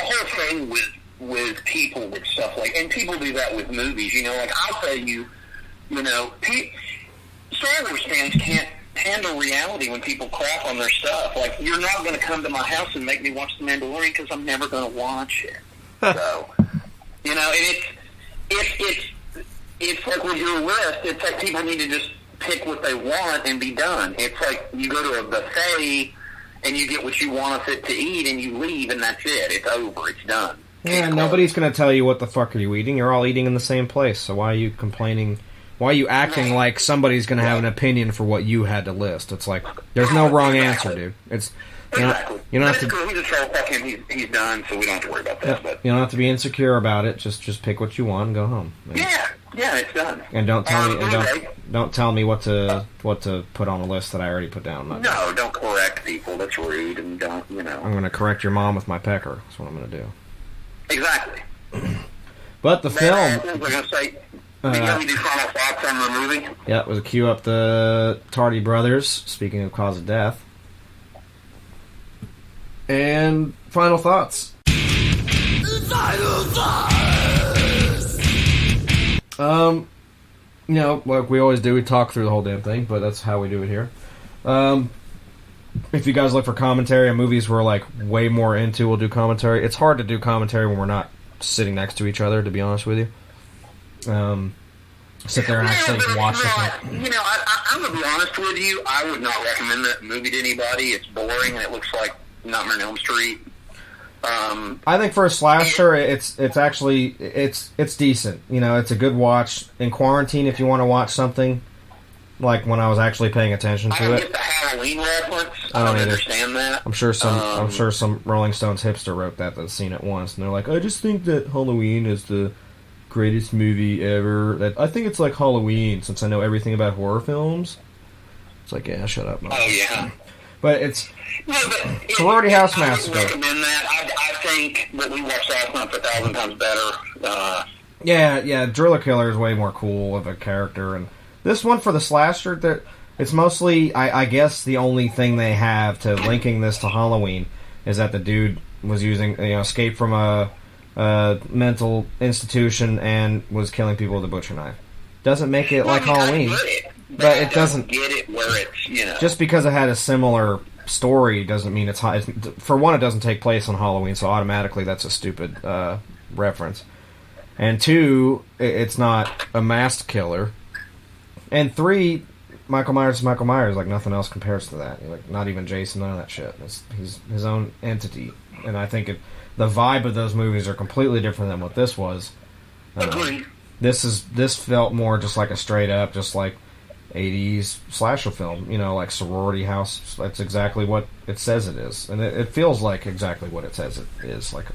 whole thing with people with stuff like, and people do that with movies, you know, like I'll tell you, you know, Star Wars fans can't handle reality when people crap on their stuff. Like, you're not going to come to my house and make me watch The Mandalorian because I'm never going to watch it. So, you know, and it's like with your list, it's like people need to just pick what they want and be done. It's like you go to a buffet and you get what you want of it to eat and you leave and that's it. It's over. It's done. Yeah, nobody's going to tell you what the fuck are you eating. You're all eating in the same place, so why are you complaining? Why are you acting like somebody's going to have an opinion for what you had to list? It's like, there's no wrong answer, dude. It's you don't have to. He's done, so we don't have to worry about that. But you don't have to be insecure about it. Just pick what you want and go home. Yeah, it's done. And don't tell me. And don't tell me what to put on a list that I already put down. No, don't correct people. That's rude, and don't, you know. I'm going to correct your mom with my pecker. That's what I'm going to do. Exactly. But the film. We're going to say. Do final thoughts on the movie? Yeah, it was a cue up the Tardy brothers. Speaking of cause of death. And final thoughts. Final thoughts. You know, like we always do, we talk through the whole damn thing, but that's how we do it here. If you guys look for commentary on movies we're like way more into, we'll do commentary. It's hard to do commentary when we're not sitting next to each other, to be honest with you. Sit there and actually watch the film. You know, I'm going to be honest with you. I would not recommend that movie to anybody. It's boring and it looks like Nightmare on Elm Street. I think for a slasher, it's actually it's decent. You know, it's a good watch in quarantine if you want to watch something. Like when I was actually paying attention to it. I don't get the Halloween reference. I don't understand that. I'm sure some Rolling Stones hipster wrote that's seen it once, and they're like, I just think that Halloween is the greatest movie ever. I think it's like Halloween since I know everything about horror films. It's like, yeah, shut up. Oh yeah. But it's Sorority House Massacre. I would recommend that. I think that we watched last month 1,000 times better. Yeah, Driller Killer is way more cool of a character, and this one for the slasher, it's mostly, I guess, the only thing they have to linking this to Halloween is that the dude was using, escaped from a mental institution and was killing people with a butcher knife. Doesn't make it like Halloween. But it doesn't get it where it's, just because it had a similar story doesn't mean it's for one, it doesn't take place on Halloween, so automatically that's a stupid reference. And two, it's not a masked killer. And three, Michael Myers is Michael Myers, like nothing else compares to that. Like not even Jason, none of that shit. He's his own entity, and I think the vibe of those movies are completely different than what this was. This felt more just like a straight up, just like 80s slasher film, like Sorority House. That's exactly what it says it is, and it feels like exactly what it says it is, like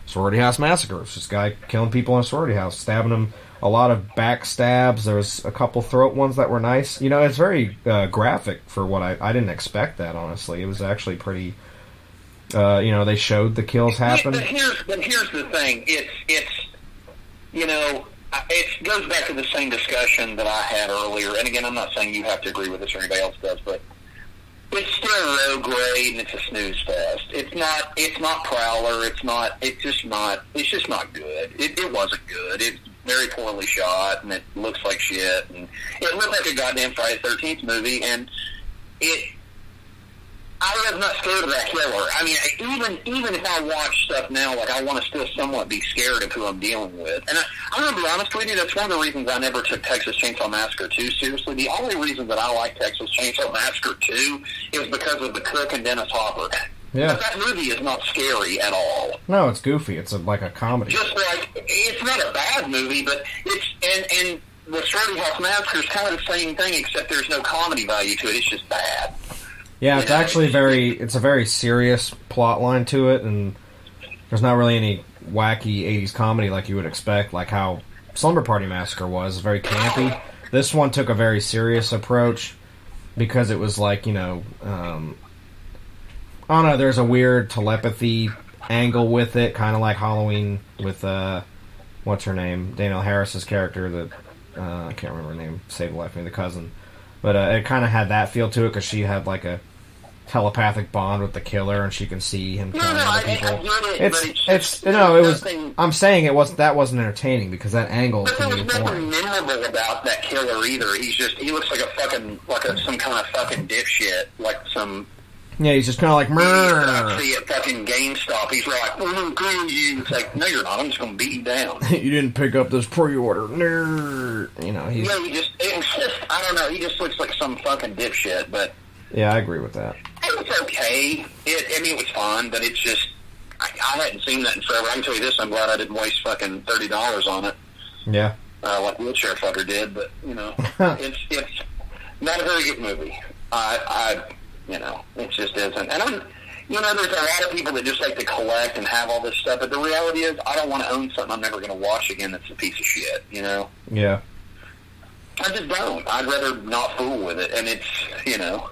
Sorority House Massacre. It's this guy killing people in a sorority house, stabbing them. A lot of backstabs. There was a couple throat ones that were nice. You know, it's very graphic for what I didn't expect that, honestly. It was actually pretty... you know, they showed the kills happen. But here's the thing. It's you know, it goes back to the same discussion that I had earlier. And again, I'm not saying you have to agree with this or anybody else does, but it's still low grade and it's a snooze fest. It's not Prowler. It's just not good. It wasn't good. It's very poorly shot and it looks like shit. And it looked like a goddamn Friday the 13th movie. And I was not scared of that killer. I mean, even if I watch stuff now, like, I want to still somewhat be scared of who I'm dealing with. And I'm going to be honest with you, that's one of the reasons I never took Texas Chainsaw Massacre 2 seriously. The only reason that I like Texas Chainsaw Massacre 2 is because of the cook and Dennis Hopper. Yeah. But that movie is not scary at all. No, it's goofy. It's like a comedy. Just like, it's not a bad movie, but it's, and the Sorority House Massacre is kind of the same thing, except there's no comedy value to it. It's just bad. Yeah, it's actually it's a very serious plot line to it, and there's not really any wacky 80s comedy like you would expect, like how Slumber Party Massacre was, very campy. This one took a very serious approach, because it was like, you know, I don't know, there's a weird telepathy angle with it, kind of like Halloween with, what's her name? Danielle Harris's character, that, I can't remember her name, saved the life of me, the cousin. But it kind of had that feel to it, because she had like a telepathic bond with the killer, and she can see him killing other people. I'm saying that wasn't entertaining, because that angle. But there was nothing memorable about that killer either. He looks like some kind of fucking dipshit, like some. Yeah, he's just kind of like, murr. See at fucking GameStop, he's like, I'm gonna kill you. It's like, no, you're not. I'm just gonna beat you down. You didn't pick up this pre-order. Nerd. You know, he's. Yeah, I don't know. He just looks like some fucking dipshit. But yeah, I agree with that. It was okay. It was fun, but it's just I hadn't seen that in forever. I can tell you this: I'm glad I didn't waste fucking $30 on it. Yeah. Like Wheelchair Fucker did, but you know, it's not a very good movie. You know, it just isn't. And you know, there's a lot of people that just like to collect and have all this stuff, but the reality is, I don't want to own something I'm never going to watch again that's a piece of shit, you know? Yeah. I just don't. I'd rather not fool with it, and it's, you know,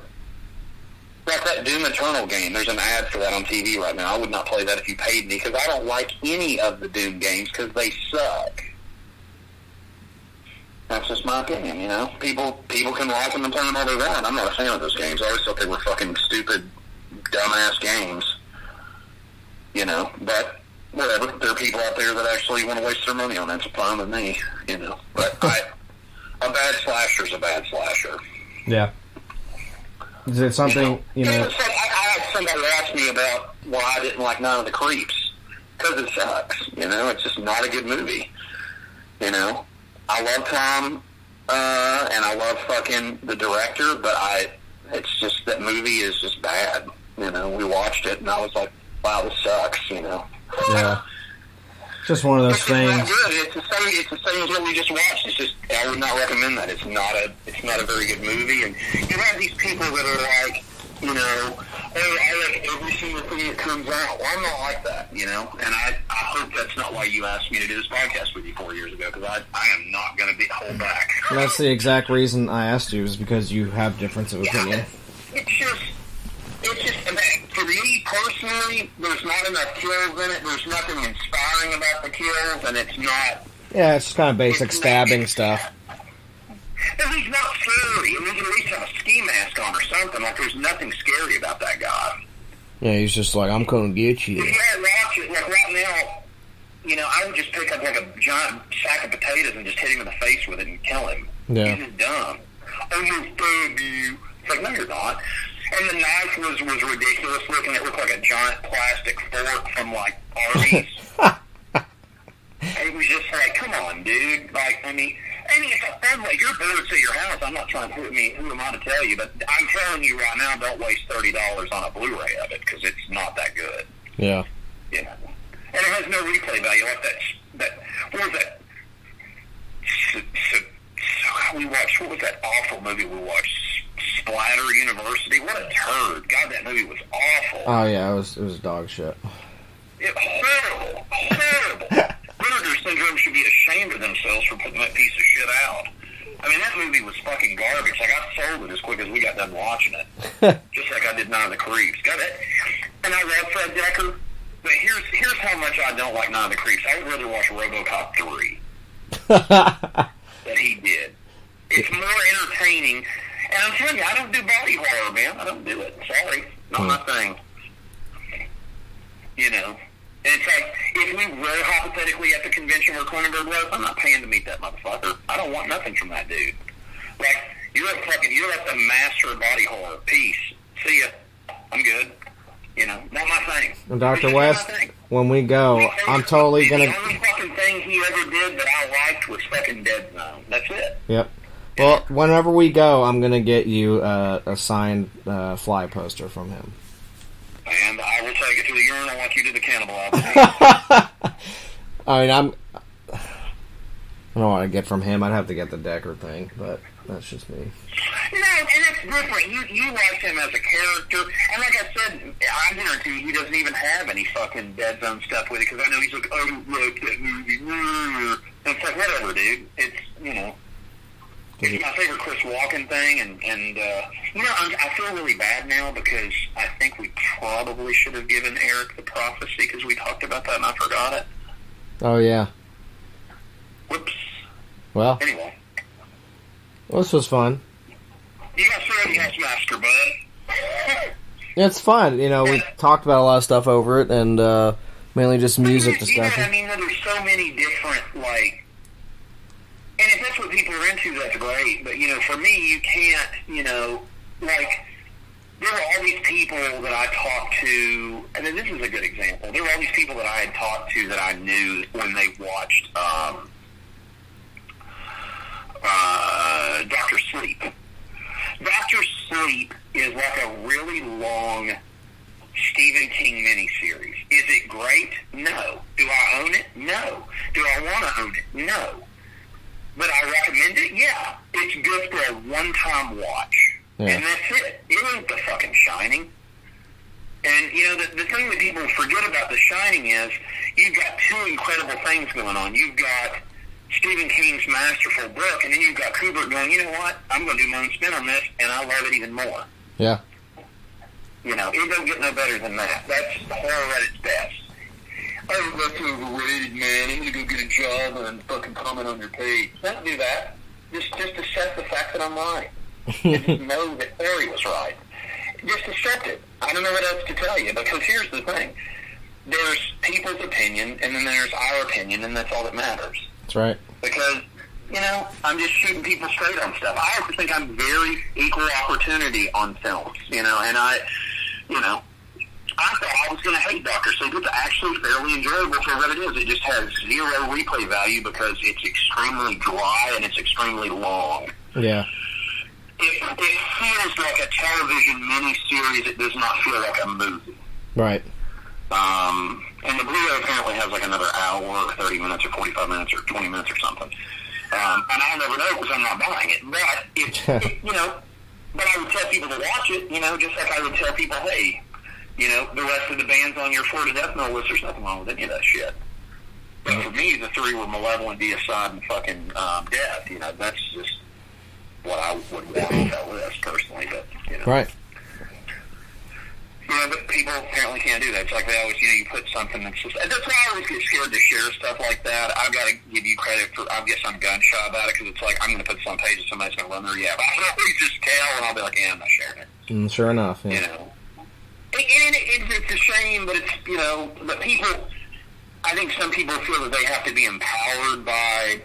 like that Doom Eternal game. There's an ad for that on TV right now. I would not play that if you paid me, because I don't like any of the Doom games, because they suck. That's just my opinion, you know? People can like them and turn them all they want. I'm not a fan of those games. I always thought they were fucking stupid, dumbass games. You know? But, whatever. There are people out there that actually want to waste their money on that. It's fine with me, you know? But a bad slasher's a bad slasher. Yeah. Is it something, you know... I had somebody ask me about why I didn't like None of the Creeps. Because it sucks, you know? It's just not a good movie, you know? I love Tom, and I love fucking the director, but it's just, that movie is just bad. You know, we watched it, and I was like, wow, this sucks, you know. Yeah. Just one of those things. It's not good. It's the same as what we just watched. It's just, I would not recommend that. It's not a very good movie, and you have these people that are like, you know, I like every single thing that comes out. Well, I'm not like that, you know, and I hope that's not why you asked me to do this podcast with you 4 years ago, because I am not going to hold back. And that's the exact reason I asked you, is because you have difference of opinion. It's just, for me personally, there's not enough kills in it. There's nothing inspiring about the kills, and it's not. Yeah, it's just kind of basic stabbing stuff. And he's not scary. I mean, he can at least have a ski mask on or something. Like, there's nothing scary about that guy. Yeah, he's just like, I'm gonna get you. If you had watched it, like right now, you know, I would just pick up like a giant sack of potatoes and just hit him in the face with it and kill him. Yeah. He's just dumb. I'm gonna stab you. It's like, no, you're not. And the knife was ridiculous looking. It looked like a giant plastic fork from, like, Arby's. It was just like, come on, dude. Like, I mean, it's a fun way. You're bored at your house. I'm not trying to who am I to tell you, but I'm telling you right now, don't waste $30 on a Blu-ray of it, because it's not that good. Yeah. You know? And it has no replay value. Like that what was that? So we watched, what was that awful movie we watched? Splatter University? What a turd. God, that movie was awful. Oh, yeah, it was dog shit. Horrible. Vinegar Syndrome should be ashamed of themselves for putting that piece of shit out. I mean, that movie was fucking garbage. Like, I sold it as quick as we got done watching it. Just like I did Night of the Creeps. Got it? And I love Fred Decker. But here's how much I don't like Night of the Creeps. I would rather watch RoboCop 3 that he did. It's more entertaining. And I'm telling you, I don't do body horror, man. I don't do it. Sorry. Not my thing. You know? And it's like, if we were hypothetically at the convention where Cronenberg was, I'm not paying to meet that motherfucker. I don't want nothing from that dude. Like, you're at the master of body horror. Peace. See ya. I'm good. You know, not my thing. And Dr. West, when we go, I'm totally gonna... The only fucking thing he ever did that I liked was fucking Dead Zone. That's it. Yep. Well, whenever we go, I'm gonna get you a signed fly poster from him. And I will take it to the urinal like you did the cannibal album. I mean, I don't want to get from him. I'd have to get the Decker thing, but that's just me. No, and it's different. You like him as a character, and like I said, I guarantee you he doesn't even have any fucking Dead Zone stuff with it, because I know he's like, I don't like that movie. And it's like, whatever, dude. It's, you know, it's my favorite Chris Walken thing, and you know, I feel really bad now because I think we probably should have given Eric the prophecy because we talked about that and I forgot it. Oh, yeah. Whoops. Well. Anyway. Well, this was fun. You got Sorority House Massacre, bud. It's fun. You know, we talked about a lot of stuff over it, and mainly just music discussion. I mean, there's so many different, like, and if that's what people are into, that's great. But, you know, for me, you can't, you know, like, there were all these people that I talked to, and then this is a good example. There were all these people that I had talked to that I knew when they watched Dr. Sleep. Dr. Sleep is like a really long Stephen King miniseries. Is it great? No. Do I own it? No. Do I want to own it? No. But I recommend it? Yeah. It's good for a one-time watch. Yeah. And that's it. It ain't The fucking Shining. And, you know, the thing that people forget about The Shining is you've got two incredible things going on. You've got Stephen King's masterful book, and then you've got Kubrick going, you know what, I'm going to do my own spin on this, and I love it even more. Yeah. You know, it doesn't get no better than that. That's horror at its best. Oh, that's overrated, man. I'm going to go get a job and fucking comment on your page. Don't do that. Just accept the fact that I'm right. Just know that Harry was right. Just accept it. I don't know what else to tell you, because here's the thing. There's people's opinion, and then there's our opinion, and that's all that matters. That's right. Because, you know, I'm just shooting people straight on stuff. I also think I'm very equal opportunity on films, you know, and I thought I was going to hate Dr. Sleep. It's actually fairly enjoyable for what it is. It just has zero replay value because it's extremely dry and it's extremely long. Yeah. It feels like a television miniseries. It does not feel like a movie. Right. And the Blu-ray apparently has like another hour, or 30 minutes, or 45 minutes, or 20 minutes, or something. And I'll never know because I'm not buying it. But you know, but I would tell people to watch it. You know, just like I would tell people, hey, you know, the rest of the bands on your Florida Death Metal list, there's nothing wrong with any of that shit. But for me, the three were Malevolent, Deicide, and fucking Death. You know, that's just what I would want on that list personally. But you know, right. You know, but people apparently can't do that. It's like they always, you know, you put something that's just... That's why I always get scared to share stuff like that. I've got to give you credit for... I guess I'm gun shy about it because it's like, I'm going to put this on page and somebody's going to run their yap. I can always just tell and I'll be like, yeah, I'm not sharing it. Sure enough, yeah. You know? And it's a shame, but it's, you know... But people... I think some people feel that they have to be empowered by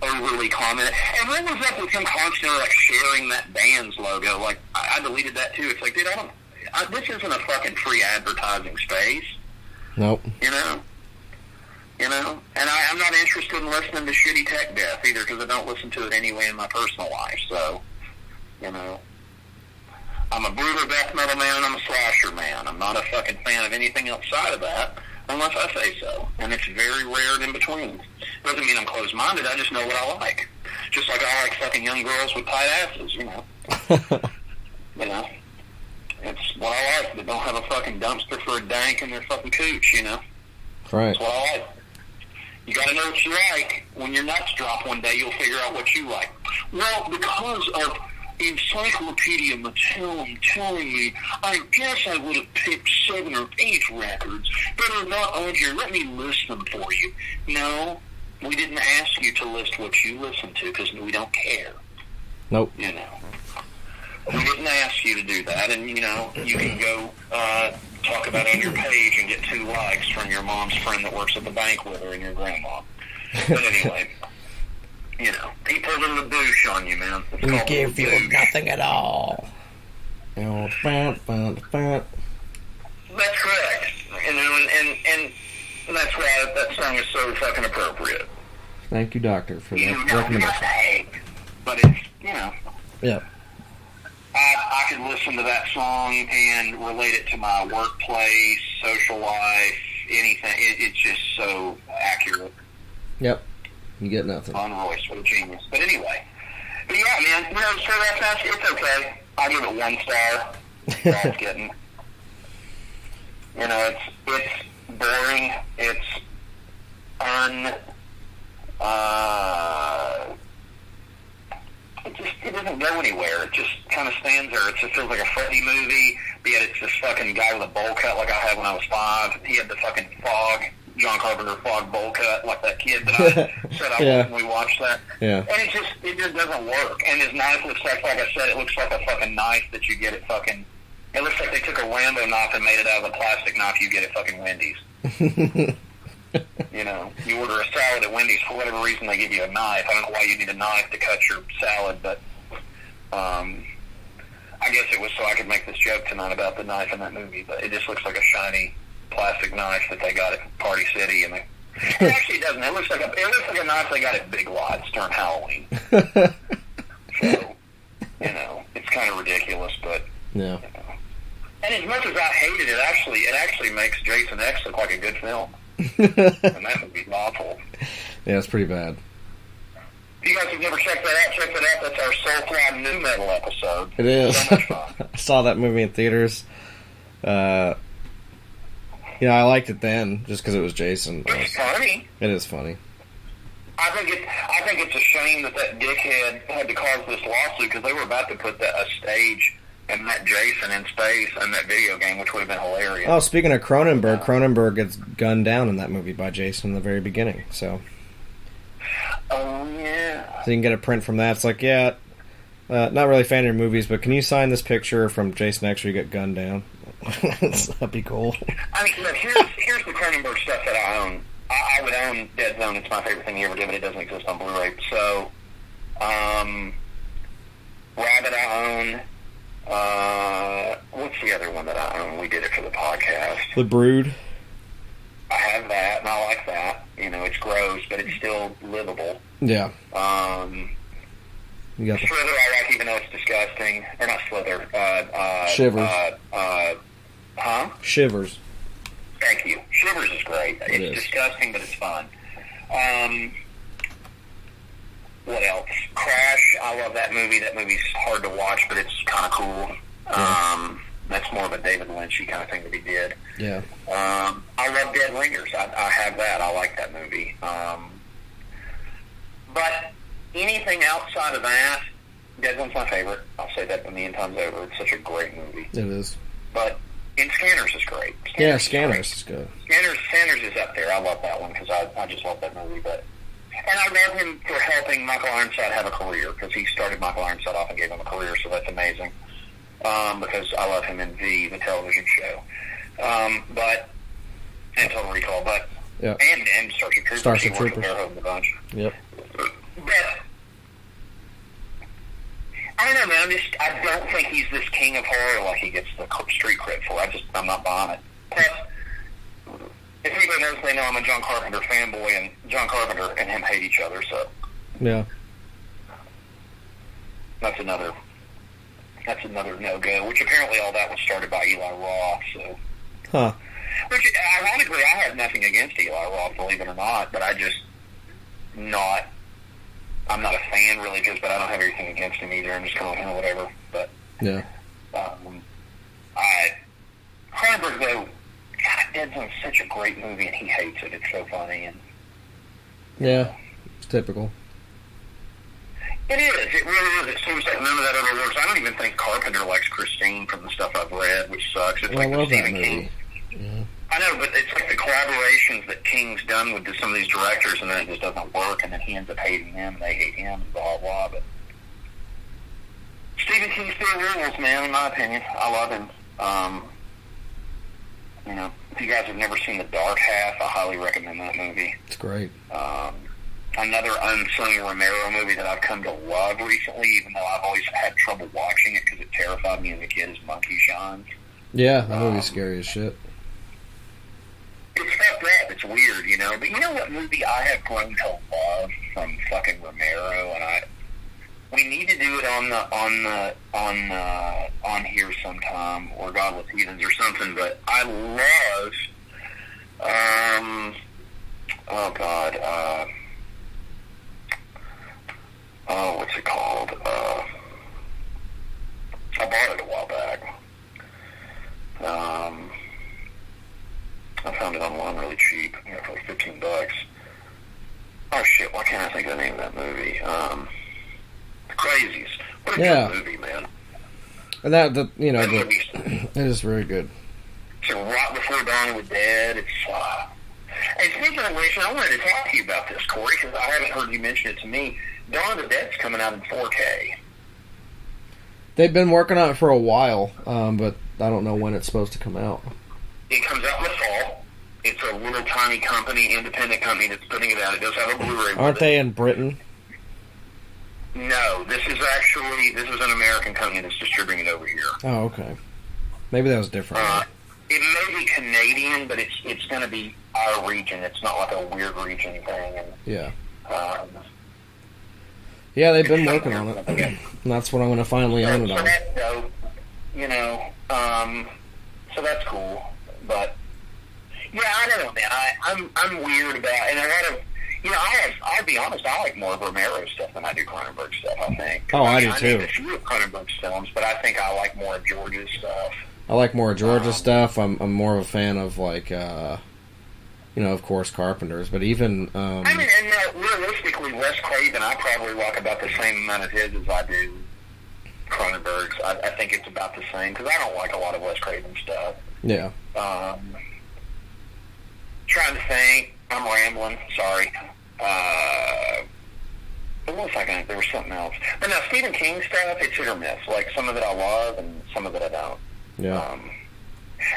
overly comment. And what was up with him constantly, like, sharing that band's logo? Like, I deleted that, too. It's like, dude, this isn't a fucking free advertising space. Nope. You know? And I'm not interested in listening to shitty tech death either because I don't listen to it anyway in my personal life. So, you know, I'm a brutal death metal man and I'm a slasher man. I'm not a fucking fan of anything outside of that unless I say so. And it's very rare and in between. Doesn't mean I'm closed-minded. I just know what I like. Just like I like fucking young girls with tight asses, you know. You know? It's what I like. They don't have a fucking dumpster for a dank in their fucking cooch, you know? Right. That's what I like. You gotta know what you like. When your nuts drop one day, you'll figure out what you like. Well, because of Encyclopedia Mattel telling me, I guess I would have picked 7 or 8 records that are not on here. Let me list them for you. No, we didn't ask you to list what you listen to because we don't care. Nope. You know. We didn't ask you to do that, and, you know, you can go talk about it on your page and get 2 likes from your mom's friend that works at the bank with her and your grandma. But anyway, you know, he pulled in the douche on you, man. It's we give you nothing at all. That's correct. And that's why that song is so fucking appropriate. Thank you, Doctor, for that recommendation. But it's, you know. Yeah. I could listen to that song and relate it to my workplace, social life, anything. It's just so accurate. Yep. You get nothing. Von Royce, what a genius. But anyway. But yeah, man, you know, so that's it's okay. I give it 1 star. That's all it's getting. You know, it's boring. It's it doesn't go anywhere. It just kind of stands there. It just feels like a Freddy movie, but yet it's this fucking guy with a bowl cut like I had when I was 5. He had the fucking John Carpenter fog bowl cut like that kid that I said I was when we watched that. Yeah. And it just doesn't work. And his knife looks like I said, it looks like a fucking knife that you get at fucking, it looks like they took a Rambo knife and made it out of a plastic knife you get at fucking Wendy's. You know, you order a salad at Wendy's, for whatever reason they give you a knife. I don't know why you need a knife to cut your salad, but I guess it was so I could make this joke tonight about the knife in that movie, but it just looks like a shiny plastic knife that they got at Party City, and it actually doesn't. It looks like a knife they got at Big Lots during Halloween. So, you know, it's kind of ridiculous, but yeah. You know. And as much as I hated it, it actually makes Jason X look like a good film. And that would be awful. Yeah, it's pretty bad. If you guys have never checked that out, check that out. That's our Soulfly New Metal episode. It is. So much fun. I saw that movie in theaters. I liked it then just because it was Jason. It's funny. It is funny. I think it's a shame that dickhead had to cause this lawsuit because they were about to put a stage and met Jason in space in that video game, which would have been hilarious. Oh, speaking of Cronenberg gets gunned down in that movie by Jason in the very beginning. So. Oh yeah. So you can get a print from that. It's like, not really a fan of your movies, but can you sign this picture from Jason X where you get gunned down? That'd be cool. I mean, look, here's the Cronenberg stuff that I own. I would own Dead Zone. It's my favorite thing you ever did, but it doesn't exist on Blu-ray. So, Rabbit I own. What's the other one that I own? We did it for the podcast. The Brood. I have that, and I like that. You know, it's gross, but it's still livable. Yeah. You got Slither I like, even though it's disgusting. Or not Slither. Shivers. Shivers. Thank you. Shivers is great. It's disgusting, but it's fun. What else? Crash. I love that movie. That movie's hard to watch, but it's kind of cool. Yeah. That's more of a David Lynchy kind of thing that he did. Yeah. I love Dead Ringers. I have that. I like that movie. But anything outside of that, Dead One's my favorite. I'll say that a million times over. It's such a great movie. It is. But Scanners is great. Scanners is good. Scanners is up there. I love that one because I just love that movie. And I love him for helping Michael Ironside have a career because he started Michael Ironside off and gave him a career, so that's amazing. Because I love him in the television show. And Total Recall, and Starship Troopers. Starship Troopers. A bunch. Yep. But I don't know, man. I don't think he's this king of horror like he gets the street cred for. I'm not buying it. Plus, if anybody knows, they know I'm a John Carpenter fanboy, and John Carpenter and him hate each other, so. Yeah. That's another no-go, which apparently all that was started by Eli Roth, so. Huh. Which, ironically, I have nothing against Eli Roth, believe it or not, but I'm not a fan, really, but I don't have anything against him either. I'm just kind of, whatever, but. Yeah. Cronenberg, though, God, Dead's such a great movie, and he hates it. It's so funny. And yeah, it's typical. It is. It really is. It seems like none of that ever works. I don't even think Carpenter likes Christine from the stuff I've read, which sucks. It's like I love that Stephen movie. King. Yeah. I know, but it's like the collaborations that King's done with some of these directors, and then it just doesn't work, and then he ends up hating them, and they hate him, and blah, blah, but Stephen King still rules, man, in my opinion. I love him. If you guys have never seen The Dark Half, I highly recommend that movie. It's great. Another unsung Romero movie that I've come to love recently, even though I've always had trouble watching it because it terrified me as a kid, is Monkey Shines. Yeah, that movie's scary as shit. It's fucked up. It's weird, But you know what movie I have grown to love from fucking Romero, and we need to do it on here sometime, or Godless Heathens or something. But I love, what's it called? I bought it a while back. I found it online really cheap, for like $15. Oh shit! Why can't I think of the name of that movie? The Crazies. What a good movie, man. And that it is very good. So right before Dawn of the Dead, it's. And speaking of which, I wanted to talk to you about this, Corey, because I haven't heard you mention it to me. Dawn of the Dead's coming out in 4K. They've been working on it for a while, but I don't know when it's supposed to come out. It comes out in the fall. It's a little tiny company, independent company that's putting it out. It does have a Blu-ray. Aren't they in Britain? No, this is an American company that's distributing it over here. Oh, okay. Maybe that was different. It may be Canadian, but it's going to be our region. It's not like a weird region thing. And, yeah. Yeah, they've been working on it. Okay. And that's what I'm going to finally own it on. So that's dope, so that's cool. But, yeah, I don't know, man. I'm weird about, and a lot of, I'll be honest, I like more of Romero stuff than I do Cronenberg stuff, I think. Oh, I do too. I need a few of Cronenberg's films, but I think I like more of George's stuff. I like more of George's stuff. I'm more of a fan of, like, of course, Carpenter's, but even... realistically, Wes Craven, I probably like about the same amount of his as I do Cronenberg's. I think it's about the same, because I don't like a lot of Wes Craven stuff. Yeah. Trying to think. I'm rambling. Sorry. What was I going to... There was something else. But now, Stephen King stuff, it's hit or miss. Like, some of it I love, and some of it I don't. Yeah.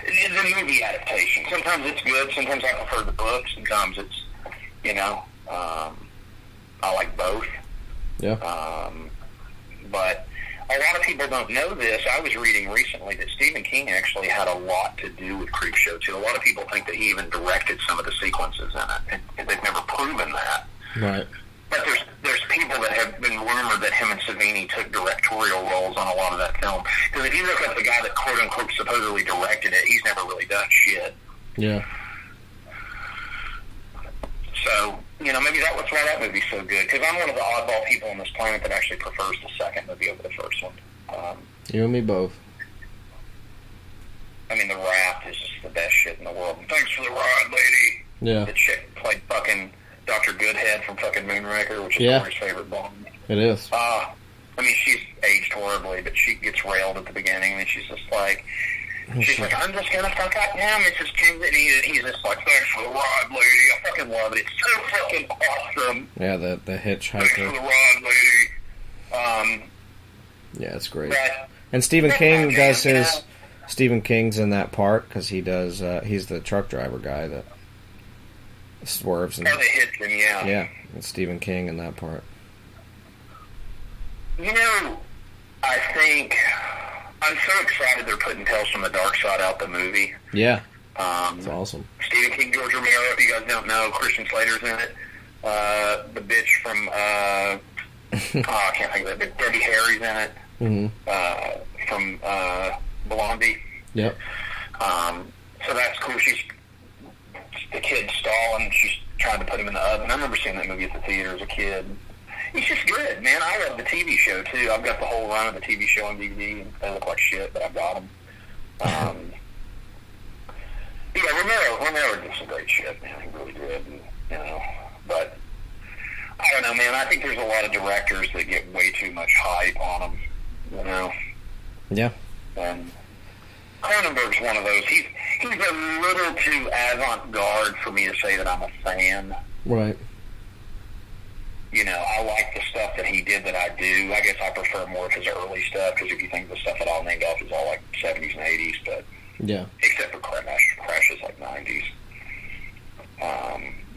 The movie adaptation. Sometimes it's good. Sometimes I prefer the book. Sometimes it's, I like both. Yeah. But a lot of people don't know this. I was reading recently that Stephen King actually had a lot to do with Creepshow 2. A lot of people think that he even directed some of the sequences in it, and they've never proven that. Right. But there's people that have been rumored that him and Savini took directorial roles on a lot of that film. Because if you look up the guy that quote-unquote supposedly directed it, he's never really done shit. Yeah. So, maybe that was why that movie's so good. Because I'm one of the oddball people on this planet that actually prefers the second movie over the first one. You and me both. I mean, The Raft is just the best shit in the world. Thanks for the ride, lady. Yeah. The chick played fucking Dr. Goodhead from fucking Moonraker, which is Corey's favorite Bond. It is. I mean, she's aged horribly, but she gets railed at the beginning, and she's just like, I'm just gonna fuck up now, Mrs. King. And he's just like, thanks for the ride, lady. I fucking love it. It's so fucking awesome. Yeah, the hitchhiker. Thanks for the ride, lady. Yeah, it's great. And Stephen King does his... Stephen King's in that part, because he does... he's the truck driver guy that swerves. And, they hit him, yeah. Yeah, it's Stephen King in that part. I think... I'm so excited they're putting Tales from the Dark Side out, the movie. Yeah. It's awesome. Stephen King, George Romero, if you guys don't know, Christian Slater's in it. The bitch from... I can't think of it, but Debbie Harry's in it. From Blondie. Yep. So that's cool. She's the kid stalling. She's trying to put him in the oven. I remember seeing that movie at the theater as a kid. He's just good, man. I love the TV show, too. I've got the whole run of the TV show on DVD. They look like shit, but I've got them. Romero did some great shit, man. He really did, and, but I don't know, man. I think there's a lot of directors that get way too much hype on them, Yeah. And Cronenberg's one of those. He's a little too avant-garde for me to say that I'm a fan. Right. I like the stuff that he did that I do. I guess I prefer more of his early stuff, because if you think the stuff that I'll name off is all like 70s and 80s, but yeah, except for Crash is like 90s.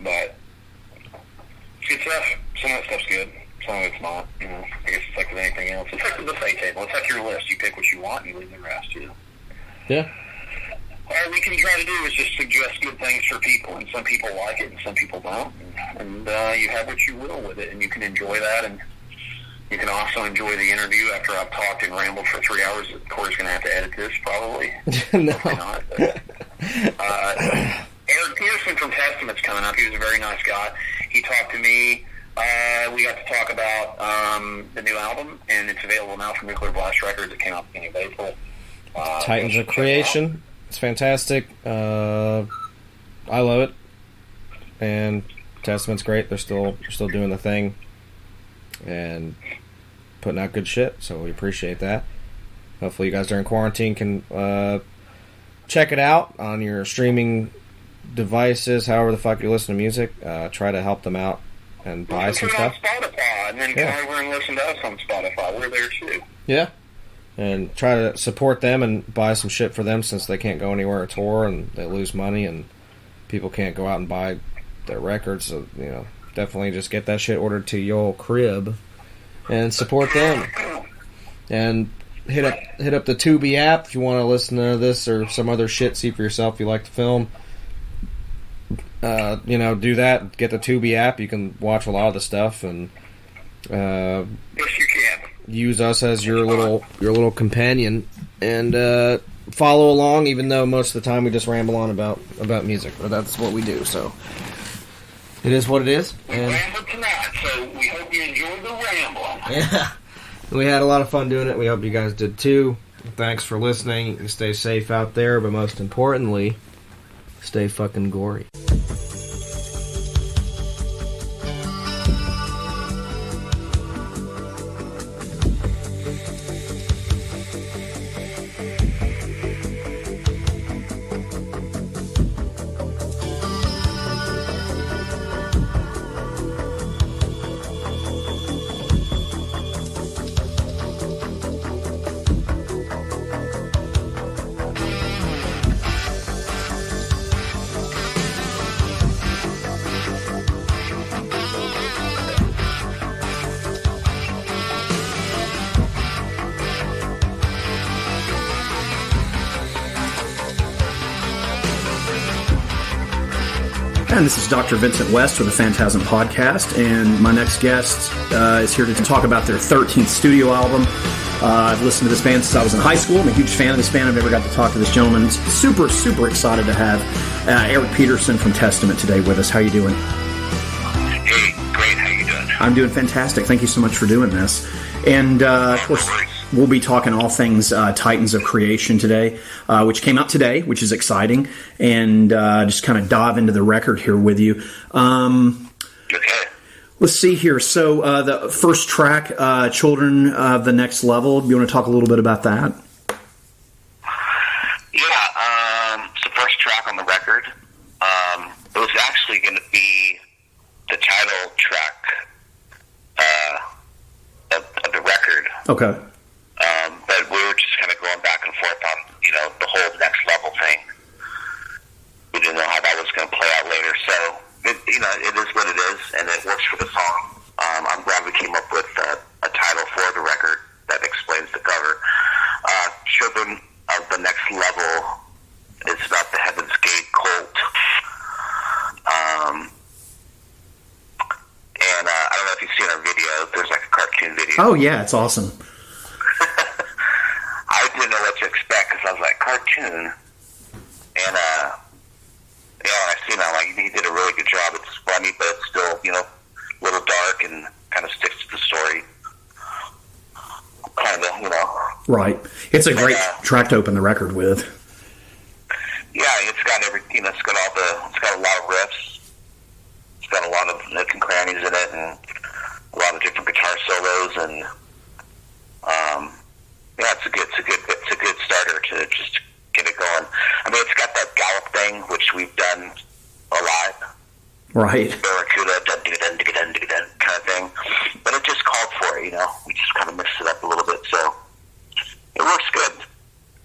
But it's good stuff. Some of that stuff's good. Some of it's not. I guess it's like with anything else. It's like the buffet table. It's like your list. You pick what you want and you leave the rest. Yeah. All we can try to do is just suggest good things for people, and some people like it and some people don't. And you have what you will with it, and you can enjoy that, and you can also enjoy the interview after I've talked and rambled for 3 hours. Corey's going to have to edit this, probably. No. Probably not. But, Eric Peterson from Testament's coming up. He was a very nice guy. He talked to me. We got to talk about the new album, and it's available now from Nuclear Blast Records. It came out beginning of April. Titans of Creation. It's fantastic. I love it. And Testament's great. They're still doing the thing and putting out good shit, so we appreciate that. Hopefully you guys during quarantine can check it out on your streaming devices, however the fuck you listen to music. Try to help them out and buy some stuff. On Spotify, and then come over and listen to us on Spotify. We're there too. Yeah. And try to support them and buy some shit for them, since they can't go anywhere to tour and they lose money and people can't go out and buy their records. So, definitely just get that shit ordered to your crib and support them. And hit up the Tubi app if you want to listen to this or some other shit. See for yourself if you like the film. Do that. Get the Tubi app. You can watch a lot of the stuff, and yes, you can. Use us as your little companion, and follow along. Even though most of the time we just ramble on about music, but that's what we do. So it is what it is. And ramble tonight, so we hope you enjoyed the ramble. Yeah, we had a lot of fun doing it. We hope you guys did too. Thanks for listening. You stay safe out there, but most importantly, stay fucking gory. And this is Dr. Vincent West with the Phantasm Podcast, and my next guest is here to talk about their 13th studio album. I've listened to this band since I was in high school. I'm a huge fan of this band. I've never got to talk to this gentleman. Super, super excited to have Eric Peterson from Testament today with us. How you doing? Hey, great. How you doing? I'm doing fantastic. Thank you so much for doing this. And, of course, we'll be talking all things Titans of Creation today, which came out today, which is exciting, and just kind of dive into the record here with you. Okay. Let's see here. So the first track, Children of the Next Level, you want to talk a little bit about that? Yeah, it's the first track on the record. It was actually going to be the title track of the record. Okay. But we were just kind of going back and forth on, the whole next level thing. We didn't know how that was going to play out later. So, it is what it is, and it works for the song. I'm glad we came up with a title for the record that explains the cover. Children of the Next Level is about the Heaven's Gate cult. And I don't know if you've seen our video. There's like a cartoon video. Oh, yeah, it's awesome. I didn't know what to expect because I was like, cartoon? And, I seen that, like, he did a really good job. It's funny, but it's still, a little dark and kind of sticks to the story. Kind of, Right. It's a great track to open the record with. Yeah, it's got it's got a lot of riffs. It's got a lot of nook and crannies in it, and a lot of different guitar solos, and it's a good starter to just get it going. I mean, it's got that gallop thing, which we've done a lot. Right. Barracuda, dun-dun-dun-dun-dun-dun kind of thing. But it just called for it, We just kind of mixed it up a little bit, so it works good.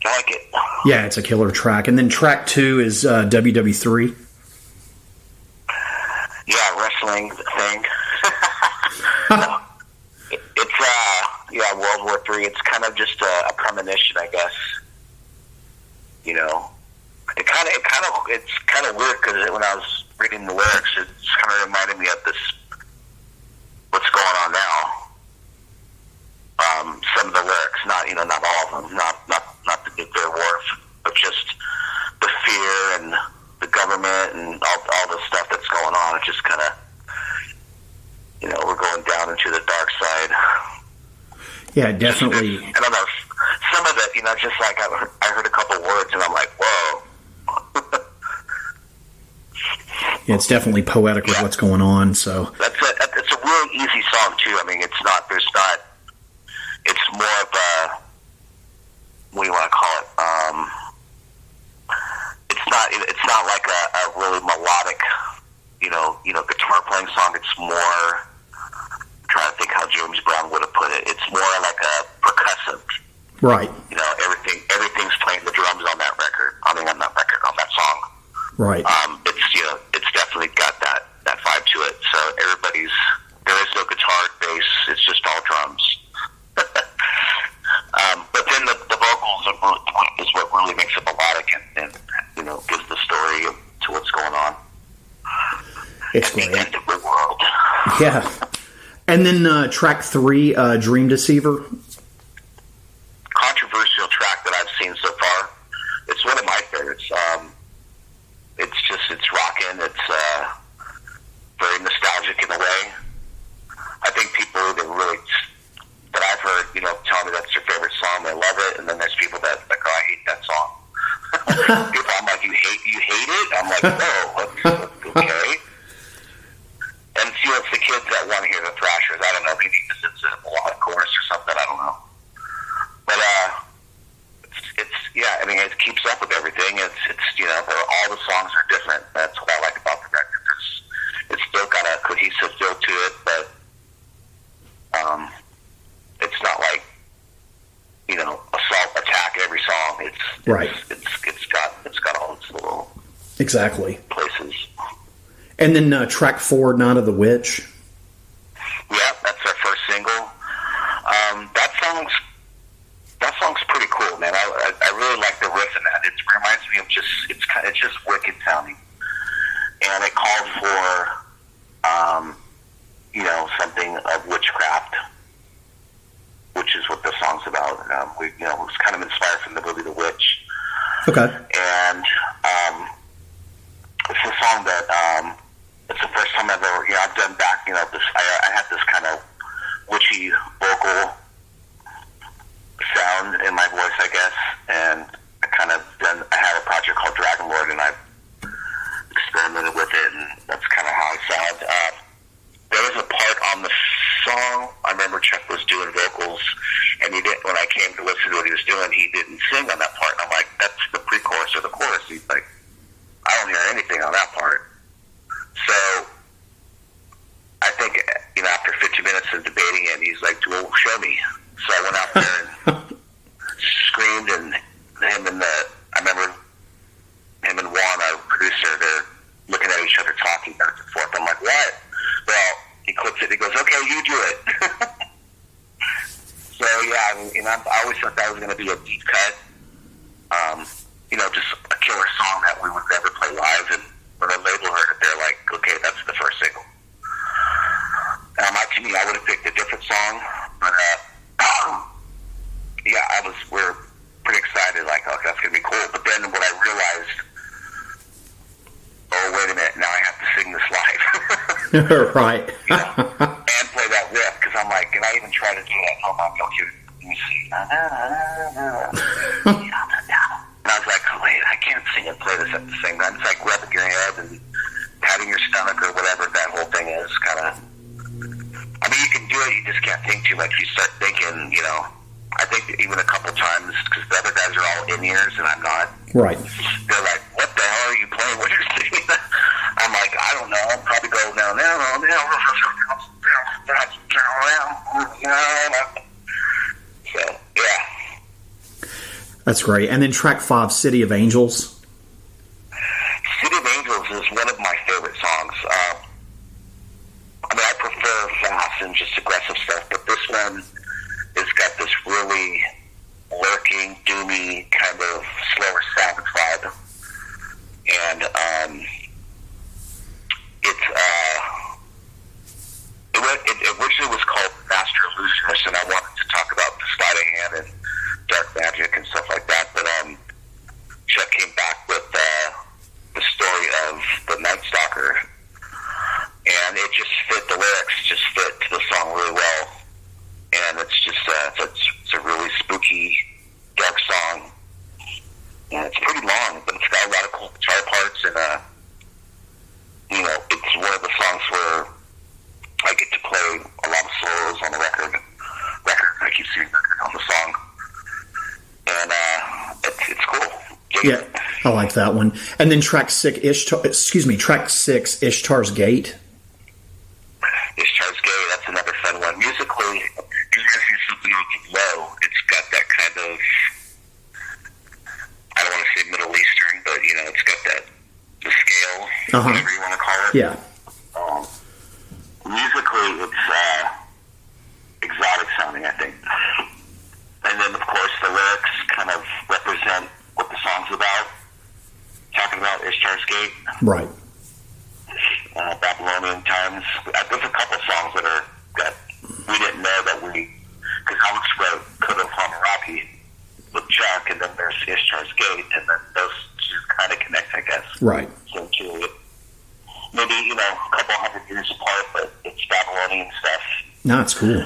I like it. Yeah, it's a killer track. And then track 2 is WW3. Yeah, wrestling thing. It's World War III. It's kind of just a premonition, I guess. It's kind of weird because when I was reading the lyrics, it kind of reminded me of this. What's going on now? Some of the lyrics, not all of them, not the nuclear war, but just the fear and the government and all the stuff that's going on. It just kind of, we're going down into the dark side. Yeah, definitely. I don't know. Some of it, just like I heard a couple words and I'm like, whoa. Yeah, it's definitely poetic with what's going on. So it's a really easy song too. I mean, it's more of a, what do you want to call it? It's not like a really melodic, guitar playing song. It's more, I'm trying to think how James Brown would have put it. It's more like a percussive. Right. Everything's playing the drums on that record. On that song. Right. It's definitely got that vibe to it. So there is no guitar, bass. It's just all drums. But then the vocals is what really makes it melodic and gives the story to what's going on. It's great. The end of the world. Yeah. And then track 3, Dream Deceiver. Controversial track that I've seen so far. It's one of my favorites. It's rocking. It's very nostalgic in a way. I think people that I've heard, tell me that's their favorite song. They love it, and then there's people that like, I hate that song. People, I'm like, you hate it? I'm like, no, okay. And it's the kids that want to hear the thrashers. I don't know, maybe because it's a melodic chorus or something. I don't know. But it keeps up with everything. It's all the songs are different. That's what I like about the record. It's still got a cohesive feel to it, but it's not like assault attack every song. It's got all its little places. And then track 4, Not of the Witch. Yeah, that's our first single. That song's pretty cool, man. I really like the riff in that. It reminds me of it's just wicked sounding, and it called for something of witchcraft, which is what the song's about. It was kind of inspired from the movie The Witch. Okay. And it's a song that it's the first time I've ever I've done back I had this kind of witchy vocal sound in my voice, I guess, and I had a project called Dragon Lord, and I experimented with it, and that's kind of how I sound. There was a part on the song, I remember Chuck was doing vocals, and when I came to listen to what he was doing, he didn't sing on that part, and I'm like, that's the pre-chorus or the chorus. He's like, I don't hear anything on that part. So I think, after 50 minutes of debating it, he's like, well, show me. So I went out there and screamed, and I remember him and Juan, our producer, they're looking at each other talking back and forth. I'm like, what? Well, he clicks it, he goes, okay, you do it. So yeah, I always thought that was going to be a deep cut. Just a killer song that we would never play live, and when the label heard it, they're like, okay, that's the first single. To me, I would have picked a different song, but we're pretty excited, like, okay, that's going to be cool. But then when I realized, oh, wait a minute, now I have to sing this live. Right. And play that riff, because I'm like, and I even tried to do that. Oh, I'm going to see. And I was like, oh, wait, I can't sing and play this at the same time. It's like rubbing your head and patting your stomach or whatever that whole thing is. Kind of. I mean, you can do it. You just can't think too much. You start thinking, you know. I think even a couple times, because the other guys are all in-ears and I'm not. Right. They're like, what the hell are you playing? What are you singing? I'm like, I don't know. I'll probably go down. So, yeah. That's great. And then track 5, City of Angels. City of Angels is one of my favorite songs. I mean, I prefer fast and just aggressive stuff, but this one has got this really lurking, doomy, kind of slower savage vibe. And it originally was called Master Illusionist, and I wanted to talk about the sleight of hand and dark magic and stuff like that, but Chuck came back with the story of the Night Stalker, and it just fit, the lyrics just fit to the song really well. And it's just it's a really spooky, dark song. And it's pretty long, but it's got a lot of cool guitar parts, and you know, it's one of the songs where I get to play a lot of solos on the record. I keep saying record on the song, and it's cool. Yeah, I like that one. And then track 6, Ishtar's Gate. Ishtar's Gate, that's another fun one. Musically, something low. It's got that kind of, I don't want to say Middle Eastern, but you know, it's got that the scale, whatever you want to call it. Yeah. Musically, it's exotic sounding, I think. And then, of course, the lyrics kind of represent what the song's about. Talking about Ishtar's Gate, right? Babylonian times. There's a couple songs that we didn't know that because Alex wrote Coda Hammurabi with Chuck, and then there's Ishtar's Gate, and then those two kind of connect, I guess. Right. So too, maybe, you know, a couple hundred years apart, but it's Babylonian stuff. No, it's cool.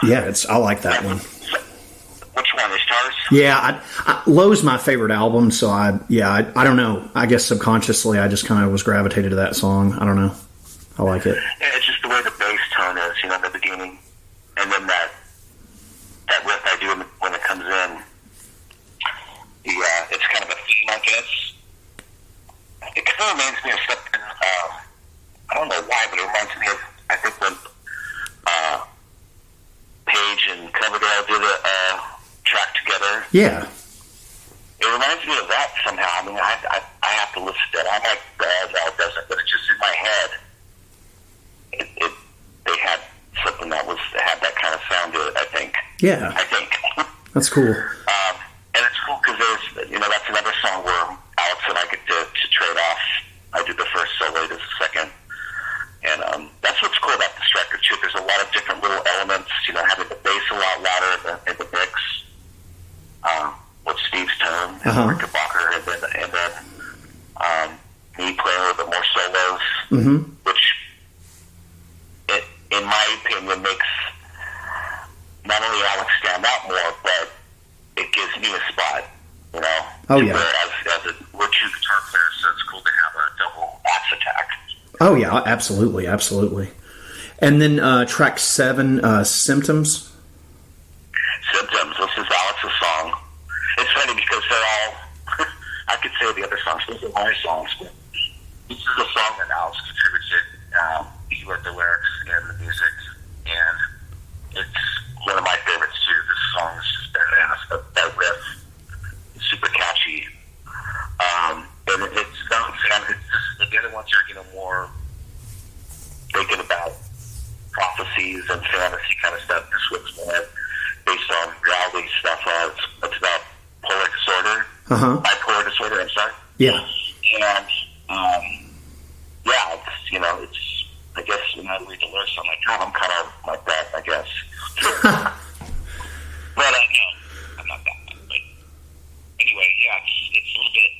Yeah, I like that one. Which one, Ishtar's? Yeah, Low's my favorite album, so I don't know. I guess subconsciously I just kind of was gravitated to that song. I don't know. I like it. Yeah, it's just the way the bass tone is, you know, in the beginning. And then that riff I do when it comes in, it's kind of a theme, I guess. It kind of reminds me of something, I don't know why, but it reminds me of, I think, when Paige and Coverdale did a track together. Yeah. It reminds me of that somehow. I mean, I have to listen to it. I'm like, Val doesn't, but it's just in my head. They had something that had that kind of sound to it, I think. Yeah. I think. That's cool. And it's cool because there's, you know, that's another song where Alex and I get to trade off. I do the first solo, does the second. And that's what's cool about this record, too. There's a lot of different little elements, you know, having the bass a lot louder in the mix. With Steve's tone, and Rickenbacker, and then me playing a little bit more solos, which, in my opinion, makes not only Alex stand out more, but it gives me a spot, you know? Oh, yeah. As we're two guitar players, so it's cool to have a double axe attack. Oh, yeah, absolutely, absolutely. And then track 7, Symptoms. Symptoms, this is Alex's song. It's funny because they're all, I could say the other songs, these are my songs, but this is a song that Alex contributed. He wrote the lyrics and the music, and it's one of my favorites too. This song is just badass. That riff is super catchy. And it's not, it's just, the other ones are, you know, more thinking about prophecies and fantasy kind of stuff. This one's more based on reality stuff. It's about polar disorder. Bipolar disorder, I'm sorry. Yeah. And, yeah, it's, you know, it's, I guess when I read the lyrics, I'm like, oh, I'm kind of like that, I guess. But, no, I'm not that. But anyway, yeah, it's a little bit,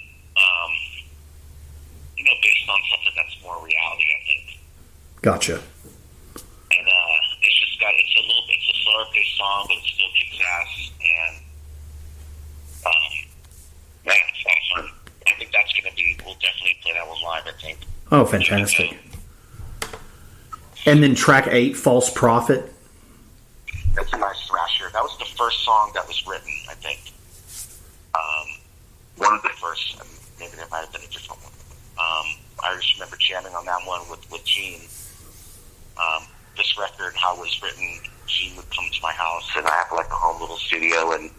you know, based on something that's more reality, I think. Gotcha. And it's just got, it's a slower paced song, but Oh, fantastic. And then track 8, False Prophet. That's a nice thrasher. That was the first song that was written, I think. One of the first. Maybe there might have been a different one. I just remember jamming on that one with Gene. This record, how it was written, Gene would come to my house, and I have like a home little studio, and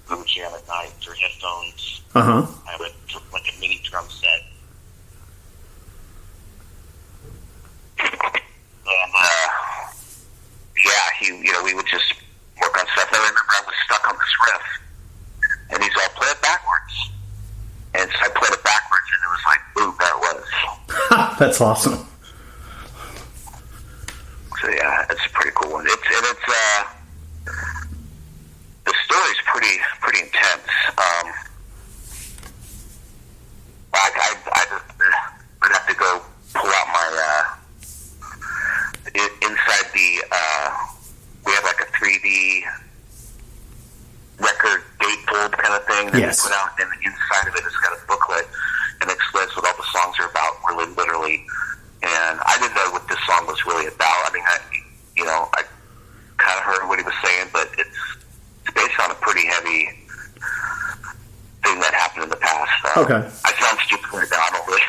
we would jam at night through headphones. Uh-huh. I have like a mini drum set. And, we would just work on stuff. I remember I was stuck on this riff, and he's all, play it backwards. And so I played it backwards, and it was like, boom, there it was. That's awesome. So yeah, it's a pretty cool one. The story's pretty intense. I'd have to go pull out my inside the. We have like a 3D record gatefold kind of thing that yes. we put out, and inside of it has got a booklet and explains what all the songs are about, really literally. And I didn't know what this song was really about. I mean, I kind of heard what he was saying, but it's based on a pretty heavy thing that happened in the past. Okay. I sound stupid right now. I don't really.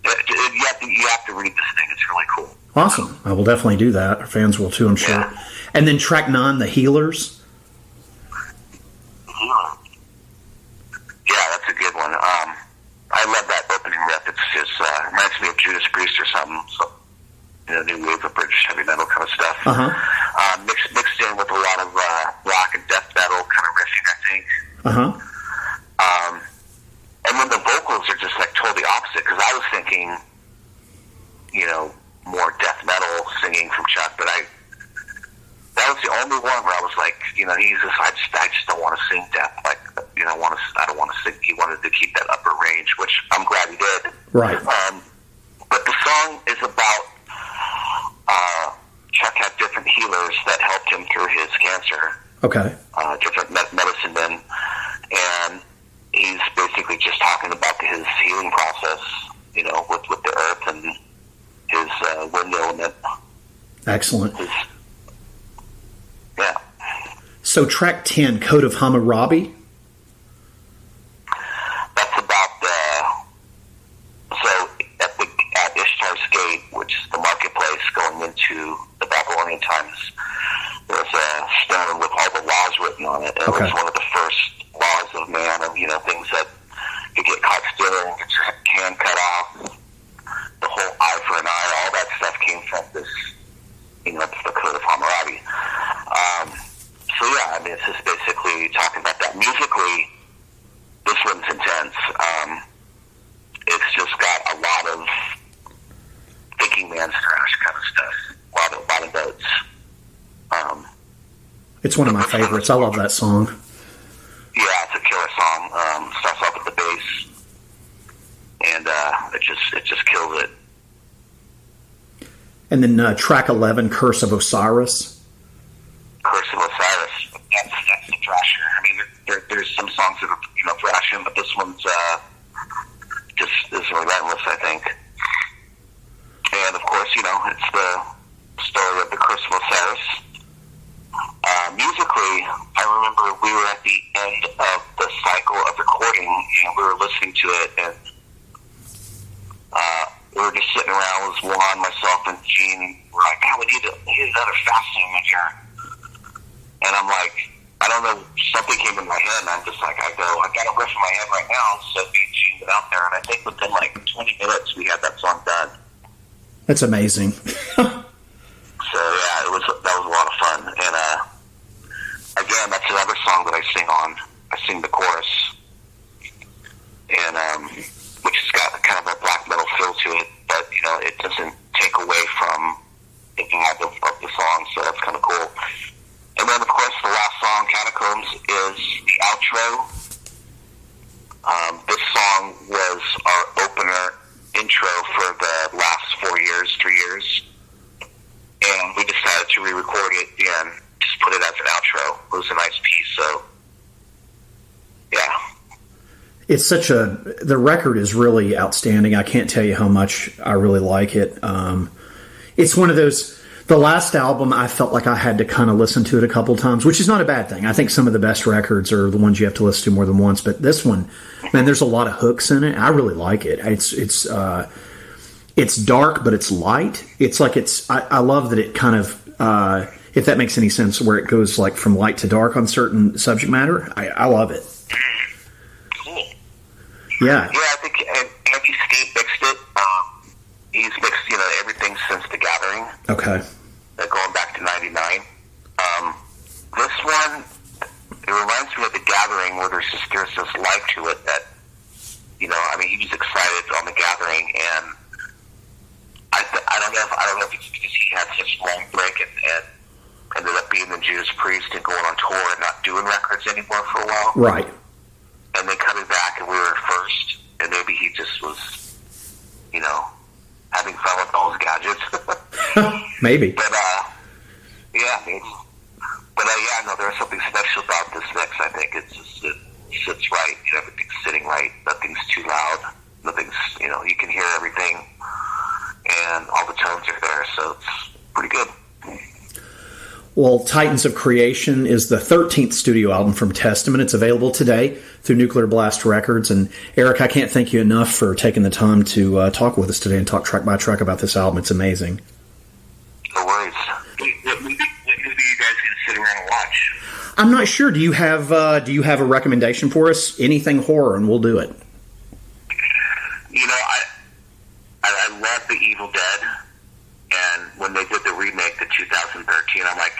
You have to read this thing. It's really cool. Awesome. I will definitely do that. Our fans will too, I'm sure. Yeah. And then track 9, The Healers. Yeah, that's a good one. I love that opening riff. It's just reminds me of Judas Priest or something. So, new wave of British heavy metal kind of stuff. Uh-huh. Mixed in with a lot of rock and death metal kind of riffing, I think. Uh-huh. And then the vocals are just like totally opposite, because I was thinking, more death metal singing from Chuck, but that was the only one where I was like, I just don't want to sing death. Like, I don't want to sing. He wanted to keep that upper range, which I'm glad he did. Right. But the song is about Chuck had different healers that helped him through his cancer. Okay. Different medicine men, and he's basically just talking about his healing process, with the earth and his wind element. Excellent. Yeah. So track 10, Code of Hammurabi. That's about at Ishtar's Gate, which is the marketplace going into the Babylonian times, there's a stone with all the laws written on it. And okay. It was one of the first laws of man, of things that you get caught stealing, get your hand cut off, the whole eye for an eye, all that stuff came from this, the Code of Hammurabi. So yeah, I mean, it's just basically talking about that. Musically, this one's intense. It's just got a lot of thinking man's thrash kind of stuff, a lot of notes. It's one of my favorites. I love that song. Yeah, it's a killer song. Starts off with the bass, and it just kills it. And then track 11, Curse of Osiris. Curse of Osiris. That's the thrasher. I mean, there's some songs that are thrashing, but this one's just is relentless, I think. And of course, it's the story of the Curse of Osiris. Musically, I remember we were at the end of the cycle of recording, and we were listening to it, and we were just sitting around. It was Juan, myself, and Gene. We're like, man, we need another fast song in here. And I'm like, I don't know, something came in my head, and I'm just like, I got a riff in my head right now, so me and Gene went out there, and I think within like 20 minutes, we had that song done. That's amazing. So yeah, that was a lot of fun, and again, that's another song that I sing on. I sing the chorus, and which has got kind of a black metal feel to it, but it doesn't take away from thinking of the song, so that's kind of cool. And then, of course, the last song, Catacombs, is the outro. This song was our opener intro for the last 3 years. It's the record is really outstanding. I can't tell you how much I really like it. It's one of those, the last album, I felt like I had to kind of listen to it a couple times, which is not a bad thing. I think some of the best records are the ones you have to listen to more than once, but this one, man, there's a lot of hooks in it. I really like it. It's dark, but it's light. It's like I love that it kind of, if that makes any sense, where it goes like from light to dark on certain subject matter. I love it. Cool. Yeah. Yeah, I think Andy Steve mixed it. He's mixed, everything since The Gathering. Okay. Going back to 99. This one, it reminds me of The Gathering, where there's this life to it that, he was excited on The Gathering, and I don't know if it's because he had such a long break and ended up being the Judas Priest and going on tour and not doing records anymore for a while. Right. And then coming back and we were first, and maybe he just was, having fun with all his gadgets. Maybe. But, yeah, maybe. But, there's something special about this mix. I think it sits right. Everything's sitting right. Nothing's too loud. Nothing's, you can hear everything. And all the tones are there, so it's pretty good. Well, Titans of Creation is the 13th studio album from Testament. It's available today through Nuclear Blast Records. And Eric, I can't thank you enough for taking the time to talk with us today and talk track by track about this album. It's amazing. No worries. What movie are you guys going to sit around and watch? I'm not sure. Do you have a recommendation for us? Anything horror, and we'll do it. I love The Evil Dead. And when they did the remake, the 2013, I'm like,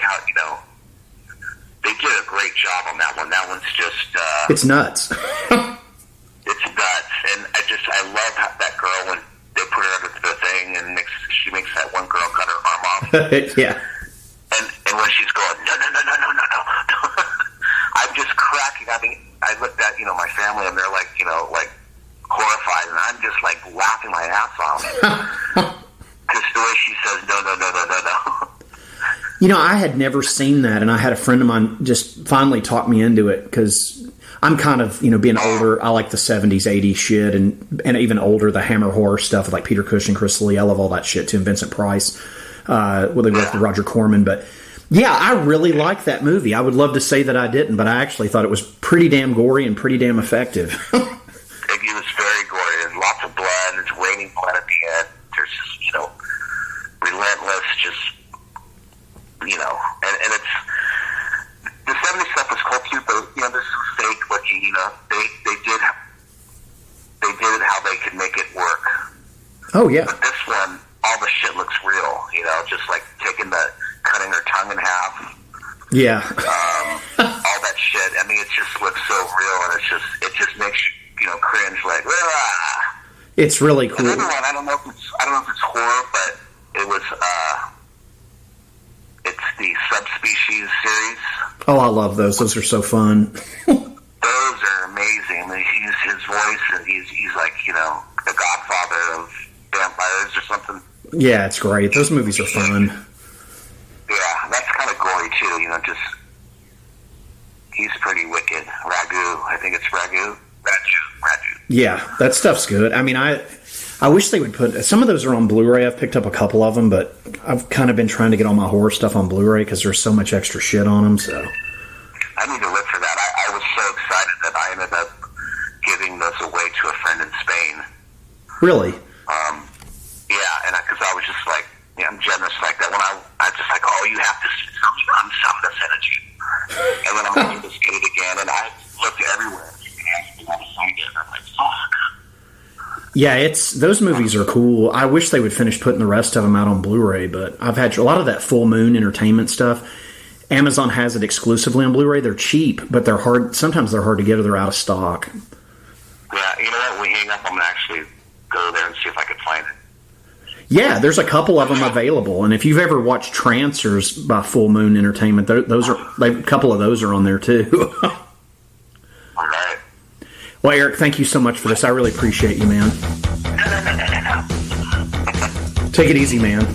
they did a great job on that one. That one's just... it's nuts. It's nuts. And I love that girl when they put her under the thing and she makes that one girl cut her arm off. Yeah. And when she's going, no. I'm just cracking. I looked at, my family and they're like, horrified. And I'm just like laughing my ass off. Just the way she says, no. I had never seen that, and I had a friend of mine just finally talk me into it, because I'm kind of, being older, I like the 70s, 80s shit, and even older, the Hammer horror stuff with like Peter Cushing, Chris Lee. I love all that shit too, and Vincent Price, where they worked with Roger Corman. But yeah, I really like that movie. I would love to say that I didn't, but I actually thought it was pretty damn gory and pretty damn effective. It was very gory. There's lots of blood. It's raining blood at the end. There's just, relentless, just, and it's, the 70s stuff was cool too, but, this is fake, but, they did it how they could make it work. Oh, yeah. But this one, all the shit looks real, just like cutting her tongue in half. Yeah. All that shit. It just looks so real, and it just makes you, cringe, like, ah. It's really cool. Another one, I don't know if it's horror, but it was, it's the Subspecies series. Oh, I love those. Those are so fun. Those are amazing. His voice, and he's like, the godfather of vampires or something. Yeah, it's great. Those movies are fun. Yeah, that's kind of gory too, just, he's pretty wicked. Ragu, I think it's Ragu. Yeah, that stuff's good. I wish they would put... Some of those are on Blu-ray. I've picked up a couple of them, but I've kind of been trying to get all my horror stuff on Blu-ray because there's so much extra shit on them, so... I need to look for that. I was so excited that I ended up giving this away to a friend in Spain. Really? Yeah, and because I was just like... Yeah, I'm generous like that. When I just like, oh, you have to... I'm going to send it to you. And then I'm going to just get it again, and I looked everywhere. And I find it, and I'm like, fuck. Yeah, those movies are cool. I wish they would finish putting the rest of them out on Blu-ray, but I've had a lot of that Full Moon Entertainment stuff. Amazon has it exclusively on Blu-ray. They're cheap, but they're hard. Sometimes they're hard to get or they're out of stock. Yeah, you know what? When we hang up, I'm going to actually go there and see if I can find it. Yeah, there's a couple of them available, and if you've ever watched Trancers by Full Moon Entertainment, a couple of those are on there too. All right. Well, Eric, thank you so much for this. I really appreciate you, man. Take it easy, man.